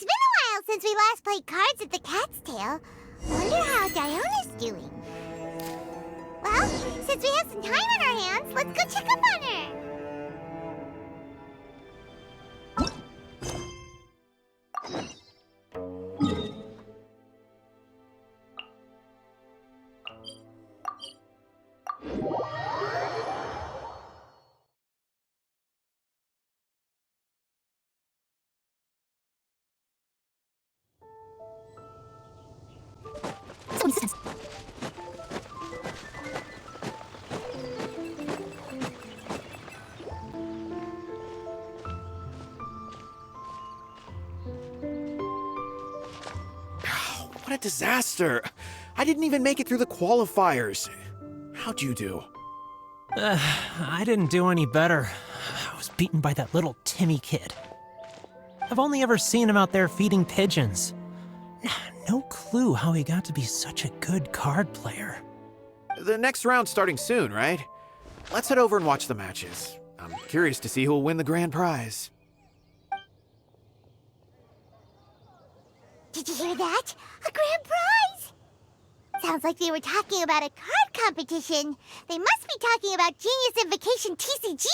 It's been a while since we last played cards at the Cat's Tail. Wonder how Diona's doing. Well, since we have some time on our hands, let's go check up on her. What a disaster! I didn't even make it through the qualifiers. How'd you do? I didn't do any better. I was beaten by that little Timmy kid. I've only ever seen him out there feeding pigeons. No clue how he got to be such a good card player. The next round's starting soon, right? Let's head over and watch the matches. I'm curious to see who'll win the grand prize. Did you hear that? A grand prize! Sounds like they were talking about a card competition. They must be talking about Genius Invocation TCG.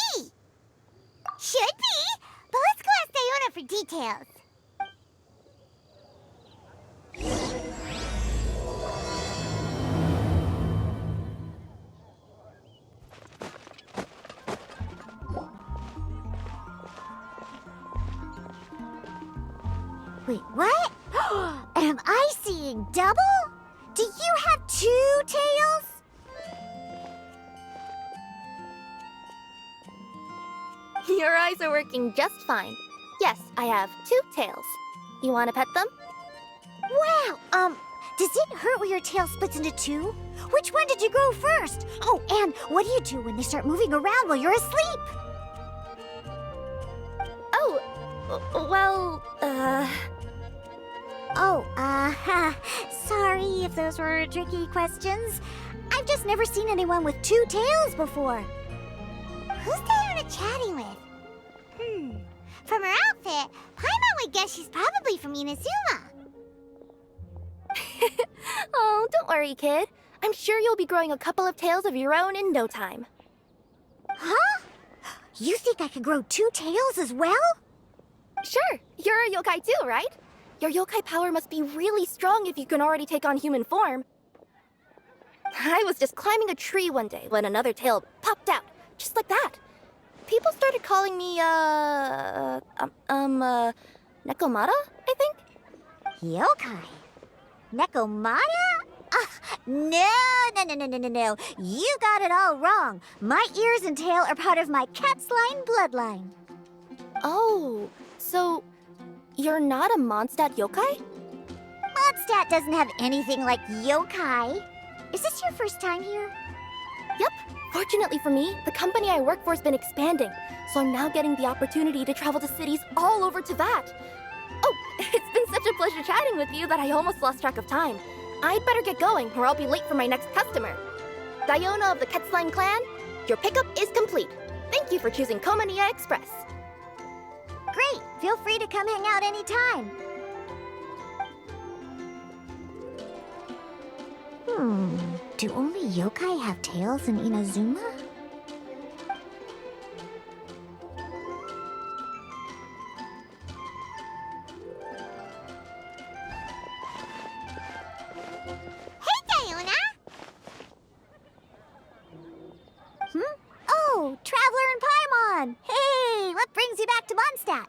Should be, but let's go ask Diona for details. Wait, what? Am I seeing double? Do you have 2 tails? Your eyes are working just fine. Yes, I have 2 tails. You want to pet them? Wow, does it hurt when your tail splits into 2? Which one did you grow first? Oh, and what do you do when they start moving around while you're asleep? Oh, well, sorry if those were tricky questions. I've just never seen anyone with 2 tails before. Who's Diona chatting with? From her outfit, Paimon would guess she's probably from Inazuma. Oh, don't worry, kid. I'm sure you'll be growing a couple of tails of your own in no time. Huh? You think I could grow 2 tails as well? Sure, you're a yokai too, right? Your yokai power must be really strong if you can already take on human form. I was just climbing a tree one day when another tail popped out, just like that. People started calling me, Nekomata, I think? Yokai? Nekomata? No. You got it all wrong. My ears and tail are part of my cat's line bloodline. Oh, so you're not a Mondstadt yokai? Mondstadt doesn't have anything like yokai. Is this your first time here? Yep. Fortunately for me, the company I work for has been expanding, so I'm now getting the opportunity to travel to cities all over Teyvat. Oh, it's been such a pleasure chatting with you that I almost lost track of time. I'd better get going, or I'll be late for my next customer. Diona of the Quetzline clan, your pickup is complete. Thank you for choosing Komania Express. Great! Feel free to come hang out anytime. Do only yokai have tails in Inazuma? Hey, Diona! Oh, Traveler and Paimon! Hey, what brings you back to Mondstadt?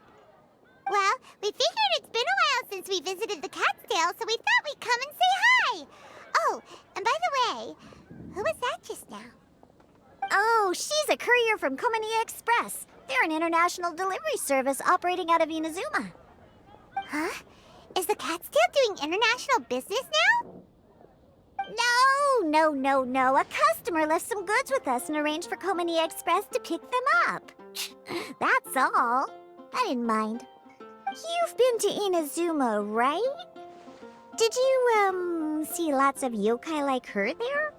Well, we figured it's been a while since we visited the Cat's Tail, so we thought we'd come and say hi! Oh, and by the way, who was that just now? Oh, she's a courier from Komania Express. They're an international delivery service operating out of Inazuma. Huh? Is the Cat's Tail doing international business now? No. A customer left some goods with us and arranged for Komania Express to pick them up. That's all. I didn't mind. You've been to Inazuma, right? Did you, see lots of yokai like her there?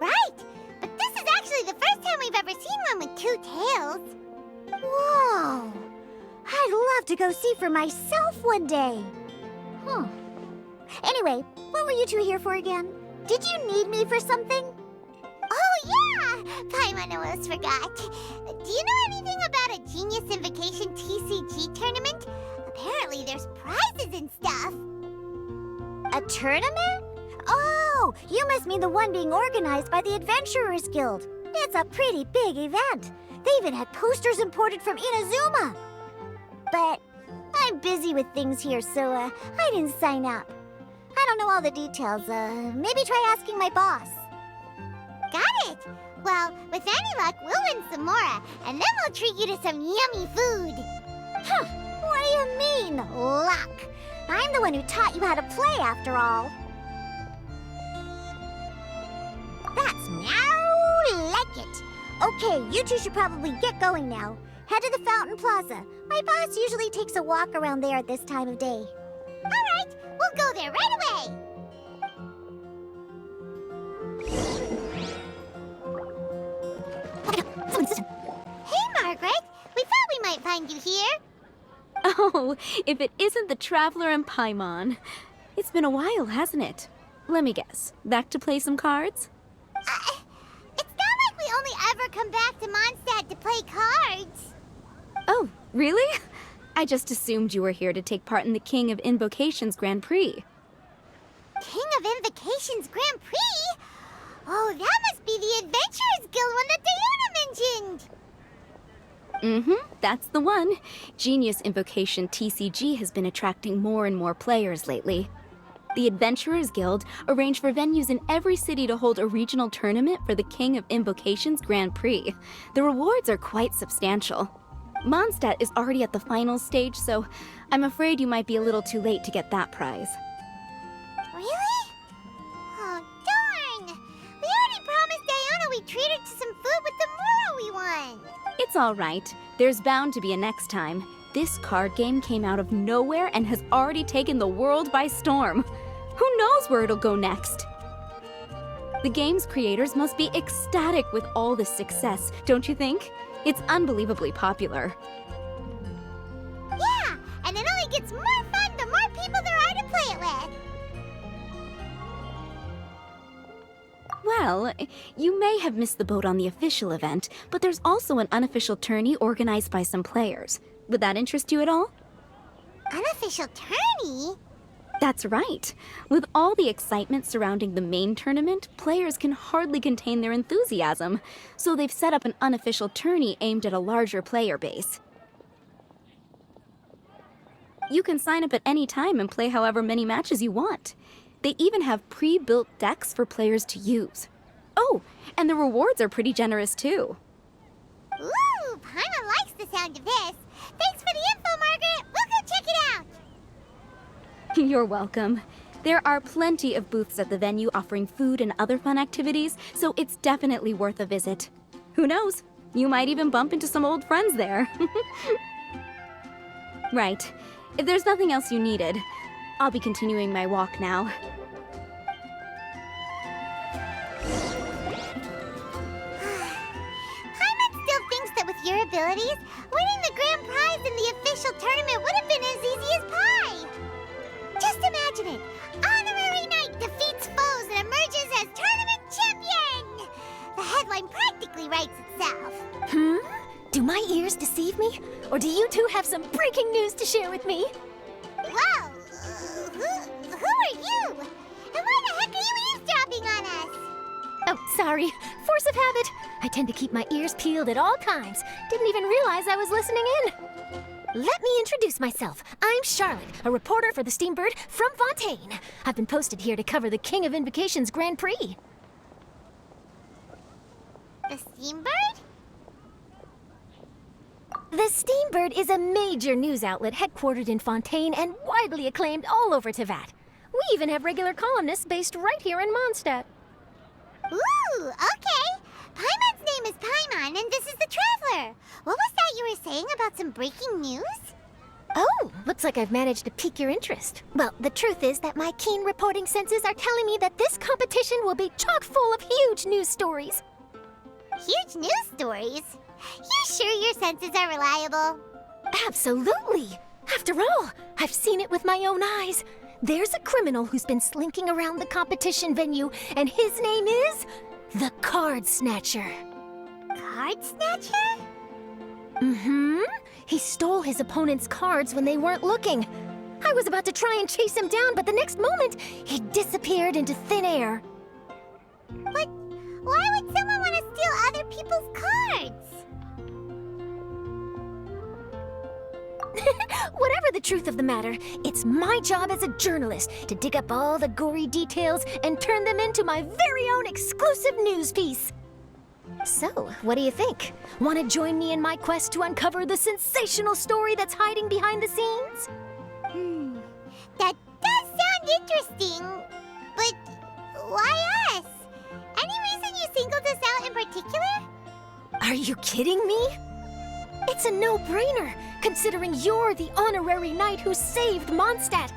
Right! But this is actually the first time we've ever seen one with 2 tails. love to go see for myself one day. Anyway, what were you two here for again? Did you need me for something? Oh, yeah! Paimon almost forgot. Do you know anything about a Genius Invocation TCG tournament? Apparently there's prizes and stuff. A tournament? Oh, you must mean the one being organized by the Adventurers Guild. It's a pretty big event. They even had posters imported from Inazuma. But I'm busy with things here, so I didn't sign up. I don't know all the details. Maybe try asking my boss. Got it. Well, with any luck, we'll win some more, and then we'll treat you to some yummy food. Huh, what do you mean, luck? I'm the one who taught you how to play, after all. That's now like it. Okay, you two should probably get going now. Head to the Fountain Plaza. My boss usually takes a walk around there at this time of day. All right, we'll go there right away. Hey, Margaret. We thought we might find you here. Oh, if it isn't the Traveler and Paimon. It's been a while, hasn't it? Let me guess. Back to play some cards? It's not like we only ever come back to Mondstadt to play cards. Oh, really? I just assumed you were here to take part in the King of Invocations Grand Prix. King of Invocations Grand Prix? Oh, that must be the Adventurers Guild one that Diana mentioned. That's the one. Genius Invocation TCG has been attracting more and more players lately. The Adventurers Guild arranged for venues in every city to hold a regional tournament for the King of Invocations Grand Prix. The rewards are quite substantial. Mondstadt is already at the final stage, so I'm afraid you might be a little too late to get that prize. Really? Oh, darn! We already promised Diana we'd treat her to some food with the Moro we won. It's all right. There's bound to be a next time. This card game came out of nowhere and has already taken the world by storm. Who knows where it'll go next? The game's creators must be ecstatic with all this success, don't you think? It's unbelievably popular. Yeah, and it only gets more fun the more people there are to play it with. Well, you may have missed the boat on the official event, but there's also an unofficial tourney organized by some players. Would that interest you at all? Unofficial tourney? That's right. With all the excitement surrounding the main tournament, players can hardly contain their enthusiasm. So they've set up an unofficial tourney aimed at a larger player base. You can sign up at any time and play however many matches you want. They even have pre-built decks for players to use. Oh, and the rewards are pretty generous too. Ooh, Paimon likes the sound of this. Thanks for the info, Margaret. We'll go check it out. You're welcome. There are plenty of booths at the venue offering food and other fun activities, so it's definitely worth a visit. Who knows? You might even bump into some old friends there. Right. If there's nothing else you needed, I'll be continuing my walk now. Paimon still thinks that with your abilities, winning the grand prize in the official tournament would have been as easy as pie. Just imagine it. Honorary Knight defeats foes and emerges as tournament champion. The headline practically writes itself. Do my ears deceive me? Or do you two have some breaking news to share with me? Whoa! Who are you? And why the heck are you eavesdropping on us? Oh, sorry. Force of habit. I tend to keep my ears peeled at all times. Didn't even realize I was listening in. Let me introduce myself. I'm Charlotte, a reporter for the Steambird from Fontaine. I've been posted here to cover the King of Invocations Grand Prix. The Steambird? The Steambird is a major news outlet headquartered in Fontaine and widely acclaimed all over Teyvat. We even have regular columnists based right here in Mondstadt. Ooh, okay. Paimon's name is Paimon, and this is the Traveler. What was that you were saying about some breaking news? Oh, looks like I've managed to pique your interest. Well, the truth is that my keen reporting senses are telling me that this competition will be chock full of huge news stories. Huge news stories? You sure your senses are reliable? Absolutely. After all, I've seen it with my own eyes. There's a criminal who's been slinking around the competition venue, and his name is the Card Snatcher. Card Snatcher? Mm-hmm. He stole his opponent's cards when they weren't looking. I was about to try and chase him down, but the next moment, he disappeared into thin air. But why would someone want to steal other people's cards? Whatever the truth of the matter, it's my job as a journalist to dig up all the gory details and turn them into my very own exclusive news piece. So, what do you think? Want to join me in my quest to uncover the sensational story that's hiding behind the scenes? That does sound interesting, but why us? Any reason you singled us out in particular? Are you kidding me? It's a no-brainer, considering you're the honorary knight who saved Mondstadt,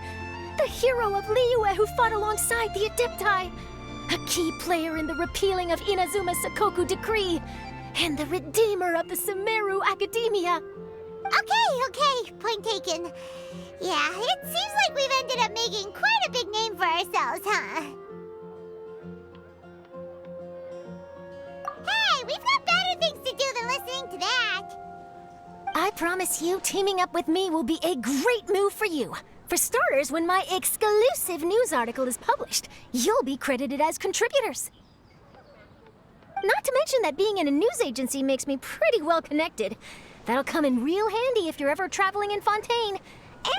the hero of Liyue who fought alongside the Adepti, a key player in the repealing of Inazuma's Sakoku Decree, and the redeemer of the Sumeru Academia. Okay, point taken. Yeah, it seems like we've ended up making quite a big name for ourselves, huh? Hey, we've got better things to do than listening to that. I promise you, teaming up with me will be a great move for you. For starters, when my exclusive news article is published, you'll be credited as contributors. Not to mention that being in a news agency makes me pretty well connected. That'll come in real handy if you're ever traveling in Fontaine.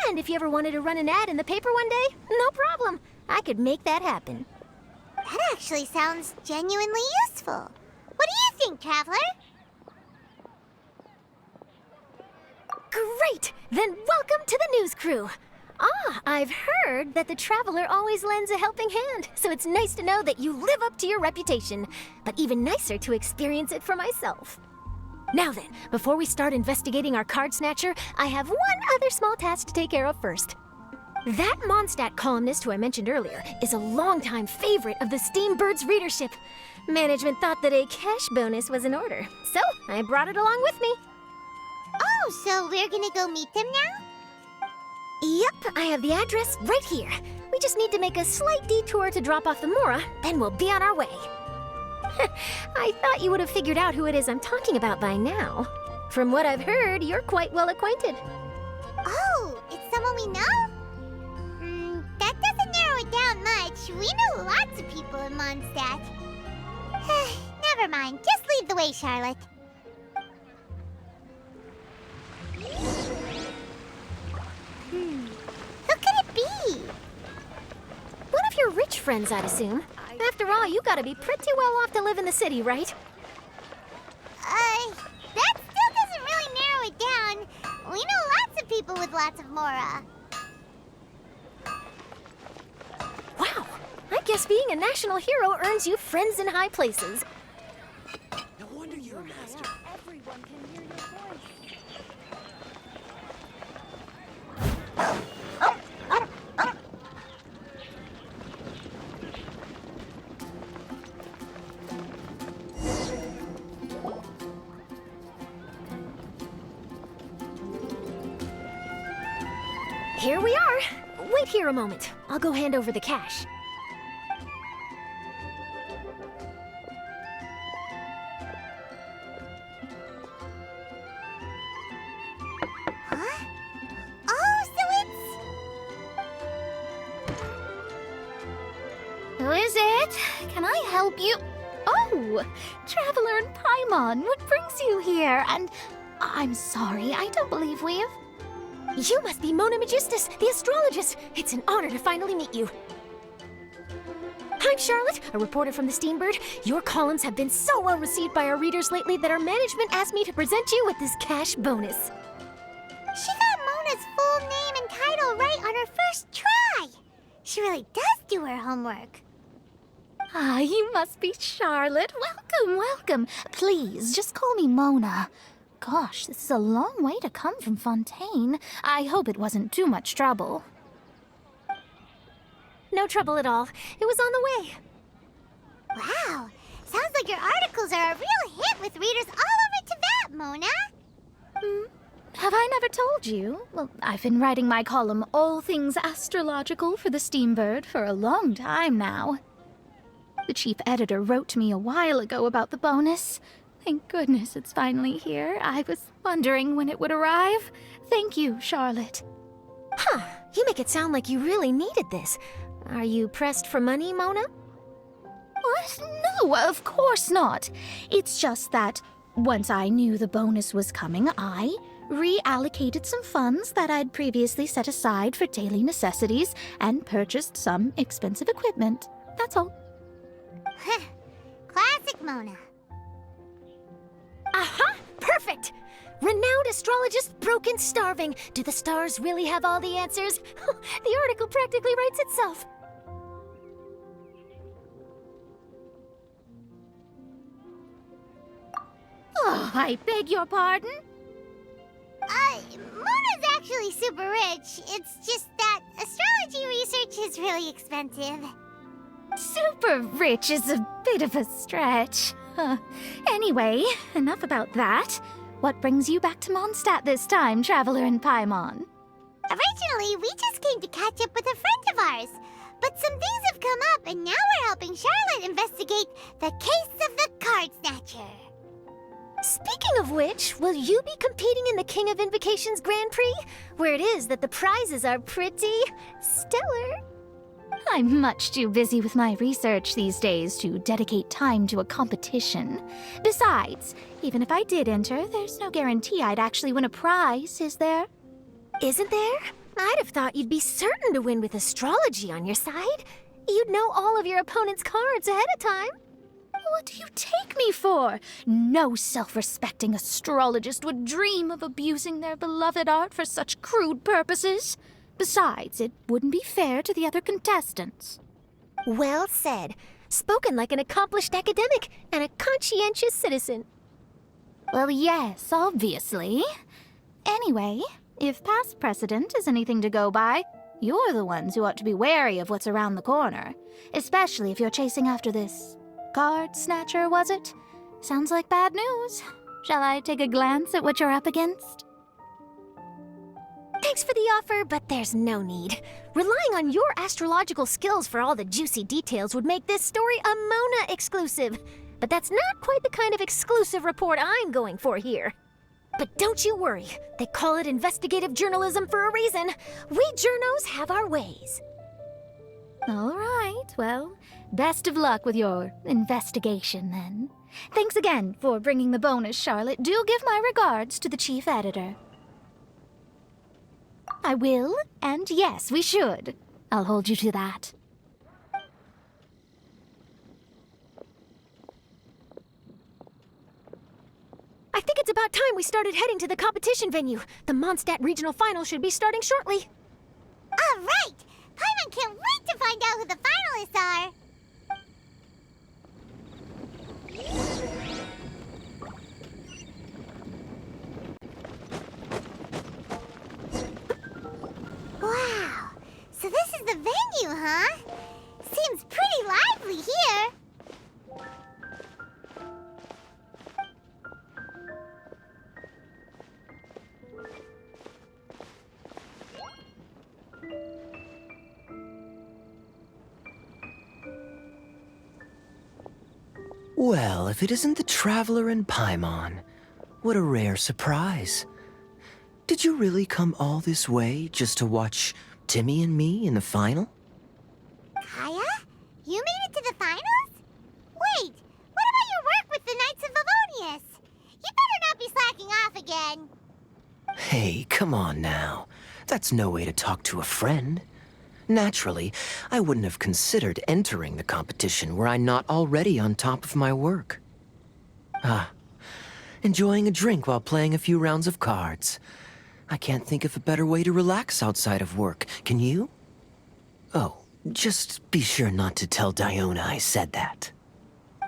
And if you ever wanted to run an ad in the paper one day, no problem. I could make that happen. That actually sounds genuinely useful. What do you think, Traveler? Great! Then welcome to the news crew. I've heard that the Traveler always lends a helping hand, so it's nice to know that you live up to your reputation, but even nicer to experience it for myself. Now then, before we start investigating our card snatcher, I have one other small task to take care of first. That Mondstadt columnist who I mentioned earlier is a longtime favorite of the Steambird's readership. Management thought that a cash bonus was in order, so I brought it along with me. Oh, so we're gonna go meet them now? Yep, I have the address right here. We just need to make a slight detour to drop off the Mora, then we'll be on our way. I thought you would have figured out who it is I'm talking about by now. From what I've heard, you're quite well acquainted. Oh, it's someone we know? That doesn't narrow it down much. We know lots of people in Mondstadt. Never mind, just lead the way, Charlotte. Who could it be? One of your rich friends, I'd assume. After all, you gotta be pretty well off to live in the city, right? That still doesn't really narrow it down. We know lots of people with lots of Mora. Wow, I guess being a national hero earns you friends in high places. No wonder you're a master. Everyone can hear your voice. Here we are. Wait here a moment. I'll go hand over the cash. Huh? Oh, so it's... Who is it? Can I help you? Oh, Traveler and Paimon, what brings you here? And I'm sorry, I don't believe we've... You must be Mona Magistus, the astrologist. It's an honor to finally meet you. I'm Charlotte, a reporter from the Steambird. Your columns have been so well received by our readers lately that our management asked me to present you with this cash bonus. She got Mona's full name and title right on her first try. She really does do her homework. Ah, you must be Charlotte. Welcome, welcome. Please, just call me Mona. Gosh, this is a long way to come from Fontaine. I hope it wasn't too much trouble. No trouble at all. It was on the way. Wow, sounds like your articles are a real hit with readers all over Teyvat, Mona. Have I never told you? Well, I've been writing my column All Things Astrological for the Steambird for a long time now. The chief editor wrote to me a while ago about the bonus. Thank goodness it's finally here. I was wondering when it would arrive. Thank you, Charlotte. Huh, you make it sound like you really needed this. Are you pressed for money, Mona? What? No, of course not. It's just that once I knew the bonus was coming, I reallocated some funds that I'd previously set aside for daily necessities and purchased some expensive equipment. That's all. Classic Mona. Aha! Perfect! Renowned astrologist broken starving. Do the stars really have all the answers? The article practically writes itself. Oh, I beg your pardon? Mona's actually super rich. It's just that astrology research is really expensive. Super rich is a bit of a stretch. Anyway, enough about that. What brings you back to Mondstadt this time, Traveler in Paimon? Originally, we just came to catch up with a friend of ours. But some things have come up, and now we're helping Charlotte investigate the case of the Card Snatcher. Speaking of which, will you be competing in the King of Invocations Grand Prix? Where it is that the prizes are pretty stellar. I'm much too busy with my research these days to dedicate time to a competition. Besides, even if I did enter, there's no guarantee I'd actually win a prize, is there? Isn't there? I'd have thought you'd be certain to win with astrology on your side. You'd know all of your opponent's cards ahead of time. What do you take me for? No self-respecting astrologist would dream of abusing their beloved art for such crude purposes. Besides, it wouldn't be fair to the other contestants. Well said. Spoken like an accomplished academic and a conscientious citizen. Well, yes, obviously. Anyway, if past precedent is anything to go by, you're the ones who ought to be wary of what's around the corner. Especially if you're chasing after this Card Snatcher, was it? Sounds like bad news. Shall I take a glance at what you're up against? Thanks for the offer, but there's no need. Relying on your astrological skills for all the juicy details would make this story a Mona exclusive. But that's not quite the kind of exclusive report I'm going for here. But don't you worry. They call it investigative journalism for a reason. We journos have our ways. All right, well, best of luck with your investigation, then. Thanks again for bringing the bonus, Charlotte. Do give my regards to the chief editor. I will, and yes, we should. I'll hold you to that. I think it's about time we started heading to the competition venue. The Mondstadt Regional Final should be starting shortly. All right! Paimon can't wait to find out who the finalists are! Wow! So this is the venue, huh? Seems pretty lively here. Well, if it isn't the Traveler in Paimon, what a rare surprise. Did you really come all this way just to watch Timmy and me in the final? Kaya? You made it to the finals? Wait, what about your work with the Knights of Livonius? You better not be slacking off again. Hey, come on now. That's no way to talk to a friend. Naturally, I wouldn't have considered entering the competition were I not already on top of my work. Enjoying a drink while playing a few rounds of cards. I can't think of a better way to relax outside of work, can you? Oh, just be sure not to tell Diona I said that.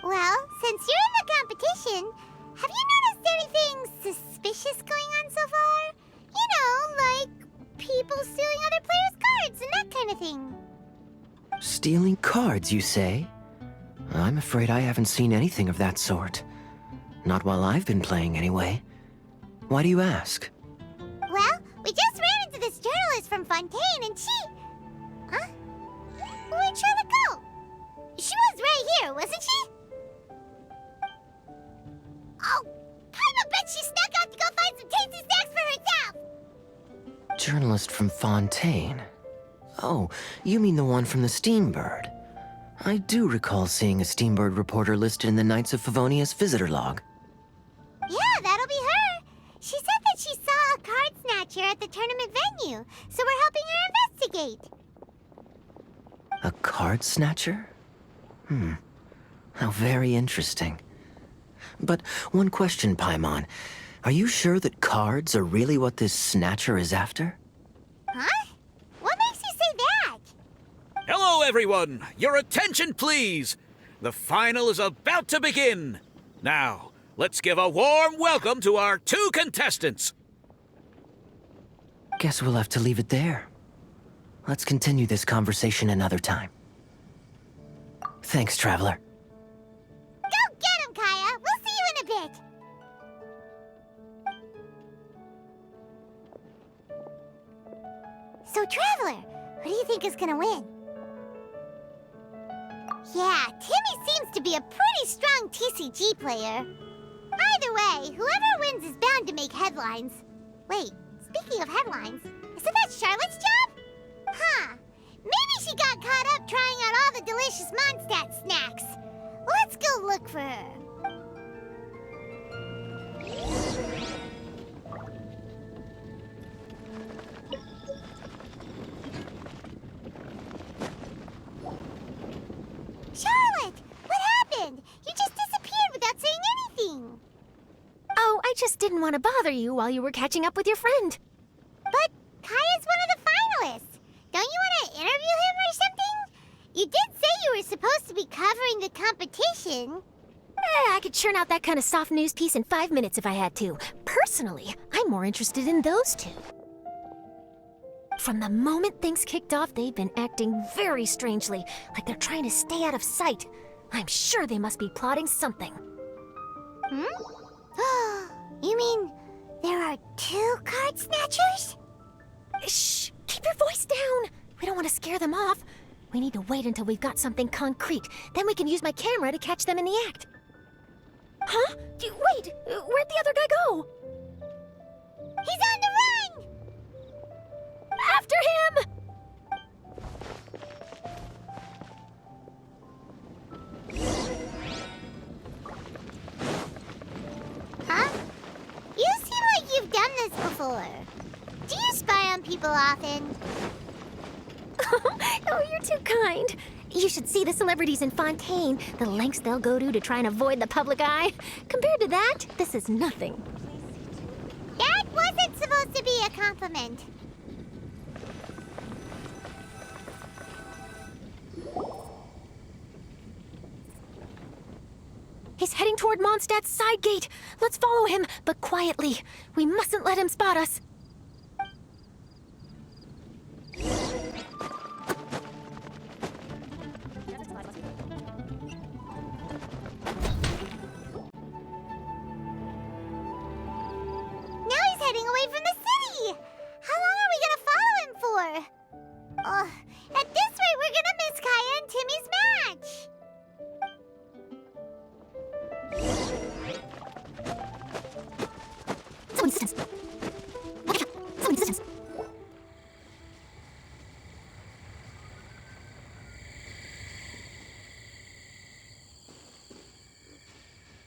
Well, since you're in the competition, have you noticed anything suspicious going on so far? You know, like people stealing other players' cards and that kind of thing. Stealing cards, you say? I'm afraid I haven't seen anything of that sort. Not while I've been playing, anyway. Why do you ask? from Fontaine and she... Huh? Where'd Charlotte go? She was right here, wasn't she? Oh, I bet she snuck out to go find some tasty snacks for herself! Journalist from Fontaine. Oh, you mean the one from the Steambird. I do recall seeing a Steambird reporter listed in the Knights of Favonius visitor log. Yeah, that'll be her. She said that she saw a card snatcher at the tournament venue, so we're helping her investigate. A card snatcher? How very interesting. But one question, Paimon. Are you sure that cards are really what this snatcher is after? Huh? What makes you say that? Hello, everyone! Your attention, please! The final is about to begin. Now, let's give a warm welcome to our 2 contestants. Guess we'll have to leave it there. Let's continue this conversation another time. Thanks, Traveler. Go get him, Kaya! We'll see you in a bit! So, Traveler, who do you think is gonna win? Yeah, Timmy seems to be a pretty strong TCG player. Either way, whoever wins is bound to make headlines. Wait, speaking of headlines, isn't that Charlotte's job? Huh. Maybe she got caught up trying out all the delicious Mondstadt snacks. Let's go look for her. Charlotte! What happened? You just disappeared without saying anything. Oh, I just didn't want to bother you while you were catching up with your friend. But Kaya's one of the finalists. Don't you want to interview him or something? You did say you were supposed to be covering the competition. I could churn out that kind of soft news piece in 5 minutes if I had to. Personally, I'm more interested in those 2. From the moment things kicked off, they've been acting very strangely, like they're trying to stay out of sight. I'm sure they must be plotting something. You mean there are 2 card snatchers? Shh! Keep your voice down! We don't want to scare them off. We need to wait until we've got something concrete. Then we can use my camera to catch them in the act. Huh? Wait! Where'd the other guy go? He's on the run! After him! Huh? You seem like you've done this before. Do you spy on people often? Oh, you're too kind. You should see the celebrities in Fontaine, the lengths they'll go to try and avoid the public eye. Compared to that, this is nothing. That wasn't supposed to be a compliment. He's heading toward Mondstadt's side gate. Let's follow him, but quietly. We mustn't let him spot us. Now he's heading away from the city! How long are we gonna follow him for? At this rate, we're gonna miss Kaya and Timmy's match!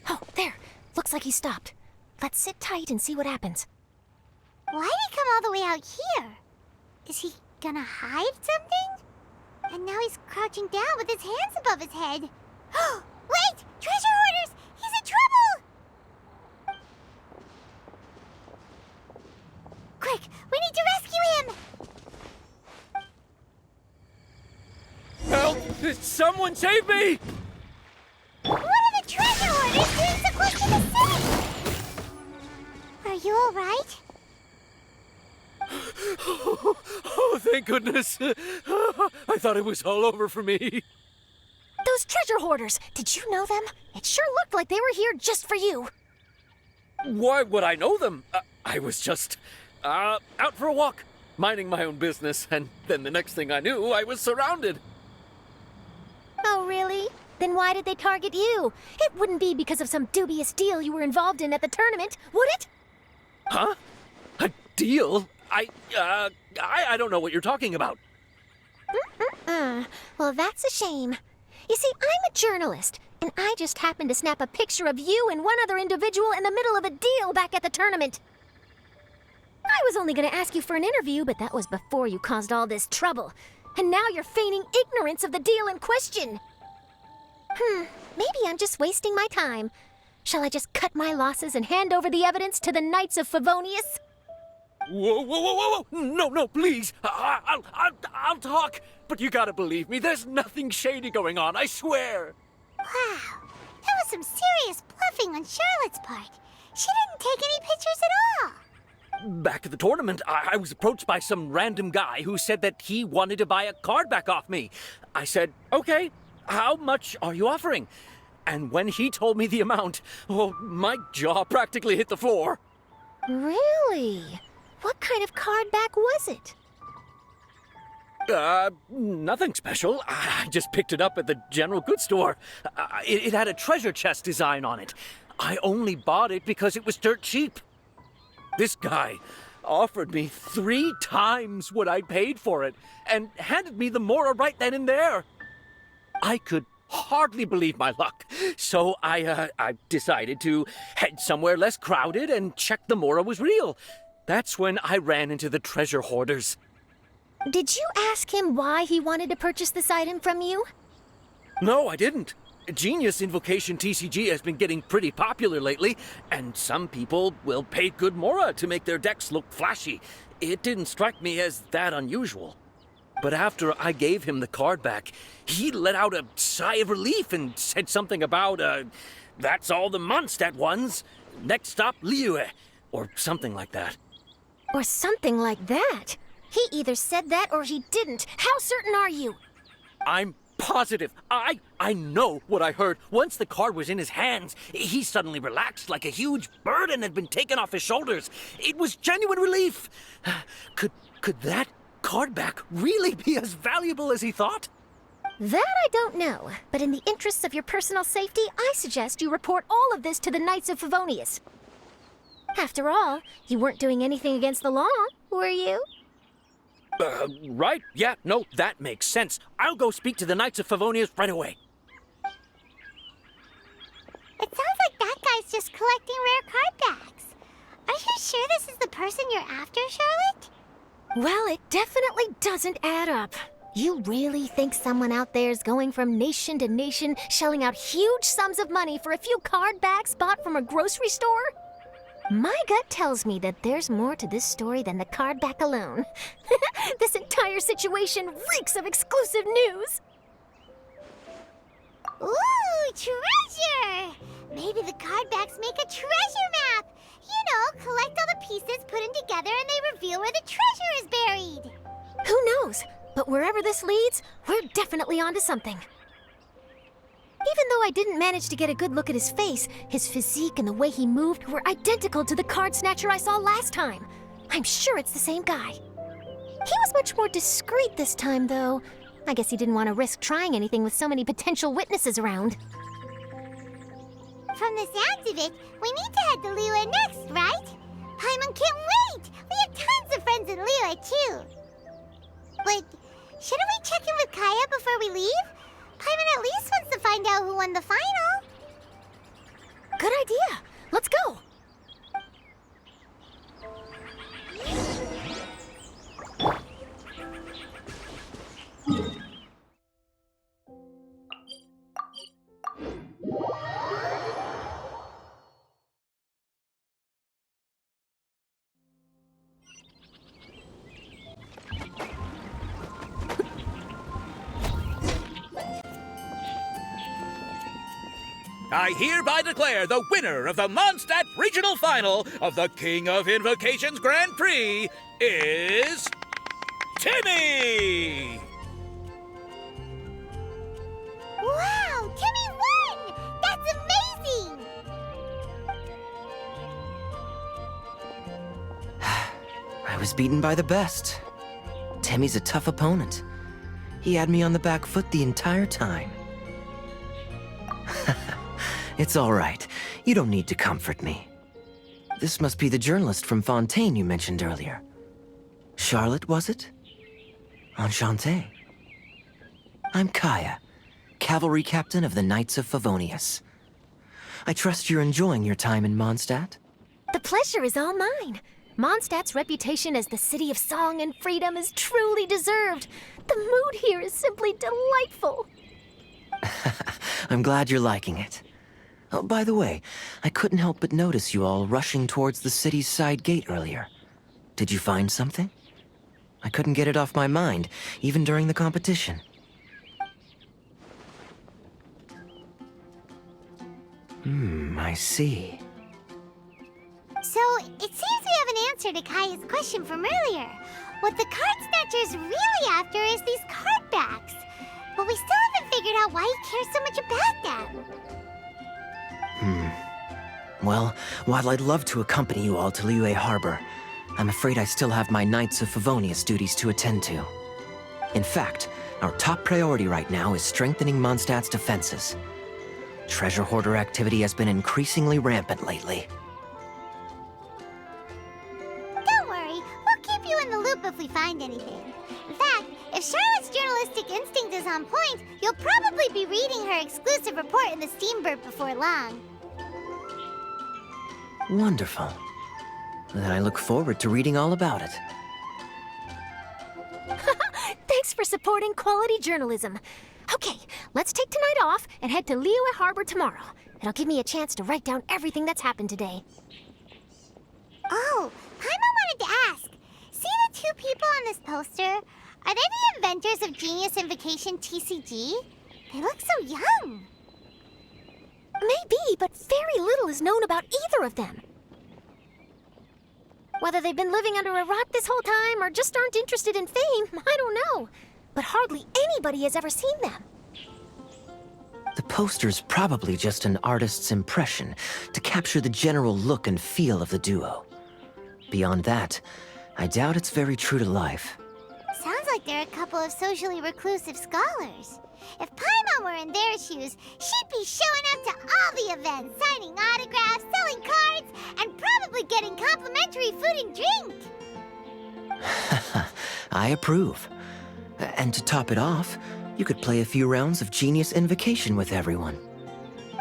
Oh, there. Looks like he stopped. Let's sit tight and see what happens. Why'd he come all the way out here? Is he gonna hide something? And now he's crouching down with his hands above his head. Wait! Treasure hoarders! He's in trouble! Quick! We need to rescue him! Help! Someone save me! What are the treasure hoarders doing so close to the city? Are you alright? Oh, thank goodness. I thought it was all over for me. Those treasure hoarders, did you know them? It sure looked like they were here just for you. Why would I know them? I was just out for a walk. minding my own business, and then the next thing I knew, I was surrounded. Oh, really? Then why did they target you? It wouldn't be because of some dubious deal you were involved in at the tournament, would it? Huh? A deal? I don't know what you're talking about. Well, that's a shame. You see, I'm a journalist, and I just happened to snap a picture of you and one other individual in the middle of a deal back at the tournament. I was only going to ask you for an interview, but that was before you caused all this trouble. And now you're feigning ignorance of the deal in question. Maybe I'm just wasting my time. Shall I just cut my losses and hand over the evidence to the Knights of Favonius? Whoa. No, please. I'll talk. But you gotta believe me, there's nothing shady going on, I swear. Wow, that was some serious bluffing on Charlotte's part. She didn't take any pictures at all. Back at the tournament, I was approached by some random guy who said that he wanted to buy a card back off me. I said, okay, how much are you offering? And when he told me the amount, oh, my jaw practically hit the floor. Really? What kind of card back was it? Nothing special. I just picked it up at the general goods store. It had a treasure chest design on it. I only bought it because it was dirt cheap. This guy offered me 3 times what I paid for it and handed me the Mora right then and there. I could hardly believe my luck, so I decided to head somewhere less crowded and check the Mora was real. That's when I ran into the treasure hoarders. Did you ask him why he wanted to purchase this item from you? No, I didn't. Genius Invocation TCG has been getting pretty popular lately, and some people will pay good Mora to make their decks look flashy. It didn't strike me as that unusual. But after I gave him the card back, he let out a sigh of relief and said something about, that's all the Mondstadt ones. Next stop, Liyue, or something like that. Or something like that? He either said that or he didn't. How certain are you? I'm positive. I know what I heard. Once the card was in his hands, he suddenly relaxed like a huge burden had been taken off his shoulders. It was genuine relief. Could that card back really be as valuable as he thought? That I don't know, but in the interests of your personal safety, I suggest you report all of this to the Knights of Favonius. After all, you weren't doing anything against the law, were you? Right. Yeah, no, that makes sense. I'll go speak to the Knights of Favonius right away. It sounds like that guy's just collecting rare card backs. Are you sure this is the person you're after, Charlotte? Well, it definitely doesn't add up. You really think someone out there is going from nation to nation, shelling out huge sums of money for a few card backs bought from a grocery store? My gut tells me that there's more to this story than the card back alone. This entire situation reeks of exclusive news! Ooh, treasure! Maybe the card backs make a treasure map! You know, collect all the pieces, put them together, and they reveal where the treasure is buried! Who knows? But wherever this leads, we're definitely onto something. Even though I didn't manage to get a good look at his face, his physique and the way he moved were identical to the card snatcher I saw last time. I'm sure it's the same guy. He was much more discreet this time, though. I guess he didn't want to risk trying anything with so many potential witnesses around. From the sounds of it, we need to head to Liyue next, right? Paimon can't wait! We have tons of friends in Liyue, too. But shouldn't we check in with Kaya before we leave? Paimon at least wants to find out who won the final. Good idea. Let's go. I hereby declare the winner of the Mondstadt Regional Final of the King of Invocations Grand Prix is Timmy! Wow, Timmy won! That's amazing! I was beaten by the best. Timmy's a tough opponent. He had me on the back foot the entire time. It's all right. You don't need to comfort me. This must be the journalist from Fontaine you mentioned earlier. Charlotte, was it? Enchanté. I'm Kaya, cavalry captain of the Knights of Favonius. I trust you're enjoying your time in Mondstadt? The pleasure is all mine. Mondstadt's reputation as the city of song and freedom is truly deserved. The mood here is simply delightful. I'm glad you're liking it. Oh, by the way, I couldn't help but notice you all rushing towards the city's side gate earlier. Did you find something? I couldn't get it off my mind, even during the competition. I see. So, it seems we have an answer to Kaya's question from earlier. What the card snatcher's really after is these card backs. But we still haven't figured out why he cares so much about them. Well, while I'd love to accompany you all to Liyue Harbor, I'm afraid I still have my Knights of Favonius duties to attend to. In fact, our top priority right now is strengthening Mondstadt's defenses. Treasure hoarder activity has been increasingly rampant lately. Don't worry, we'll keep you in the loop if we find anything. In fact, if Charlotte's journalistic instinct is on point, you'll probably be reading her exclusive report in the Steambird before long. Wonderful. Then I look forward to reading all about it. Thanks for supporting quality journalism. Okay, let's take tonight off and head to Liyue Harbor tomorrow. It'll give me a chance to write down everything that's happened today. Oh, Paimon wanted to ask. See the two people on this poster? Are they the inventors of Genius Invocation TCG? They look so young. Maybe, but very little is known about either of them. Whether they've been living under a rock this whole time or just aren't interested in fame, I don't know. But hardly anybody has ever seen them. The poster's probably just an artist's impression to capture the general look and feel of the duo. Beyond that, I doubt it's very true to life. Sounds like they're a couple of socially reclusive scholars. If Paimon were in their shoes, she'd be showing up to all the events, signing autographs, selling cards, and probably getting complimentary food and drink. I approve. And to top it off, you could play a few rounds of Genius Invocation with everyone.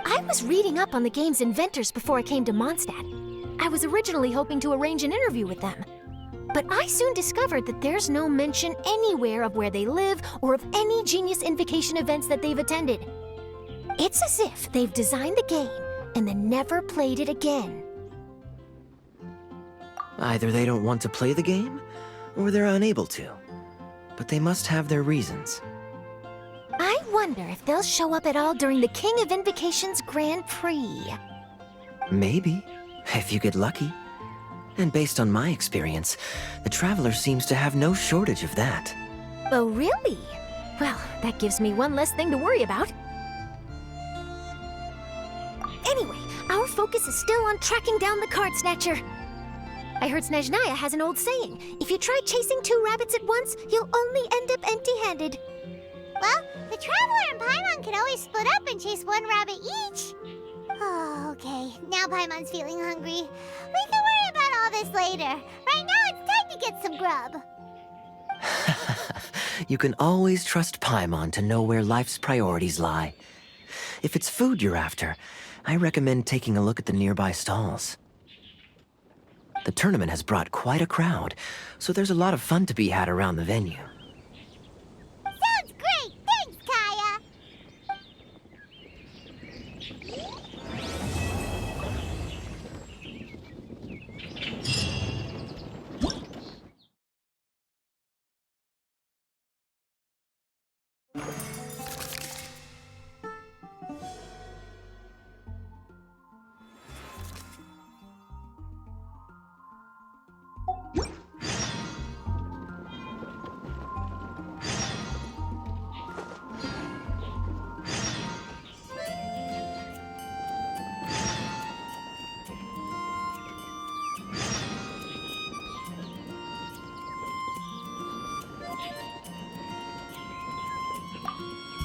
I was reading up on the game's inventors before I came to Mondstadt. I was originally hoping to arrange an interview with them. But I soon discovered that there's no mention anywhere of where they live or of any Genius Invocation events that they've attended. It's as if they've designed the game and then never played it again. Either they don't want to play the game, or they're unable to. But they must have their reasons. I wonder if they'll show up at all during the King of Invocation's Grand Prix. Maybe, if you get lucky. And based on my experience, the Traveler seems to have no shortage of that. Oh, really? Well, that gives me one less thing to worry about. Anyway, our focus is still on tracking down the card snatcher. I heard Snezhnaya has an old saying, if you try chasing two rabbits at once, you'll only end up empty-handed. Well, the Traveler and Paimon can always split up and chase one rabbit each. Oh, okay. Now Paimon's feeling hungry. We can worry about all this later. Right now, it's time to get some grub. You can always trust Paimon to know where life's priorities lie. If it's food you're after, I recommend taking a look at the nearby stalls. The tournament has brought quite a crowd, so there's a lot of fun to be had around the venue. Sounds great! Thanks, Kaya!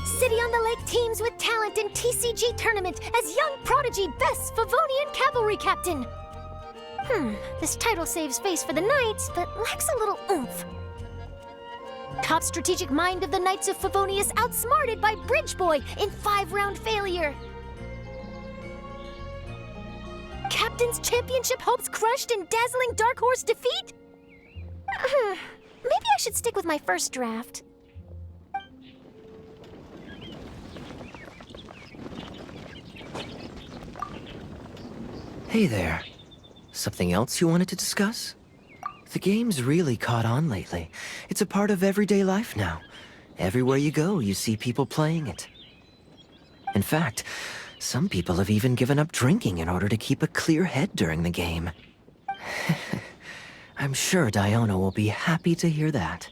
City on the Lake teams with talent in TCG tournament as young prodigy best Favonian cavalry captain. This title saves face for the Knights, but lacks a little oomph. Top strategic mind of the Knights of Favonius outsmarted by Bridge Boy in 5-round failure. Captain's championship hopes crushed in dazzling Dark Horse defeat? Maybe I should stick with my first draft. Hey there. Something else you wanted to discuss? The game's really caught on lately. It's a part of everyday life now. Everywhere you go, you see people playing it. In fact, some people have even given up drinking in order to keep a clear head during the game. I'm sure Diona will be happy to hear that.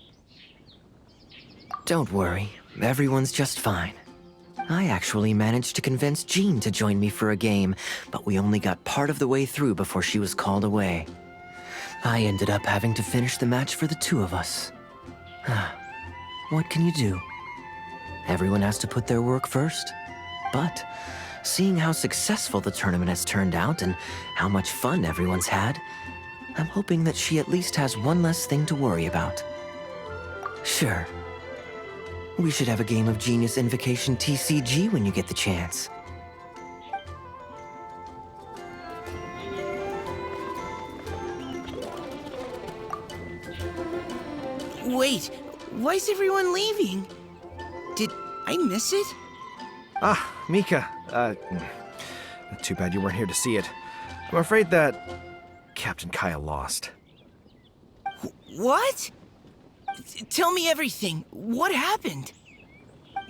Don't worry, everyone's just fine. I actually managed to convince Jean to join me for a game, but we only got part of the way through before she was called away. I ended up having to finish the match for the two of us. What can you do? Everyone has to put their work first. But seeing how successful the tournament has turned out and how much fun everyone's had, I'm hoping that she at least has one less thing to worry about. Sure. We should have a game of Genius Invocation TCG when you get the chance. Wait, why is everyone leaving? Did I miss it? Ah, Mika. Too bad you weren't here to see it. I'm afraid that Captain Kaya lost. What? Tell me everything. What happened?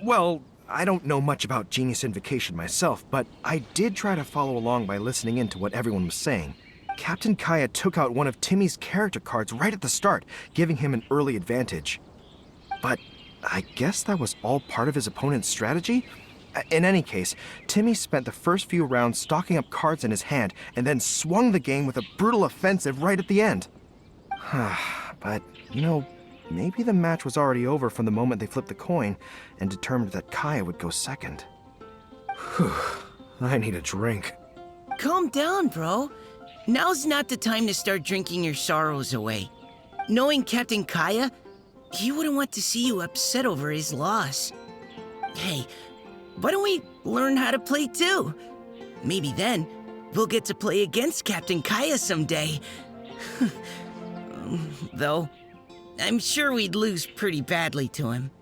Well, I don't know much about Genius Invocation myself, but I did try to follow along by listening in to what everyone was saying. Captain Kaya took out one of Timmy's character cards right at the start, giving him an early advantage. But I guess that was all part of his opponent's strategy? In any case, Timmy spent the first few rounds stocking up cards in his hand and then swung the game with a brutal offensive right at the end. But, you know, maybe the match was already over from the moment they flipped the coin and determined that Kaya would go second. Whew, I need a drink. Calm down, bro. Now's not the time to start drinking your sorrows away. Knowing Captain Kaya, he wouldn't want to see you upset over his loss. Hey, why don't we learn how to play too? Maybe then, we'll get to play against Captain Kaya someday. Though, I'm sure we'd lose pretty badly to him.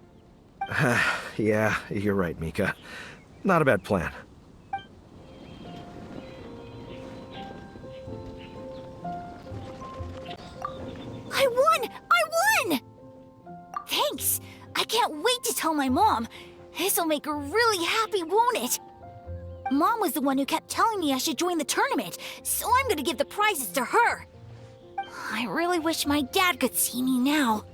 Yeah, you're right, Mika. Not a bad plan. I won! I won! Thanks! I can't wait to tell my mom. This'll make her really happy, won't it? Mom was the one who kept telling me I should join the tournament, so I'm gonna give the prizes to her. I really wish my dad could see me now.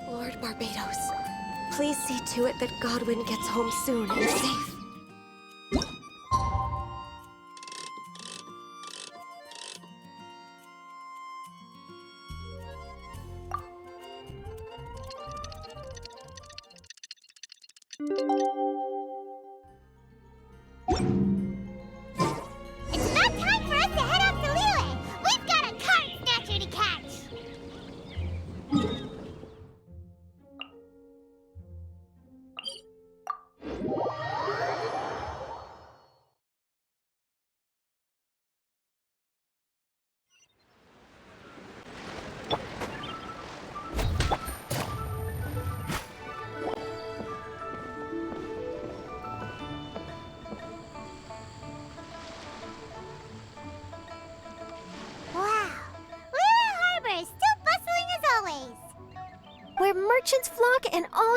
Lord Barbados, please see to it that Godwin gets home soon and safe. It's about time for us to head out to Lille. We've got a card snatcher to catch.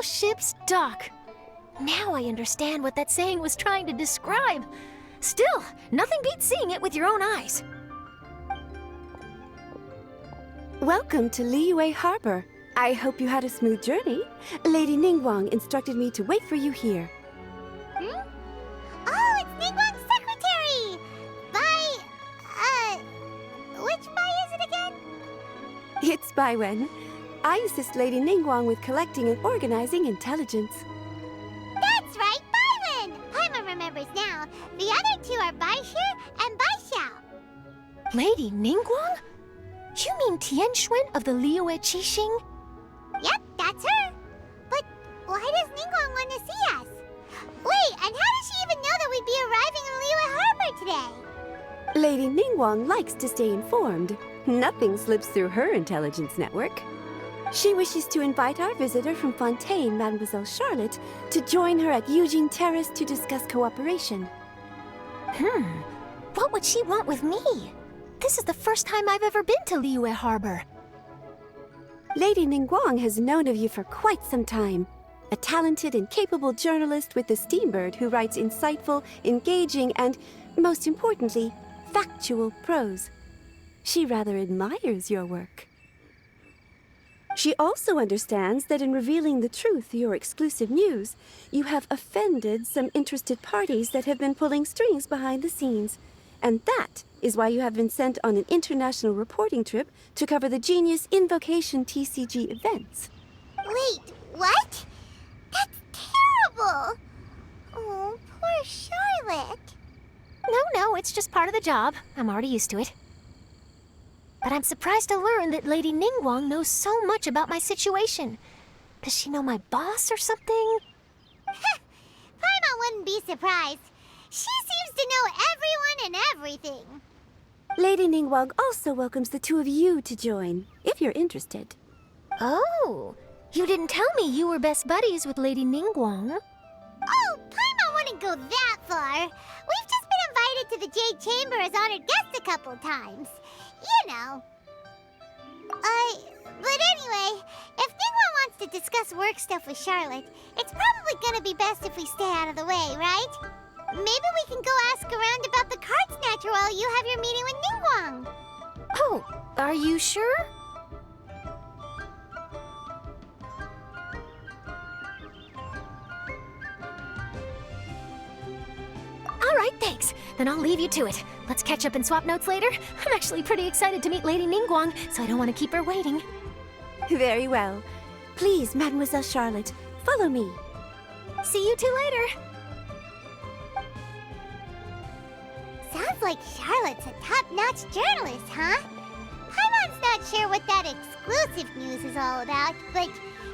ship's dock. Now I understand what that saying was trying to describe. Still, nothing beats seeing it with your own eyes. Welcome to Liyue Harbor. I hope you had a smooth journey. Lady Ningguang instructed me to wait for you here. Oh, it's Ningguang's secretary! Which Bai is it again? It's Baiwen. I assist Lady Ningguang with collecting and organizing intelligence. That's right, Baiwen! Paimon remembers now. The other two are Baishu and Baishao. Lady Ningguang? You mean Tianxuan of the Liyue Qixing? Yep, that's her. But why does Ningguang want to see us? Wait, and how does she even know that we'd be arriving in Liyue Harbor today? Lady Ningguang likes to stay informed. Nothing slips through her intelligence network. She wishes to invite our visitor from Fontaine, Mademoiselle Charlotte, to join her at Eugene Terrace to discuss cooperation. What would she want with me? This is the first time I've ever been to Liyue Harbor. Lady Ningguang has known of you for quite some time. A talented and capable journalist with the Steambird who writes insightful, engaging, and, most importantly, factual prose. She rather admires your work. She also understands that in revealing the truth, your exclusive news, you have offended some interested parties that have been pulling strings behind the scenes. And that is why you have been sent on an international reporting trip to cover the Genius Invocation TCG events. Wait, what? That's terrible! Oh, poor Charlotte. No, it's just part of the job. I'm already used to it. But I'm surprised to learn that Lady Ningguang knows so much about my situation. Does she know my boss or something? Paimon wouldn't be surprised. She seems to know everyone and everything. Lady Ningguang also welcomes the two of you to join, if you're interested. Oh, you didn't tell me you were best buddies with Lady Ningguang. Oh, Paimon wouldn't go that far. We've just been invited to the Jade Chamber as honored guests a couple times. You know. But anyway, if Ningguang wants to discuss work stuff with Charlotte, it's probably gonna be best if we stay out of the way, right? Maybe we can go ask around about the card snatcher while you have your meeting with Ningguang. Oh, are you sure? All right, thanks. Then I'll leave you to it. Let's catch up and swap notes later. I'm actually pretty excited to meet Lady Ningguang, so I don't want to keep her waiting. Very well. Please, Mademoiselle Charlotte, follow me. See you two later. Sounds like Charlotte's a top-notch journalist, huh? Paimon's not sure what that exclusive news is all about, but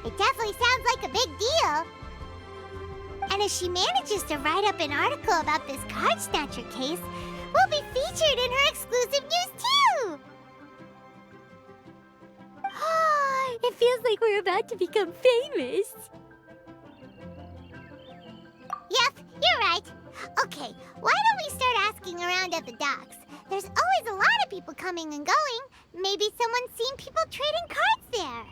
it definitely sounds like a big deal. And if she manages to write up an article about this card snatcher case, we'll be featured in her exclusive news too! It feels like we're about to become famous. Yep, you're right. Okay, why don't we start asking around at the docks? There's always a lot of people coming and going. Maybe someone's seen people trading cards there.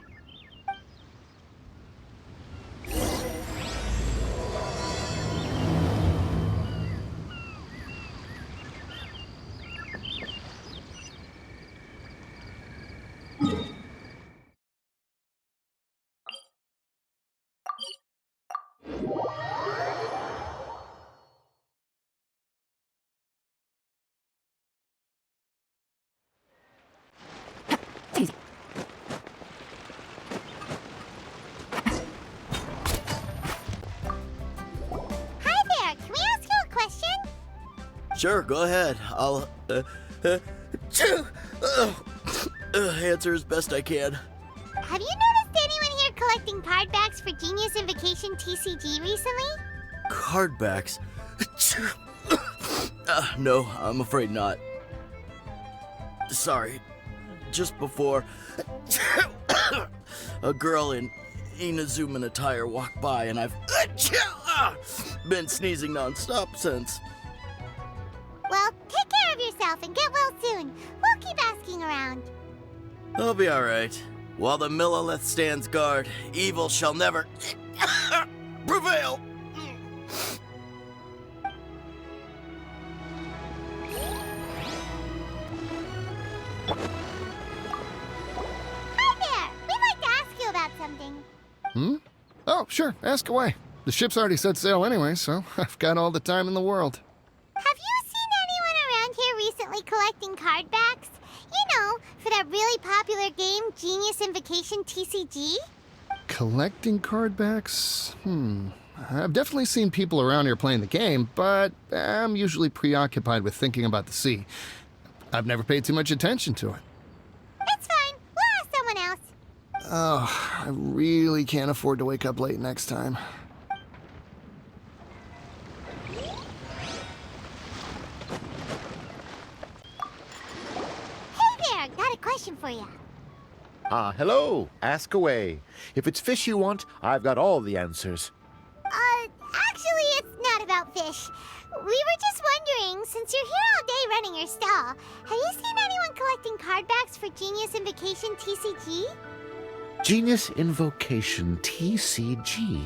Sure, go ahead. I'll answer as best I can. Have you noticed anyone here collecting card backs for Genius Invocation TCG recently? Card backs? No, I'm afraid not. Sorry. Just before, a girl in Inazuman attire walked by and I've been sneezing nonstop since. Well, take care of yourself and get well soon. We'll keep asking around. I'll be alright. While the Millilith stands guard, evil shall never prevail. Hi there! We'd like to ask you about something. Hmm? Oh, sure, ask away. The ship's already set sail anyway, so I've got all the time in the world. Have you seen anyone around here recently collecting card backs? You know, for that really popular game, Genius Invocation TCG? Collecting card backs? I've definitely seen people around here playing the game, but I'm usually preoccupied with thinking about the sea. I've never paid too much attention to it. It's fine. We'll ask someone else. Oh, I really can't afford to wake up late next time. Hey there! Got a question for you. Hello. Ask away. If it's fish you want, I've got all the answers. Actually, it's not about fish. We were just wondering, since you're here all day running your stall, have you seen anyone collecting card backs for Genius Invocation TCG? Genius Invocation TCG.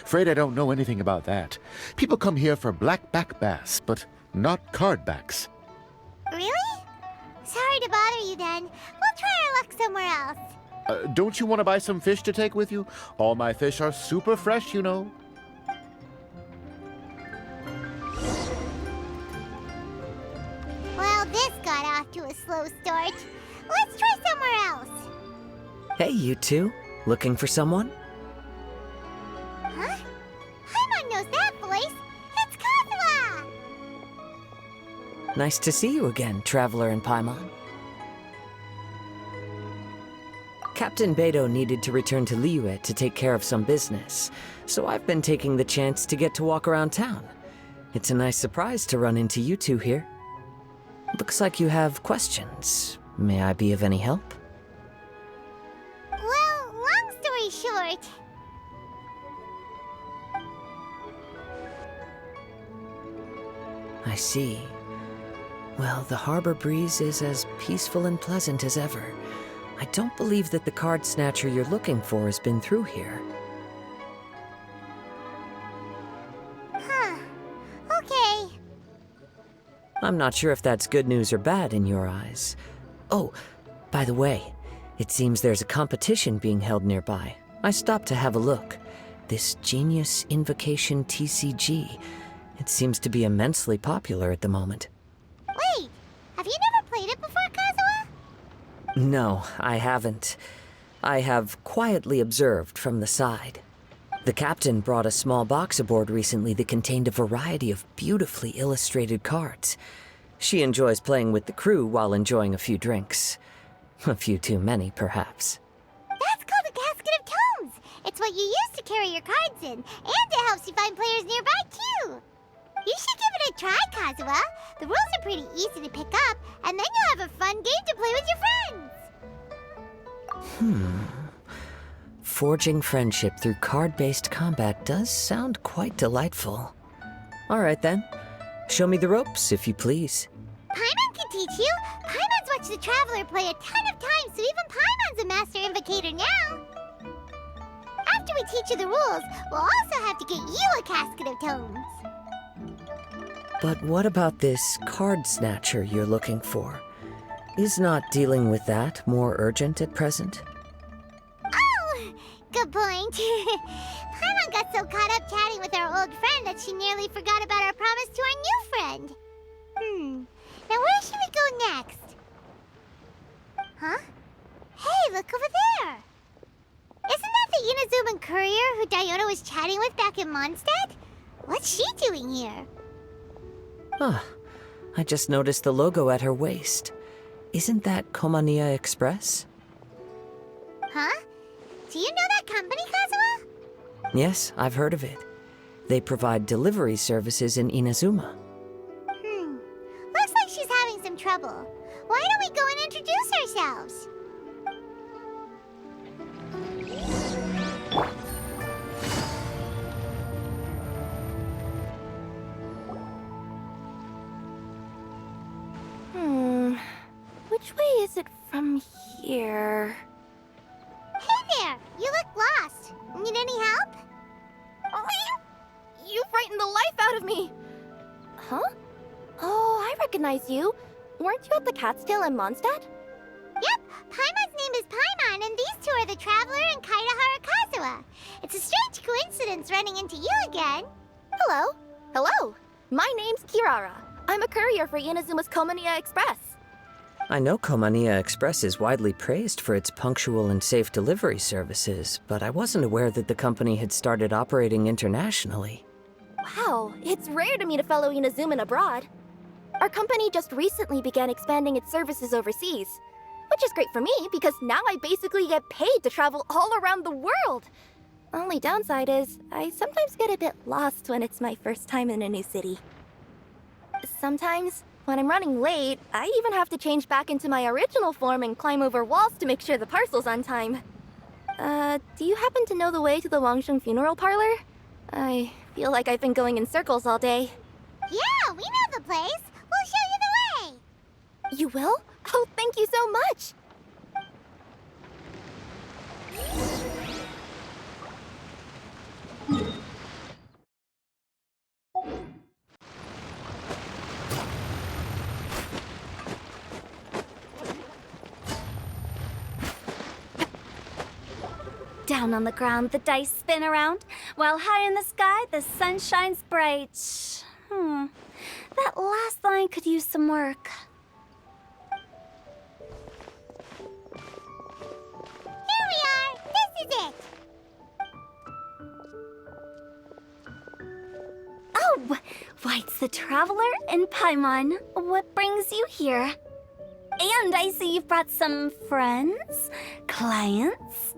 Afraid I don't know anything about that. People come here for blackback bass, but not card backs. Really? Sorry to bother you then. We'll try our luck somewhere else. Don't you want to buy some fish to take with you? All my fish are super fresh, you know. Well, this got off to a slow start. Let's try somewhere else. Hey, you two. Looking for someone? Huh? Paimon knows that voice. It's Kazuha! Nice to see you again, Traveler and Paimon. Captain Beidou needed to return to Liyue to take care of some business, so I've been taking the chance to get to walk around town. It's a nice surprise to run into you two here. Looks like you have questions. May I be of any help? Well, long story short... I see. Well, the harbor breeze is as peaceful and pleasant as ever. I don't believe that the card snatcher you're looking for has been through here. Huh. Okay. I'm not sure if that's good news or bad in your eyes. Oh, by the way, it seems there's a competition being held nearby. I stopped to have a look. This Genius Invocation TCG. It seems to be immensely popular at the moment. Wait, have you never played it before, Kazuha? No, I haven't. I have quietly observed from the side. The captain brought a small box aboard recently that contained a variety of beautifully illustrated cards. She enjoys playing with the crew while enjoying a few drinks. A few too many, perhaps. That's called a casket of tomes. It's what you use to carry your cards in, and it helps you find players nearby, too. You should give it a try, Kazuha. The rules are pretty easy to pick up, and then you'll have a fun game to play with your friends. Forging friendship through card-based combat does sound quite delightful. All right, then. Show me the ropes, if you please. Paimon can teach you. Paimon's watched the Traveler play a ton of times, so even Paimon's a master invocator now. After we teach you the rules, we'll also have to get you a casket of tomes. But what about this card snatcher you're looking for? Is not dealing with that more urgent at present? Oh, good point. Paimon got so caught up chatting with our old friend that she nearly forgot about our promise to our new friend. Now where should we go next? Huh? Hey, look over there! Isn't that the Inazuman courier who Diona was chatting with back in Mondstadt? What's she doing here? Ah, I just noticed the logo at her waist. Isn't that Komania Express? Huh? Do you know that company, Kazuha? Yes, I've heard of it. They provide delivery services in Inazuma. Looks like she's having some trouble. Why don't we go and introduce ourselves? Which way is it from here. Hey there! You look lost. Need any help? You frightened the life out of me! Huh? Oh, I recognize you. Weren't you at the Cat's Tail in Mondstadt? Yep, Paimon's name is Paimon, and these two are the Traveler and Kaida Harakazawa. It's a strange coincidence running into you again. Hello. Hello. My name's Kirara. I'm a courier for Inazuma's Komaniya Express. I know Komaniya Express is widely praised for its punctual and safe delivery services, but I wasn't aware that the company had started operating internationally. Wow, it's rare to meet a fellow Inazuman abroad. Our company just recently began expanding its services overseas, which is great for me because now I basically get paid to travel all around the world. Only downside is, I sometimes get a bit lost when it's my first time in a new city. Sometimes, when I'm running late, I even have to change back into my original form and climb over walls to make sure the parcel's on time. Do you happen to know the way to the Wangsheng funeral parlor? I feel like I've been going in circles all day. Yeah, we know the place. We'll show you the way. You will? Oh, thank you so much! Down on the ground, the dice spin around, while high in the sky, the sun shines bright. That last line could use some work. Here we are! This is it! Oh! Why, it's the Traveler and Paimon. What brings you here? And I see you've brought some friends, clients,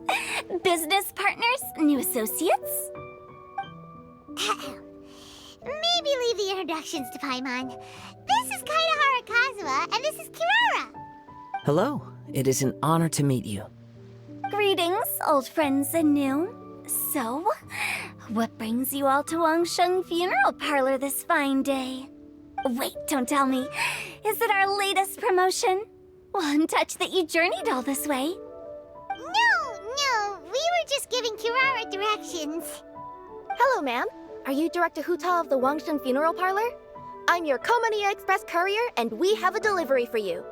business partners, new associates. Maybe leave the introductions to Paimon. This is Kaida Harakazawa, and this is Kirara. Hello, it is an honor to meet you. Greetings, old friends and new. So, what brings you all to Wangsheng Funeral Parlor this fine day? Wait, don't tell me. Is it our latest promotion? Well, I'm touched that you journeyed all this way. No, we were just giving Kirara directions. Hello, ma'am. Are you Director Huta of the Wangsheng Funeral Parlor? I'm your Komaniya Express courier, and we have a delivery for you.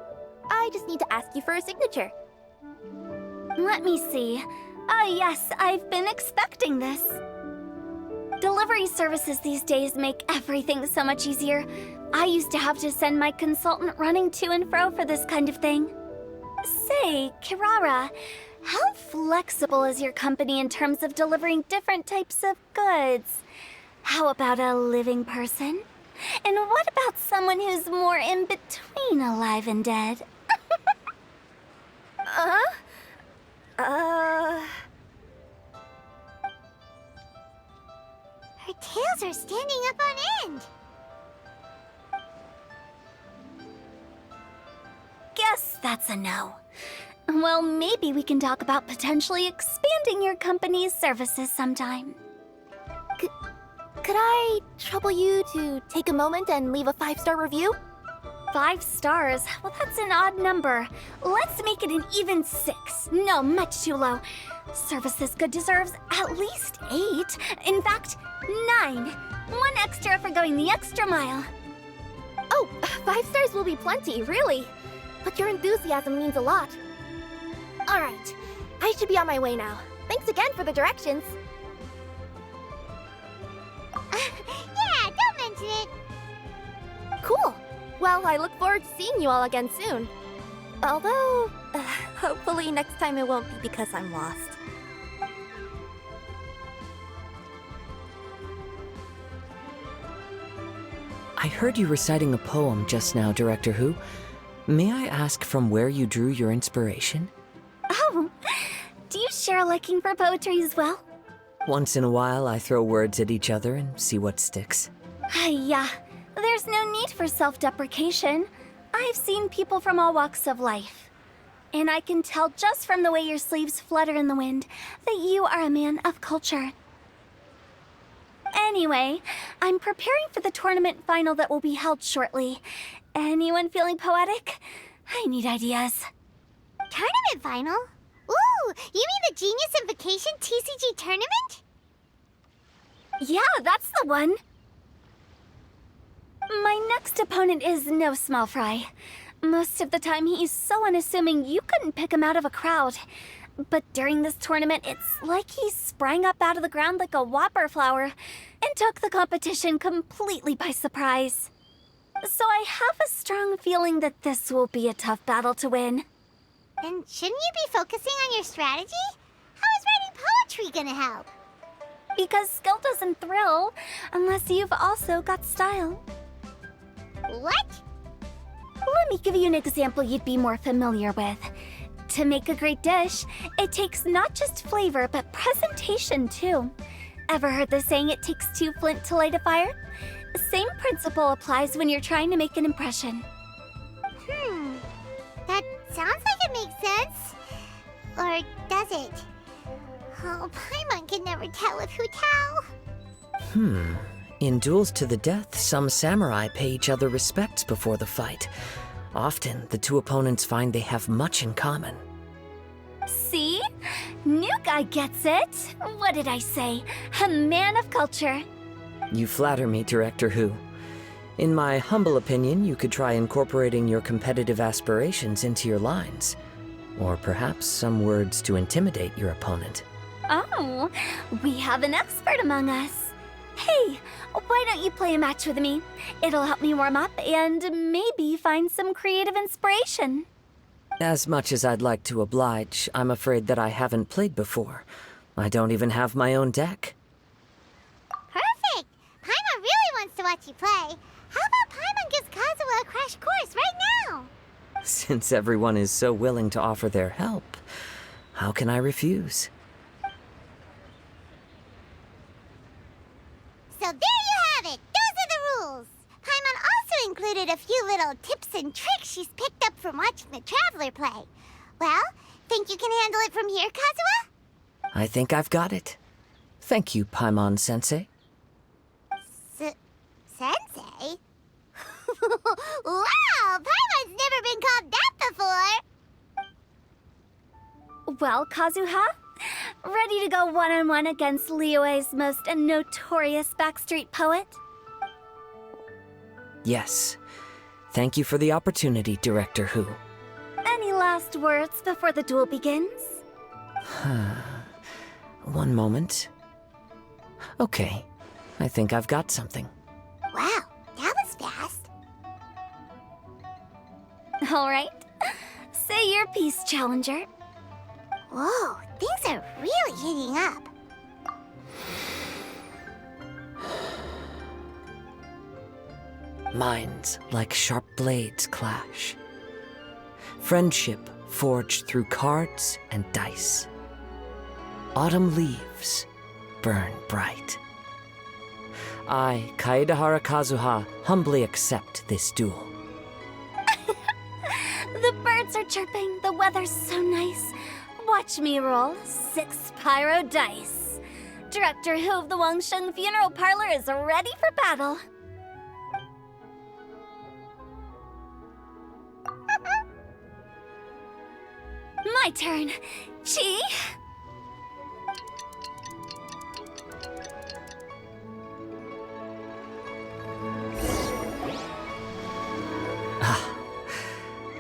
I just need to ask you for a signature. Let me see. Oh yes, I've been expecting this. Delivery services these days make everything so much easier. I used to have to send my consultant running to and fro for this kind of thing. Say, Kirara, how flexible is your company in terms of delivering different types of goods? How about a living person? And what about someone who's more in between alive and dead? Her tails are standing up on end. Guess that's a no. Well, maybe we can talk about potentially expanding your company's services sometime. Could I trouble you to take a moment and leave a 5-star review? 5 stars? Well, that's an odd number. Let's make it an even 6. No, much too low. Service this good deserves at least 8. In fact, 9. 1 extra for going the extra mile. Oh, 5 stars will be plenty, really. But your enthusiasm means a lot. All right, I should be on my way now. Thanks again for the directions. Yeah, don't mention it. Cool. Well, I look forward to seeing you all again soon. Although, hopefully next time it won't be because I'm lost. I heard you reciting a poem just now, Director Who. May I ask from where you drew your inspiration? Oh, do you share a liking for poetry as well? Once in a while, I throw words at each other and see what sticks. Yeah, there's no need for self-deprecation. I've seen people from all walks of life. And I can tell just from the way your sleeves flutter in the wind that you are a man of culture. Anyway, I'm preparing for the tournament final that will be held shortly. Anyone feeling poetic? I need ideas. Tournament final? Ooh, you mean the Genius Invocation TCG tournament? Yeah, that's the one. My next opponent is no small fry. Most of the time, he's so unassuming you couldn't pick him out of a crowd. But during this tournament, it's like he sprang up out of the ground like a whopper flower and took the competition completely by surprise. So I have a strong feeling that this will be a tough battle to win. Then shouldn't you be focusing on your strategy? How is writing poetry gonna help? Because skill doesn't thrill unless you've also got style. What? Let me give you an example you'd be more familiar with. To make a great dish, it takes not just flavor, but presentation too. Ever heard the saying, it takes two flint to light a fire? Same principle applies when you're trying to make an impression. That sounds like it makes sense. Or does it? Oh, Paimon can never tell with Hu Tao. In duels to the death, some samurai pay each other respects before the fight. Often, the two opponents find they have much in common. See? New guy gets it. What did I say? A man of culture. You flatter me, Director Hu. In my humble opinion, you could try incorporating your competitive aspirations into your lines. Or perhaps some words to intimidate your opponent. Oh, we have an expert among us. Hey, why don't you play a match with me? It'll help me warm up and maybe find some creative inspiration. As much as I'd like to oblige, I'm afraid that I haven't played before. I don't even have my own deck. Perfect! Paimon really wants to watch you play. How about Paimon gives Kazuha a crash course right now? Since everyone is so willing to offer their help, how can I refuse? So there you have it! Those are the rules! Paimon also included a few little tips and tricks she's picked up from watching the Traveler play. Well, think you can handle it from here, Kazuha? I think I've got it. Thank you, Paimon-sensei. Sensei? Wow! Paimon's never been called that before! Well, Kazuha, ready to go one-on-one against Liyue's most notorious backstreet poet? Yes. Thank you for the opportunity, Director Hu. Any last words before the duel begins? One moment. Okay, I think I've got something. Wow, that was fast. All right. Say your piece, Challenger. Whoa, things are really heating up. Minds like sharp blades clash. Friendship forged through cards and dice. Autumn leaves burn bright. I, Kaedahara Kazuha, humbly accept this duel. The birds are chirping, the weather's so nice. Watch me roll 6 pyro dice. Director Hu of the Wangsheng Funeral Parlor is ready for battle. My turn. Chi?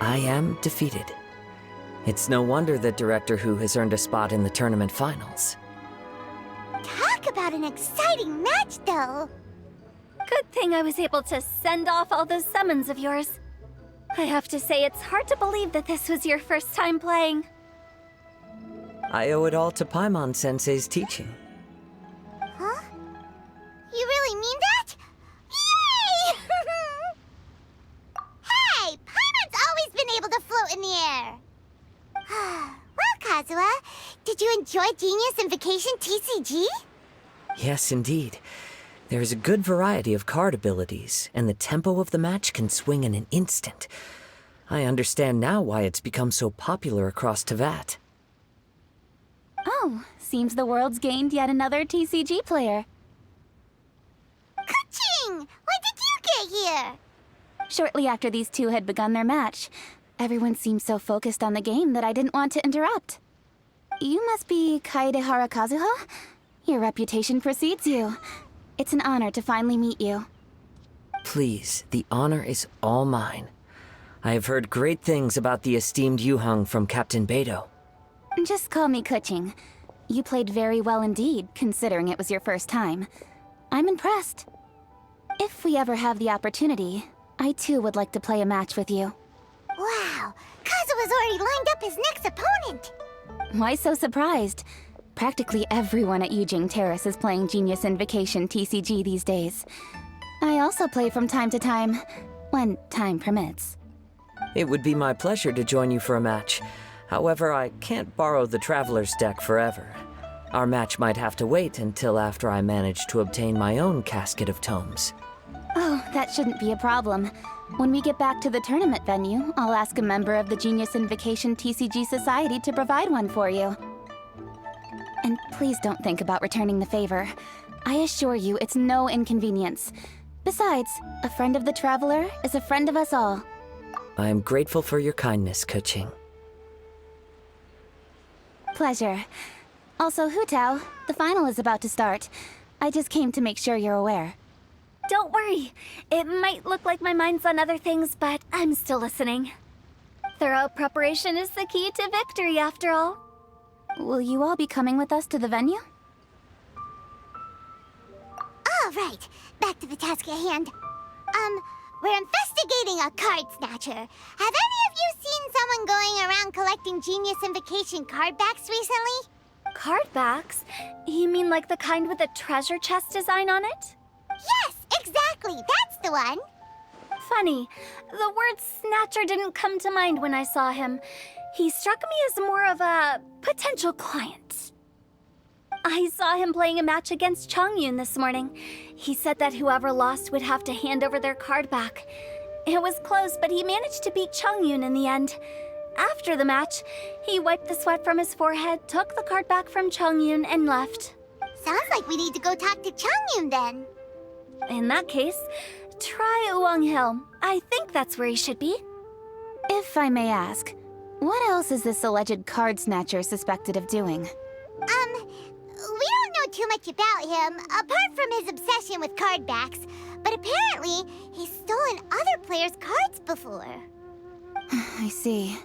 I am defeated. It's no wonder that Director Hu has earned a spot in the tournament finals. Talk about an exciting match, though. Good thing I was able to send off all those summons of yours. I have to say, it's hard to believe that this was your first time playing. I owe it all to Paimon-sensei's teaching. Huh? You really mean that? Yay! Hey, Paimon's always been able to float in the air. Well, Kazuha, did you enjoy Genius Invocation TCG? Yes, indeed. There is a good variety of card abilities, and the tempo of the match can swing in an instant. I understand now why it's become so popular across Teyvat. Oh, seems the world's gained yet another TCG player. Ka-ching! When did you get here? Shortly after these two had begun their match. Everyone seemed so focused on the game that I didn't want to interrupt. You must be Kaedehara Kazuha? Your reputation precedes you. It's an honor to finally meet you. Please, the honor is all mine. I have heard great things about the esteemed Yuheng from Captain Beidou. Just call me Kuching. You played very well indeed, considering it was your first time. I'm impressed. If we ever have the opportunity, I too would like to play a match with you. Wow, Kazuha's already lined up his next opponent! Why so surprised? Practically everyone at Yujing Terrace is playing Genius Invocation TCG these days. I also play from time to time, when time permits. It would be my pleasure to join you for a match. However, I can't borrow the Traveler's deck forever. Our match might have to wait until after I manage to obtain my own casket of tomes. Oh, that shouldn't be a problem. When we get back to the tournament venue, I'll ask a member of the Genius Invocation TCG Society to provide one for you. And please don't think about returning the favor. I assure you it's no inconvenience. Besides, a friend of the Traveler is a friend of us all. I am grateful for your kindness, Kuching. Pleasure. Also, Hutao, the final is about to start. I just came to make sure you're aware. Don't worry. It might look like my mind's on other things, but I'm still listening. Thorough preparation is the key to victory, after all. Will you all be coming with us to the venue? All right, back to the task at hand. We're investigating a card snatcher. Have any of you seen someone going around collecting Genius Invocation card backs recently? Card backs? You mean like the kind with a treasure chest design on it? Yes, exactly, that's the one. Funny, the word snatcher didn't come to mind when I saw him. He struck me as more of a potential client. I saw him playing a match against Chongyun this morning. He said that whoever lost would have to hand over their card back. It was close, but he managed to beat Chongyun in the end. After the match, he wiped the sweat from his forehead, took the card back from Chongyun, and left. Sounds like we need to go talk to Chongyun then. In that case, try Uwang Hill. I think that's where he should be. If I may ask, what else is this alleged card snatcher suspected of doing? We don't know too much about him, apart from his obsession with card backs. But apparently, he's stolen other players' cards before. I see.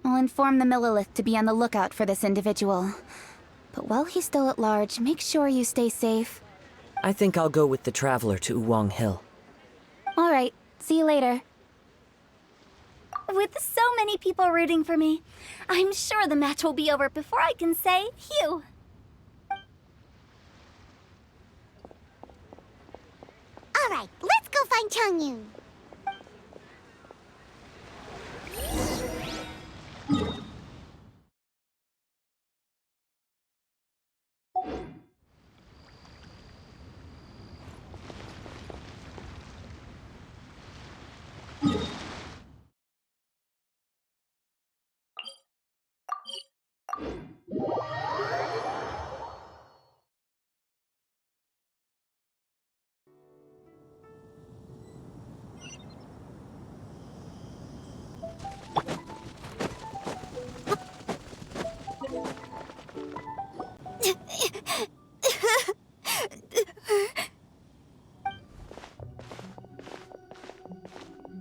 I'll inform the Millilith to be on the lookout for this individual. But while he's still at large, make sure you stay safe. I think I'll go with the Traveler to Uwang Hill. All right, see you later. With so many people rooting for me, I'm sure the match will be over before I can say phew. All right, let's go find Chongyun.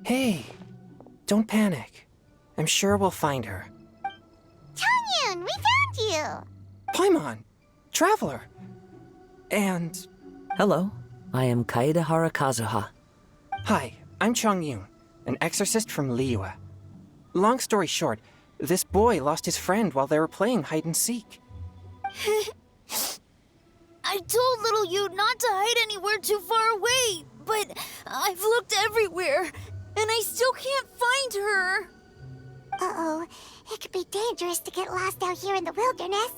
Hey, don't panic. I'm sure we'll find her. Chongyun, we found you! Paimon, Traveler. And... Hello, I am Kaedehara Kazuha. Hi, I'm Chongyun, an exorcist from Liyue. Long story short, this boy lost his friend while they were playing hide-and-seek. I told little you not to hide anywhere too far away, but I've looked everywhere, and I still can't find her. Uh-oh, it could be dangerous to get lost out here in the wilderness.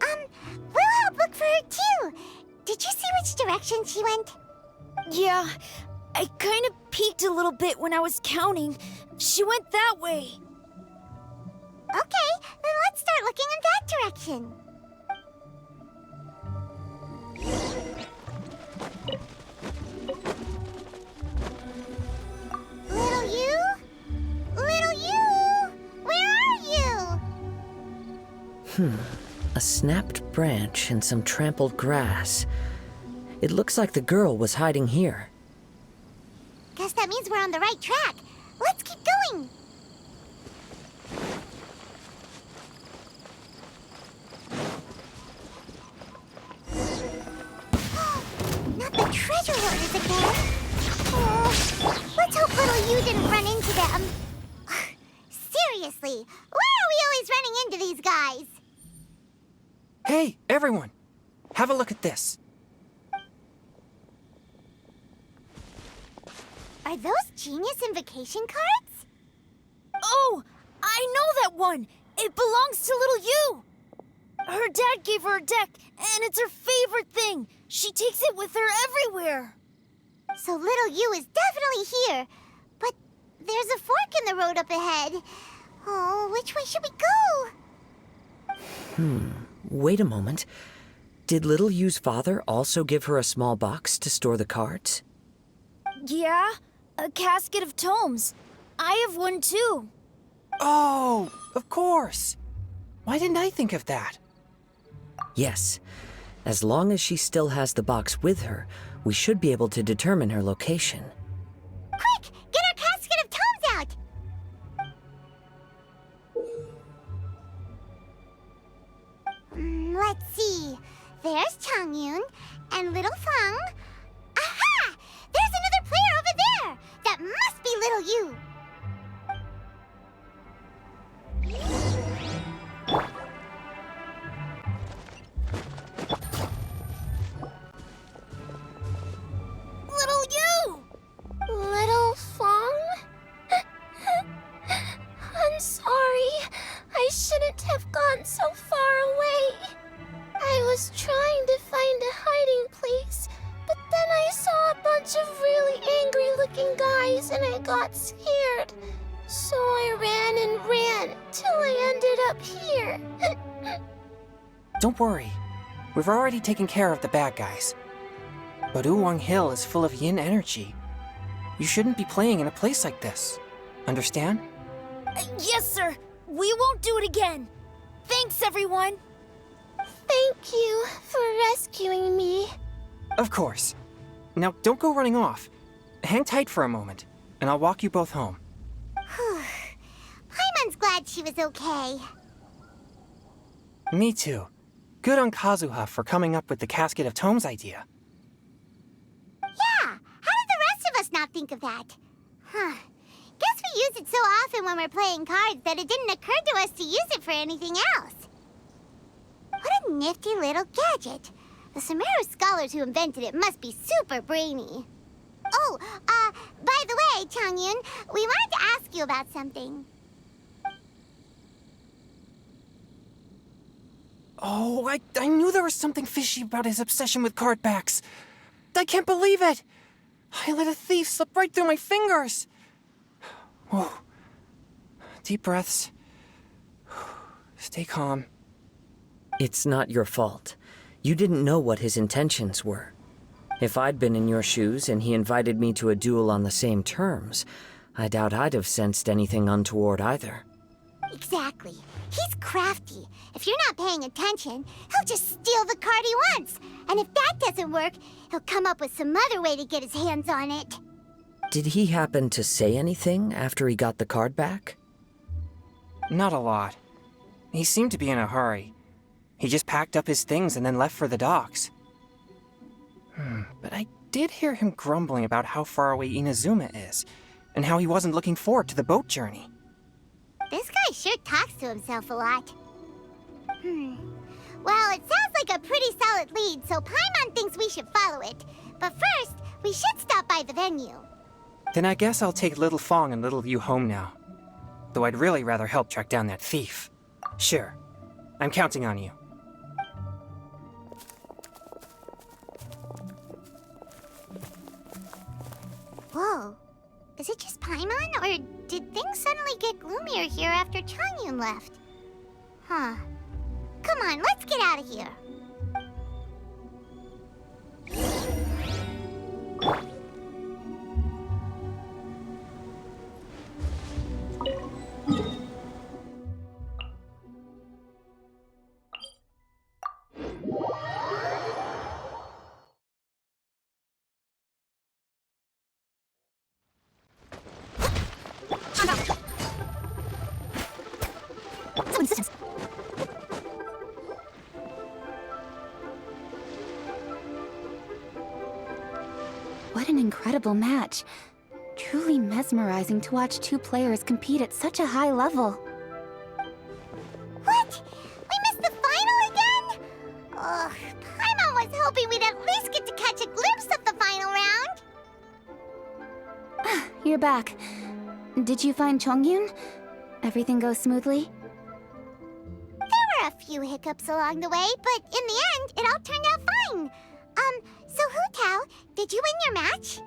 We'll help look for her too. Did you see which direction she went? Yeah, I kind of peeked a little bit when I was counting. She went that way. Okay, then let's start looking in that direction. Little you? Little you? A snapped branch and some trampled grass. It looks like the girl was hiding here. Guess that means we're on the right track. Let's keep going. Not the treasure hoarders again. Oh, let's hope little you didn't run into them. Seriously, why are we always running into these guys? Hey, everyone! Have a look at this. Are those genius invocation cards? Oh, I know that one! It belongs to little you! Her dad gave her a deck, and it's her favorite thing. She takes it with her everywhere. So little you is definitely here. But there's a fork in the road up ahead. Oh, which way should we go? Wait a moment. Did Little Yu's father also give her a small box to store the cards? Yeah, a casket of tomes. I have one too. Oh, of course. Why didn't I think of that? Yes. As long as she still has the box with her, we should be able to determine her location. Quick, get our casket of tomes out! Let's see. There's Changyun and Little Feng. Aha! There's another player over there! That must be Little You. Little you! Little Fong? I'm sorry. I shouldn't have gone so far away. I was trying to find a hiding place, but then I saw a bunch of really angry-looking guys and I got scared. So I ran till I ended up here. Don't worry. We've already taken care of the bad guys. But Uwang Hill is full of yin energy. You shouldn't be playing in a place like this. Understand? Yes, sir. We won't do it again. Thanks, everyone. Thank you for rescuing me. Of course. Now, don't go running off. Hang tight for a moment, and I'll walk you both home. Paimon's glad she was okay. Me too. Good on Kazuha for coming up with the Casket of Tomes idea. Yeah, how did the rest of us not think of that? Guess we use it so often when we're playing cards that it didn't occur to us to use it for anything else. What a nifty little gadget. The Sumeru scholars who invented it must be super brainy. Oh, by the way, Changyun, we wanted to ask you about something. Oh, I knew there was something fishy about his obsession with card backs. I can't believe it! I let a thief slip right through my fingers! Whoa. Deep breaths. Stay calm. It's not your fault. You didn't know what his intentions were. If I'd been in your shoes and he invited me to a duel on the same terms, I doubt I'd have sensed anything untoward either. Exactly. He's crafty. If you're not paying attention, he'll just steal the card he wants. And if that doesn't work, he'll come up with some other way to get his hands on it. Did he happen to say anything after he got the card back? Not a lot. He seemed to be in a hurry. He just packed up his things and then left for the docks. But I did hear him grumbling about how far away Inazuma is, and how he wasn't looking forward to the boat journey. This guy sure talks to himself a lot. Well, it sounds like a pretty solid lead, so Paimon thinks we should follow it. But first, we should stop by the venue. Then I guess I'll take Little Fong and Little Yu home now. Though I'd really rather help track down that thief. Sure. I'm counting on you. Whoa. Is it just Paimon, or did things suddenly get gloomier here after Changyun left? Come on, let's get out of here. What an incredible match. Truly mesmerizing to watch two players compete at such a high level. What? We missed the final again? Ugh, Paimon was hoping we'd at least get to catch a glimpse of the final round. You're back. Did you find Chongyun? Everything go smoothly? There were a few hiccups along the way, but in the end, it all turned out fine. So Hu Tao, did you win your match?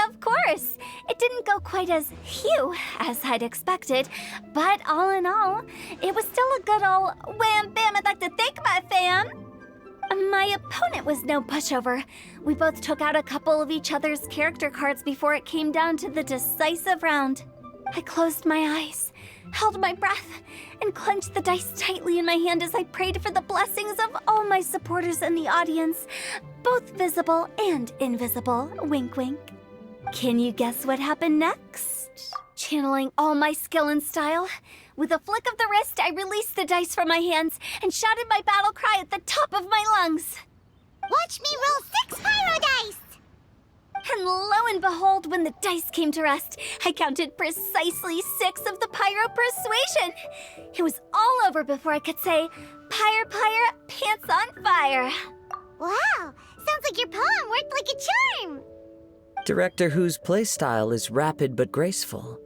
Of course! It didn't go quite as phew as I'd expected, but all in all, it was still a good ol' wham bam. I'd like to thank my fam! My opponent was no pushover. We both took out a couple of each other's character cards before it came down to the decisive round. I closed my eyes, held my breath, and clenched the dice tightly in my hand as I prayed for the blessings of all my supporters in the audience, both visible and invisible. Wink, wink. Can you guess what happened next? Channeling all my skill and style, with a flick of the wrist, I released the dice from my hands and shouted my battle cry at the top of my lungs. Watch me roll 6 pyro dice! And lo and behold, when the dice came to rest, I counted precisely 6 of the pyro persuasion. It was all over before I could say, pyre, pyre, pants on fire. Wow, sounds like your poem worked like a charm. Director Who's playstyle is rapid but graceful,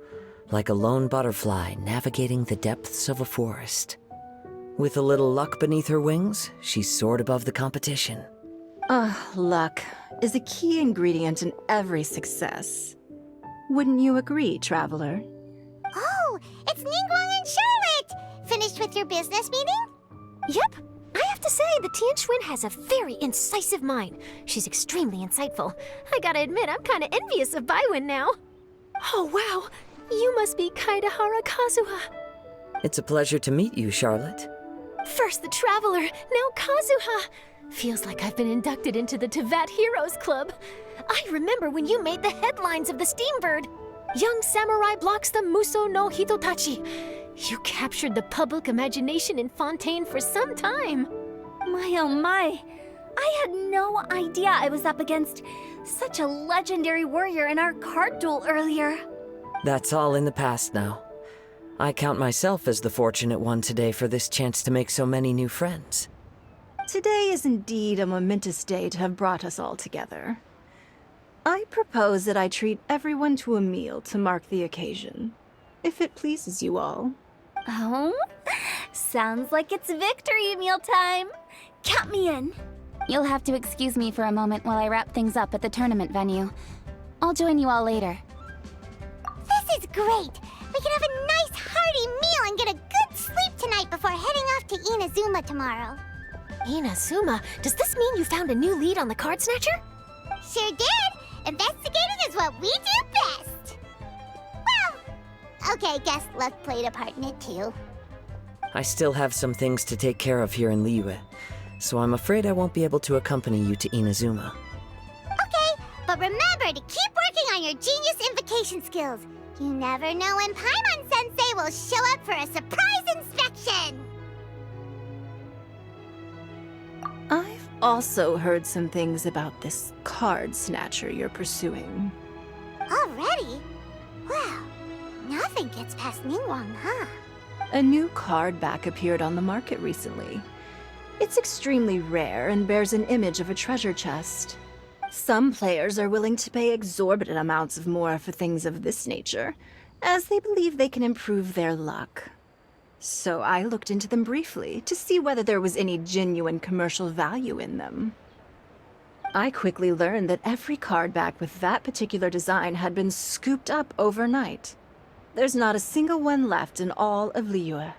like a lone butterfly navigating the depths of a forest. With a little luck beneath her wings, she soared above the competition. Luck is a key ingredient in every success. Wouldn't you agree, Traveler? Oh, it's Ningguang and Charlotte! Finished with your business meeting? Yep. I have to say, the Tianquan has a very incisive mind. She's extremely insightful. I gotta admit, I'm kinda envious of Baiwen now. Oh, wow. You must be Kaidahara Kazuha. It's a pleasure to meet you, Charlotte. First the Traveler, now Kazuha. Feels like I've been inducted into the Tevat Heroes Club. I remember when you made the headlines of the Steambird. Young samurai blocks the Muso no Hitotachi. You captured the public imagination in Fontaine for some time. My oh my. I had no idea I was up against such a legendary warrior in our card duel earlier. That's all in the past now. I count myself as the fortunate one today for this chance to make so many new friends. Today is indeed a momentous day to have brought us all together. I propose that I treat everyone to a meal to mark the occasion, if it pleases you all. Oh? Sounds like it's victory meal time. Count me in. You'll have to excuse me for a moment while I wrap things up at the tournament venue. I'll join you all later. This is great! We can have a nice hearty meal and get a good sleep tonight before heading off to Inazuma tomorrow. Inazuma? Does this mean you found a new lead on the Card Snatcher? Sure did! Investigating is what we do best! Well, okay, guess luck played a part in it too. I still have some things to take care of here in Liyue, so I'm afraid I won't be able to accompany you to Inazuma. Okay, but remember to keep working on your genius invocation skills. You never know when Paimon-sensei will show up for a surprise inspection! I've also heard some things about this Card Snatcher you're pursuing. Already? Well, nothing gets past Ningguang, huh? A new card back appeared on the market recently. It's extremely rare and bears an image of a treasure chest. Some players are willing to pay exorbitant amounts of more for things of this nature, as they believe they can improve their luck. So I looked into them briefly to see whether there was any genuine commercial value in them. I quickly learned that every card back with that particular design had been scooped up overnight. There's not a single one left in all of Liyue.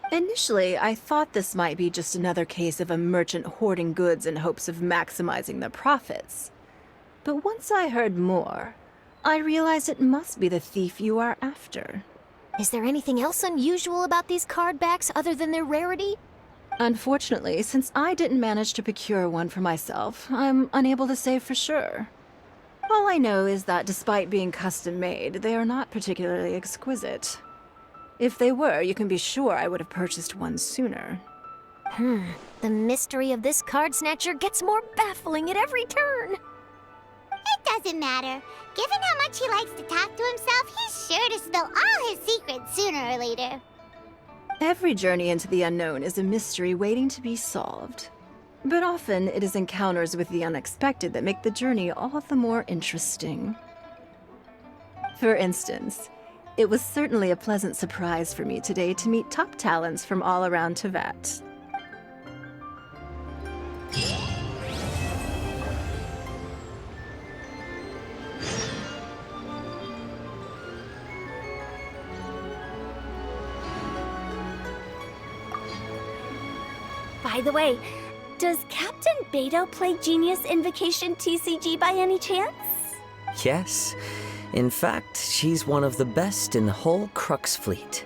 Initially, I thought this might be just another case of a merchant hoarding goods in hopes of maximizing their profits. But once I heard more, I realized it must be the thief you are after. Is there anything else unusual about these card backs other than their rarity? Unfortunately, since I didn't manage to procure one for myself, I'm unable to say for sure. All I know is that despite being custom-made, they are not particularly exquisite. If they were, you can be sure I would have purchased one sooner. The mystery of this Card Snatcher gets more baffling at every turn. It doesn't matter. Given how much he likes to talk to himself, he's sure to spill all his secrets sooner or later. Every journey into the unknown is a mystery waiting to be solved. But often it is encounters with the unexpected that make the journey all the more interesting. For instance, it was certainly a pleasant surprise for me today to meet top talents from all around Teyvat. By the way, does Captain Beto play Genius Invocation TCG by any chance? Yes. In fact, she's one of the best in the whole Crux fleet.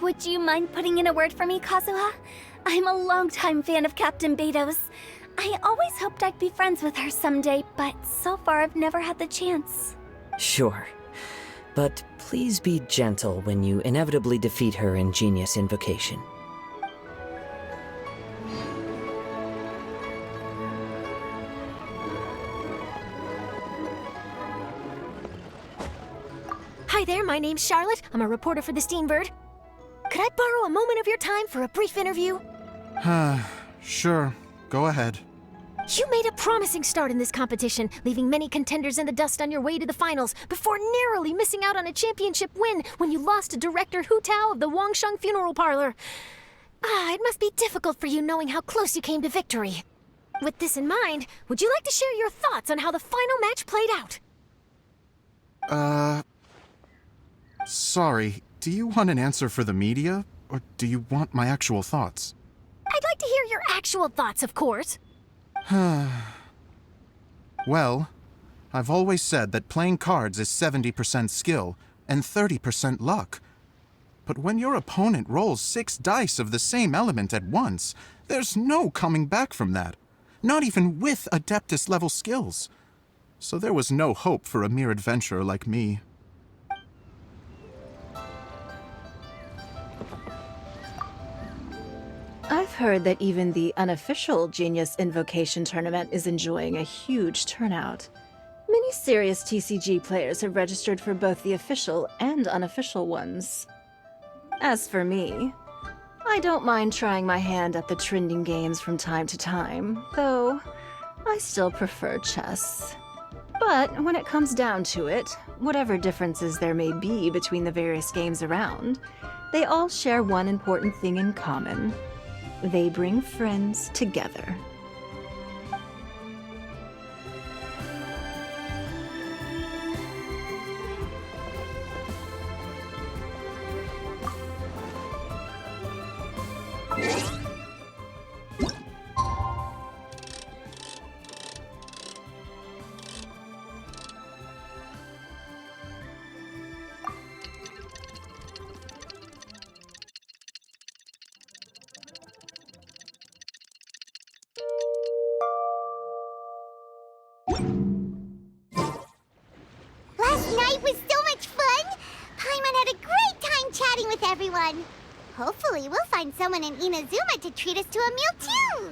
Would you mind putting in a word for me, Kazuha? I'm a longtime fan of Captain Beto's. I always hoped I'd be friends with her someday, but so far I've never had the chance. Sure. But please be gentle when you inevitably defeat her in Genius Invocation. Hi there, my name's Charlotte. I'm a reporter for the Steambird. Could I borrow a moment of your time for a brief interview? Sure. Go ahead. You made a promising start in this competition, leaving many contenders in the dust on your way to the finals, before narrowly missing out on a championship win when you lost to Director Hu Tao of the Wangsheng Funeral Parlor. It must be difficult for you knowing how close you came to victory. With this in mind, would you like to share your thoughts on how the final match played out? Sorry, do you want an answer for the media, or do you want my actual thoughts? I'd like to hear your actual thoughts, of course. Well, I've always said that playing cards is 70% skill and 30% luck. But when your opponent rolls 6 dice of the same element at once, there's no coming back from that. Not even with Adeptus-level skills. So there was no hope for a mere adventurer like me. I've heard that even the unofficial Genius Invocation tournament is enjoying a huge turnout. Many serious TCG players have registered for both the official and unofficial ones. As for me, I don't mind trying my hand at the trending games from time to time, though I still prefer chess. But when it comes down to it, whatever differences there may be between the various games around, they all share one important thing in common. They bring friends together. Last night was so much fun! Paimon had a great time chatting with everyone. Hopefully we'll find someone in Inazuma to treat us to a meal too!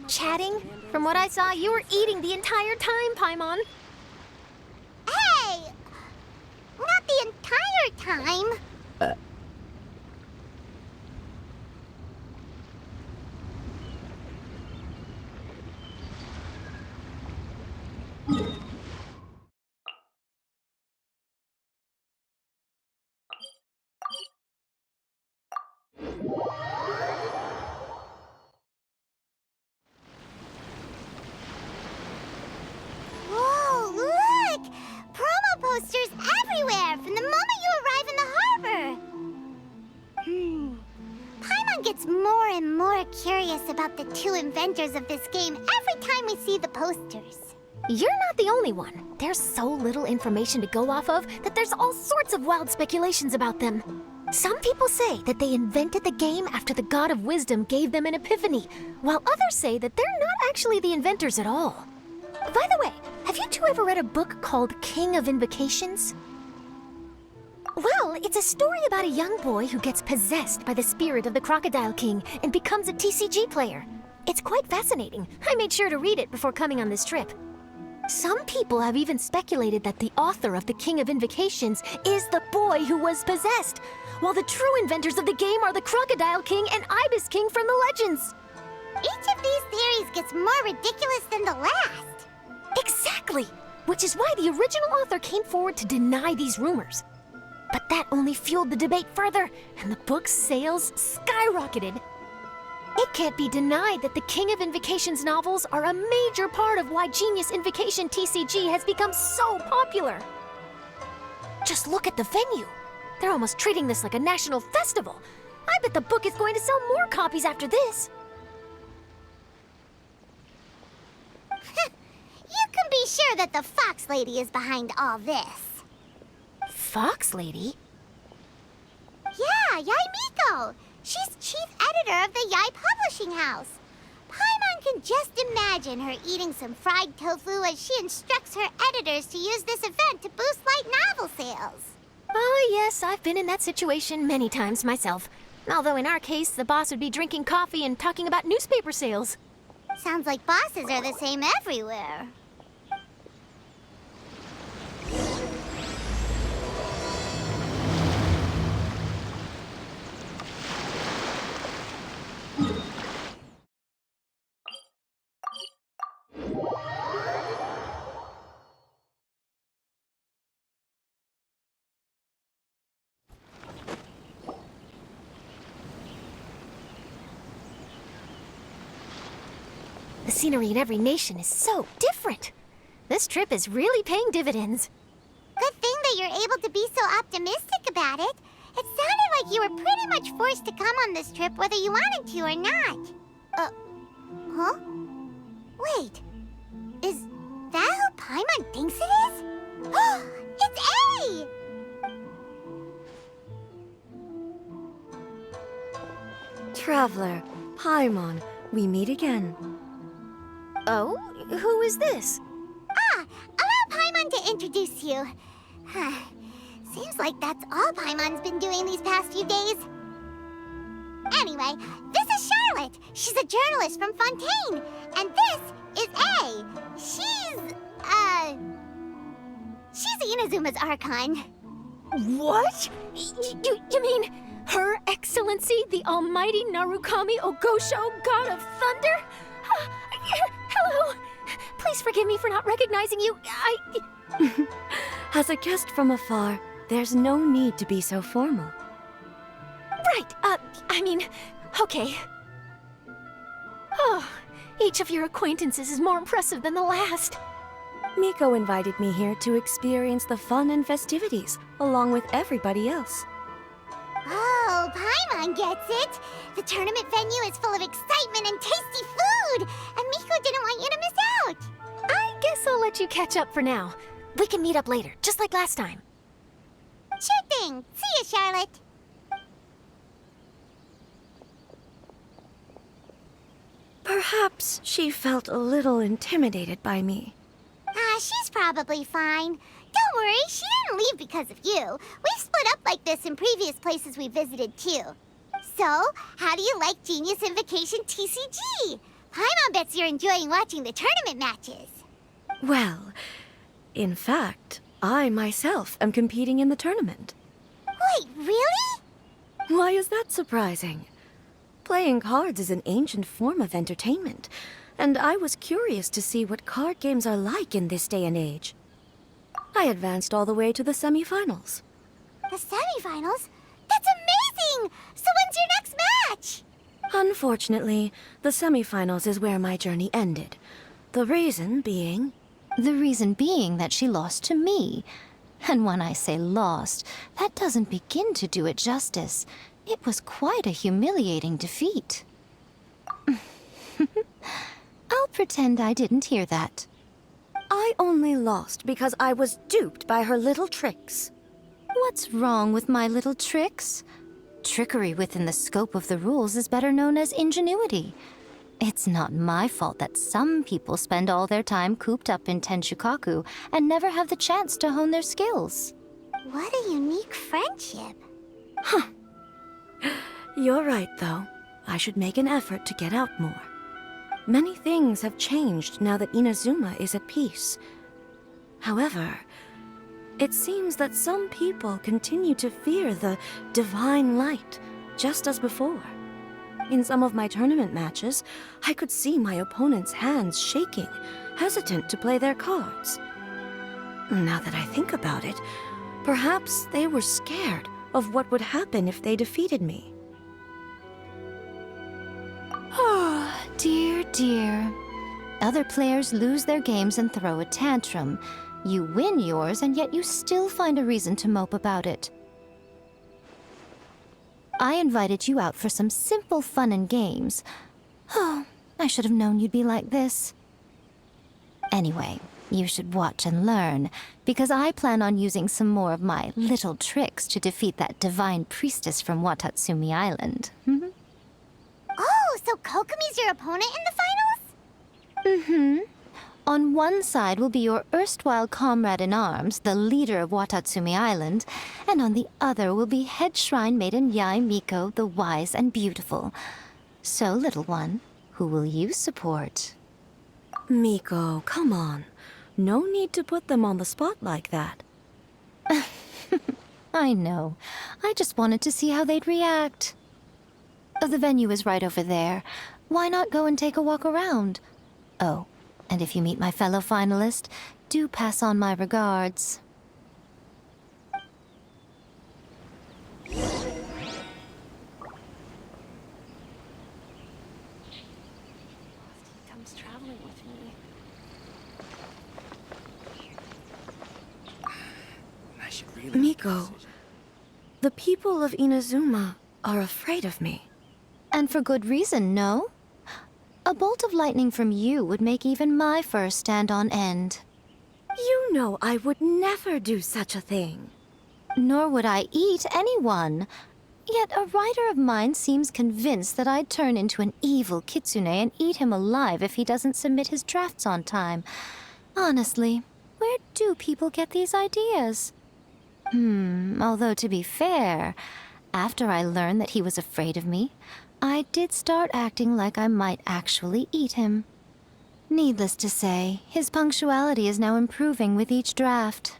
Chatting? From what I saw, you were eating the entire time, Paimon. Hey! Not the entire time. Whoa, look! Promo posters everywhere from the moment you arrive in the harbor! Paimon gets more and more curious about the two inventors of this game every time we see the posters. You're not the only one. There's so little information to go off of that there's all sorts of wild speculations about them. Some people say that they invented the game after the God of Wisdom gave them an epiphany, while others say that they're not actually the inventors at all. By the way, have you two ever read a book called King of Invocations? Well, it's a story about a young boy who gets possessed by the spirit of the Crocodile King and becomes a TCG player. It's quite fascinating. I made sure to read it before coming on this trip. Some people have even speculated that the author of the King of Invocations is the boy who was possessed, while the true inventors of the game are the Crocodile King and Ibis King from the legends. Each of these theories gets more ridiculous than the last. Exactly! Which is why the original author came forward to deny these rumors. But that only fueled the debate further, and the book's sales skyrocketed. It can't be denied that the King of Invocations novels are a major part of why Genius Invocation TCG has become so popular. Just look at the venue. They're almost treating this like a national festival. I bet the book is going to sell more copies after this. You can be sure that the Fox Lady is behind all this. Fox Lady? Yeah, Yai Miko. She's chief editor of the Yai Publishing House. Paimon can just imagine her eating some fried tofu as she instructs her editors to use this event to boost light novel sales. Oh yes, I've been in that situation many times myself. Although in our case, the boss would be drinking coffee and talking about newspaper sales. Sounds like bosses are the same everywhere. The scenery in every nation is so different. This trip is really paying dividends. Good thing that you're able to be so optimistic about it. It sounded like you were pretty much forced to come on this trip whether you wanted to or not. Huh? Wait. Is that who Paimon thinks it is? It's A! Traveler, Paimon, we meet again. Oh? Who is this? Allow Paimon to introduce you. Seems like that's all Paimon's been doing these past few days. Anyway, this is Charlotte. She's a journalist from Fontaine. And this is A. She's a Inazuma's Archon. What? You mean Her Excellency, the Almighty Narukami Ogosho, God of Thunder? Hello. Please forgive me for not recognizing you. As a guest from afar, there's no need to be so formal. Right, okay. Oh, each of your acquaintances is more impressive than the last. Miko invited me here to experience the fun and festivities, along with everybody else. Oh, Paimon gets it. The tournament venue is full of excitement and tasty food, and Miko didn't want you to miss out. I guess I'll let you catch up for now. We can meet up later, just like last time. Sure thing. See you, Charlotte. Perhaps she felt a little intimidated by me. She's probably fine. Don't worry, she didn't leave because of you. We've split up like this in previous places we visited, too. So, how do you like Genius Invocation TCG? Paimon bets you're enjoying watching the tournament matches. Well, in fact, I myself am competing in the tournament. Wait, really? Why is that surprising? Playing cards is an ancient form of entertainment, and I was curious to see what card games are like in this day and age. I advanced all the way to the semifinals. The semifinals? That's amazing! So when's your next match? Unfortunately, the semifinals is where my journey ended. The reason being... The reason being that she lost to me. And when I say lost, that doesn't begin to do it justice. It was quite a humiliating defeat. I'll pretend I didn't hear that. I only lost because I was duped by her little tricks. What's wrong with my little tricks? Trickery within the scope of the rules is better known as ingenuity. It's not my fault that some people spend all their time cooped up in Tenshukaku and never have the chance to hone their skills. What a unique friendship. You're right, though. I should make an effort to get out more. Many things have changed now that Inazuma is at peace. However, it seems that some people continue to fear the divine light, just as before. In some of my tournament matches, I could see my opponent's hands shaking, hesitant to play their cards. Now that I think about it, perhaps they were scared of what would happen if they defeated me. Oh, dear, dear. Other players lose their games and throw a tantrum. You win yours, and yet you still find a reason to mope about it. I invited you out for some simple fun and games. Oh, I should have known you'd be like this. Anyway, you should watch and learn, because I plan on using some more of my little tricks to defeat that divine priestess from Watatsumi Island. Oh, so Kokomi's your opponent in the finals? Mm-hmm. On one side will be your erstwhile comrade-in-arms, the leader of Watatsumi Island, and on the other will be head shrine maiden Yae Miko, the wise and beautiful. So, little one, who will you support? Miko, come on. No need to put them on the spot like that. I know. I just wanted to see how they'd react. The venue is right over there. Why not go and take a walk around? Oh, and if you meet my fellow finalist, do pass on my regards. Comes traveling with me. I should really... Miko, the people of Inazuma are afraid of me. And for good reason, no? A bolt of lightning from you would make even my fur stand on end. You know I would never do such a thing. Nor would I eat anyone. Yet a writer of mine seems convinced that I'd turn into an evil kitsune and eat him alive if he doesn't submit his drafts on time. Honestly, where do people get these ideas? Although to be fair, after I learned that he was afraid of me, I did start acting like I might actually eat him. Needless to say, his punctuality is now improving with each draft.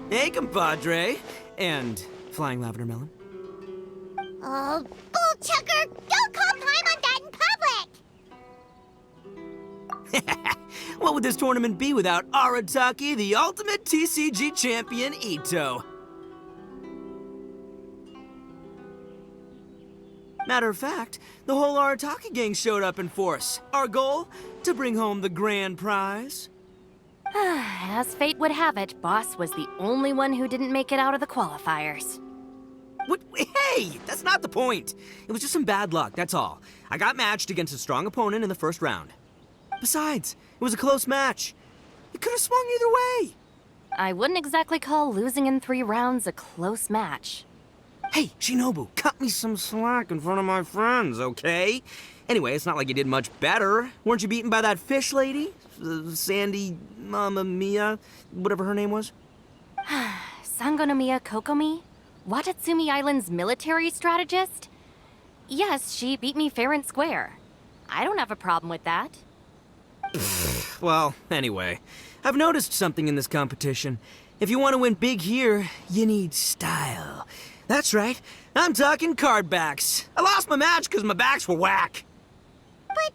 Hey, compadre. And Flying Lavender Melon. Oh, bullchucker! Don't call Paimon that in public! What would this tournament be without Arataki, the ultimate TCG champion, Ito? Matter of fact, the whole Arataki gang showed up in force. Our goal? To bring home the grand prize. As fate would have it, Boss was the only one who didn't make it out of the qualifiers. What? Hey, that's not the point. It was just some bad luck, that's all. I got matched against a strong opponent in the first round. Besides, it was a close match. It could have swung either way. I wouldn't exactly call losing in 3 rounds a close match. Hey, Shinobu, cut me some slack in front of my friends, okay? Anyway, it's not like you did much better. Weren't you beaten by that fish lady? Sandy Mamma Mia, whatever her name was? Sangonomiya Kokomi? Watatsumi Island's military strategist? Yes, she beat me fair and square. I don't have a problem with that. Well, anyway, I've noticed something in this competition. If you want to win big here, you need style. That's right, I'm talking card backs. I lost my match because my backs were whack. But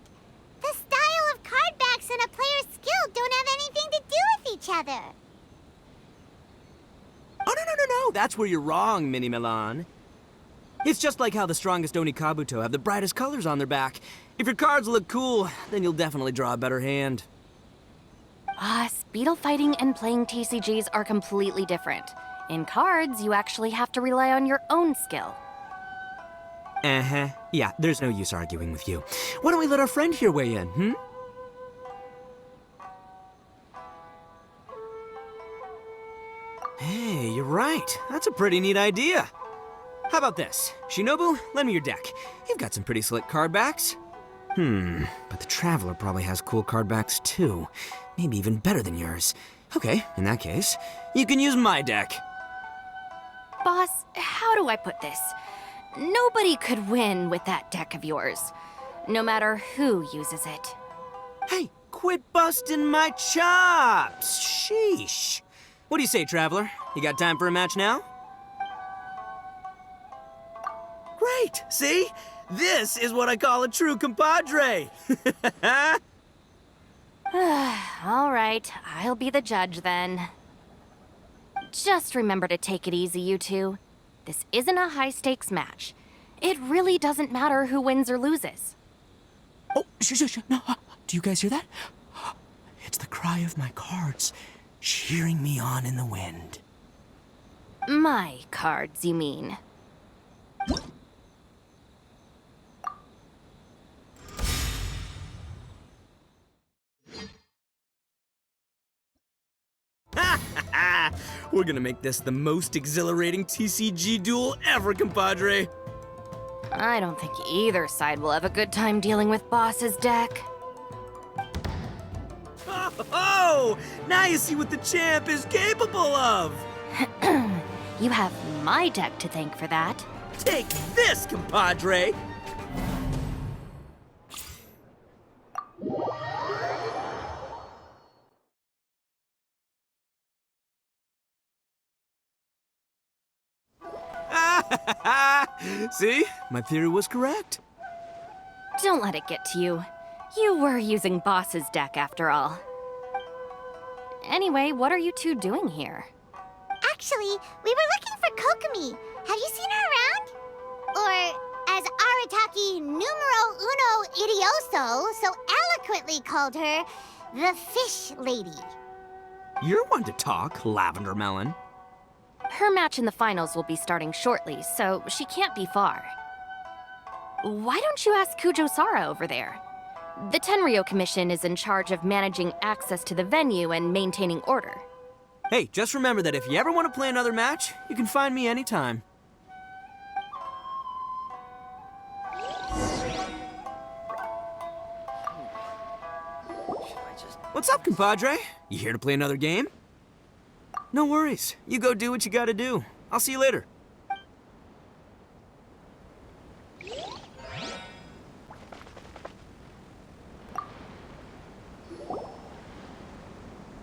the style of card backs and a player's skill don't have anything to do with each other. Oh, no, that's where you're wrong, Mini Milan. It's just like how the strongest Oni Kabuto have the brightest colors on their back. If your cards look cool, then you'll definitely draw a better hand. Speedle fighting and playing TCGs are completely different. In cards, you actually have to rely on your own skill. Yeah, there's no use arguing with you. Why don't we let our friend here weigh in, Hey, you're right. That's a pretty neat idea. How about this? Shinobu, lend me your deck. You've got some pretty slick card backs. But the Traveler probably has cool card backs too. Maybe even better than yours. Okay, in that case, you can use my deck. Boss, how do I put this? Nobody could win with that deck of yours, no matter who uses it. Hey, quit busting my chops! Sheesh. What do you say, Traveler? You got time for a match now? Great, see? This is what I call a true compadre. All right, I'll be the judge then. Just remember to take it easy, you two. This isn't a high-stakes match. It really doesn't matter who wins or loses. Oh, shush. No, do you guys hear that? It's the cry of my cards, cheering me on in the wind. My cards, you mean? We're gonna make this the most exhilarating TCG duel ever, compadre. I don't think either side will have a good time dealing with Boss's deck. Oh! Now you see what the champ is capable of! You have my deck to thank for that. Take this, compadre! See? My theory was correct. Don't let it get to you. You were using Boss's deck after all. Anyway, what are you two doing here? Actually, we were looking for Kokomi. Have you seen her around? Or, as Arataki numero uno idioso so eloquently called her, the Fish Lady. You're one to talk, Lavender Melon. Her match in the finals will be starting shortly, so she can't be far. Why don't you ask Kujo-Sara over there? The Tenryo Commission is in charge of managing access to the venue and maintaining order. Hey, just remember that if you ever want to play another match, you can find me anytime. What's up, compadre? You here to play another game? No worries. You go do what you gotta do. I'll see you later.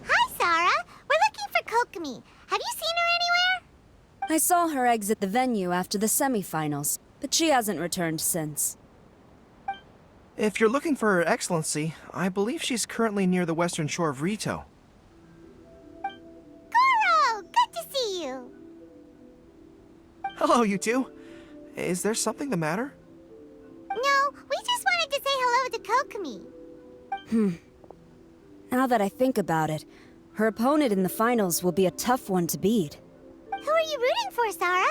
Hi, Sarah. We're looking for Kokomi. Have you seen her anywhere? I saw her exit the venue after the semifinals, but she hasn't returned since. If you're looking for Her Excellency, I believe she's currently near the western shore of Rito. Goro! Good to see you. Hello, you two. Is there something the matter? No, we just wanted to say hello to Kokomi. Now that I think about it, her opponent in the finals will be a tough one to beat. Who are you rooting for, Sarah?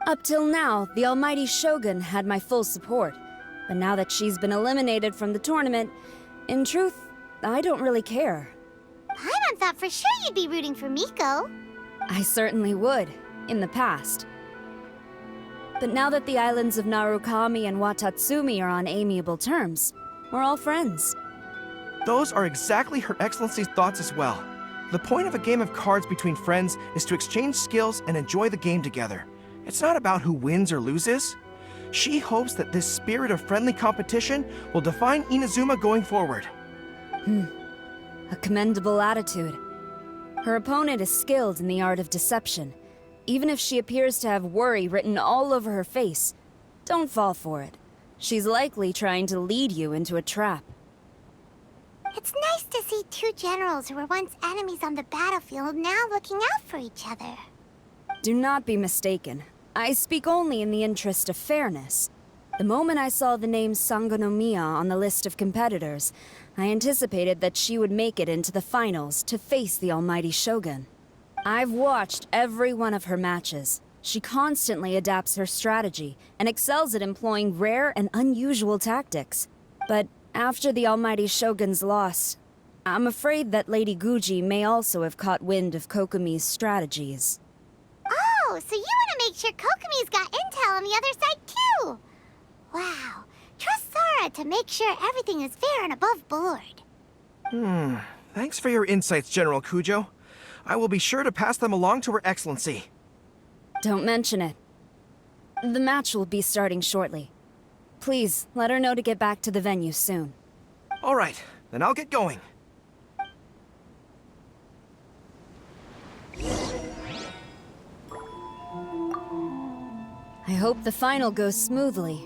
Up till now, the almighty Shogun had my full support. But now that she's been eliminated from the tournament, in truth, I don't really care. Paimon thought for sure you'd be rooting for Miko. I certainly would, in the past. But now that the islands of Narukami and Watatsumi are on amiable terms, we're all friends. Those are exactly Her Excellency's thoughts as well. The point of a game of cards between friends is to exchange skills and enjoy the game together. It's not about who wins or loses. She hopes that this spirit of friendly competition will define Inazuma going forward. A commendable attitude. Her opponent is skilled in the art of deception. Even if she appears to have worry written all over her face, don't fall for it. She's likely trying to lead you into a trap. It's nice to see two generals who were once enemies on the battlefield now looking out for each other. Do not be mistaken. I speak only in the interest of fairness. The moment I saw the name Sangonomiya on the list of competitors, I anticipated that she would make it into the finals to face the almighty Shogun. I've watched every one of her matches. She constantly adapts her strategy and excels at employing rare and unusual tactics. But after the almighty Shogun's loss, I'm afraid that Lady Guji may also have caught wind of Kokomi's strategies. Oh, so you want to make sure Kokomi's got intel on the other side too? Wow, Trust Sora to make sure everything is fair and above board. Thanks for your insights, General Kujo. I will be sure to pass them along to Her Excellency. Don't mention it. The match will be starting shortly. Please, let her know to get back to the venue soon. All right, then I'll get going. I hope the final goes smoothly.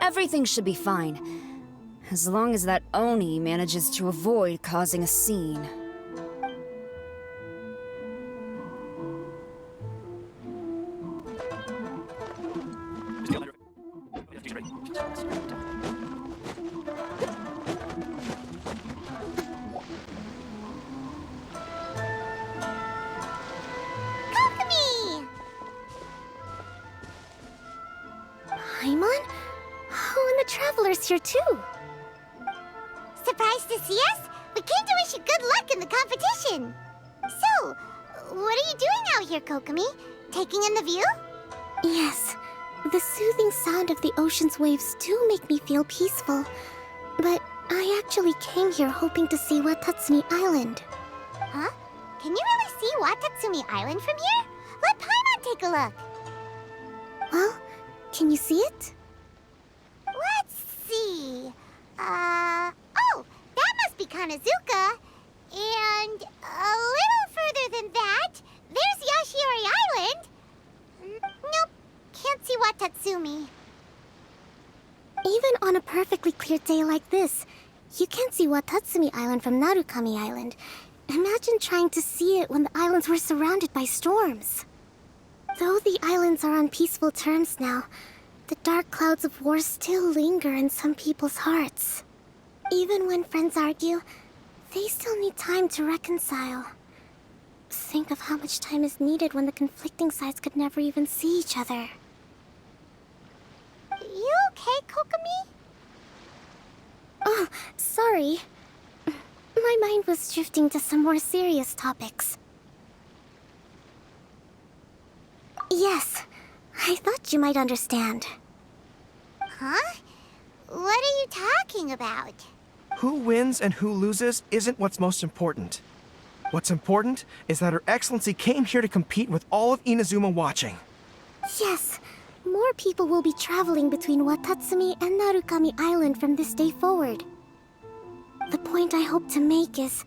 Everything should be fine, as long as that Oni manages to avoid causing a scene. Kokomi! Paimon? Oh, and the Traveler's here too. Surprised to see us? We came to wish you good luck in the competition. So, what are you doing out here, Kokomi? Taking in the view? Yes. The soothing sound of the ocean's waves do make me feel peaceful. But I actually came here hoping to see Watatsumi Island. Huh? Can you really see Watatsumi Island from here? Let Paimon take a look. Well, can you see it? Let's see. Oh, that must be Kanazuka. And a little further than that, there's Yashiori Island. Nope, can't see Watatsumi. Even on a perfectly clear day like this, you can't see Watatsumi Island from Narukami Island. Imagine trying to see it when the islands were surrounded by storms. Though the islands are on peaceful terms now, the dark clouds of war still linger in some people's hearts. Even when friends argue, they still need time to reconcile. Think of how much time is needed when the conflicting sides could never even see each other. You okay, Kokomi? Oh, sorry. My mind was drifting to some more serious topics. Yes, I thought you might understand. Huh? What are you talking about? Who wins and who loses isn't what's most important. What's important is that Her Excellency came here to compete with all of Inazuma watching. Yes, more people will be traveling between Watatsumi and Narukami Island from this day forward. The point I hope to make is,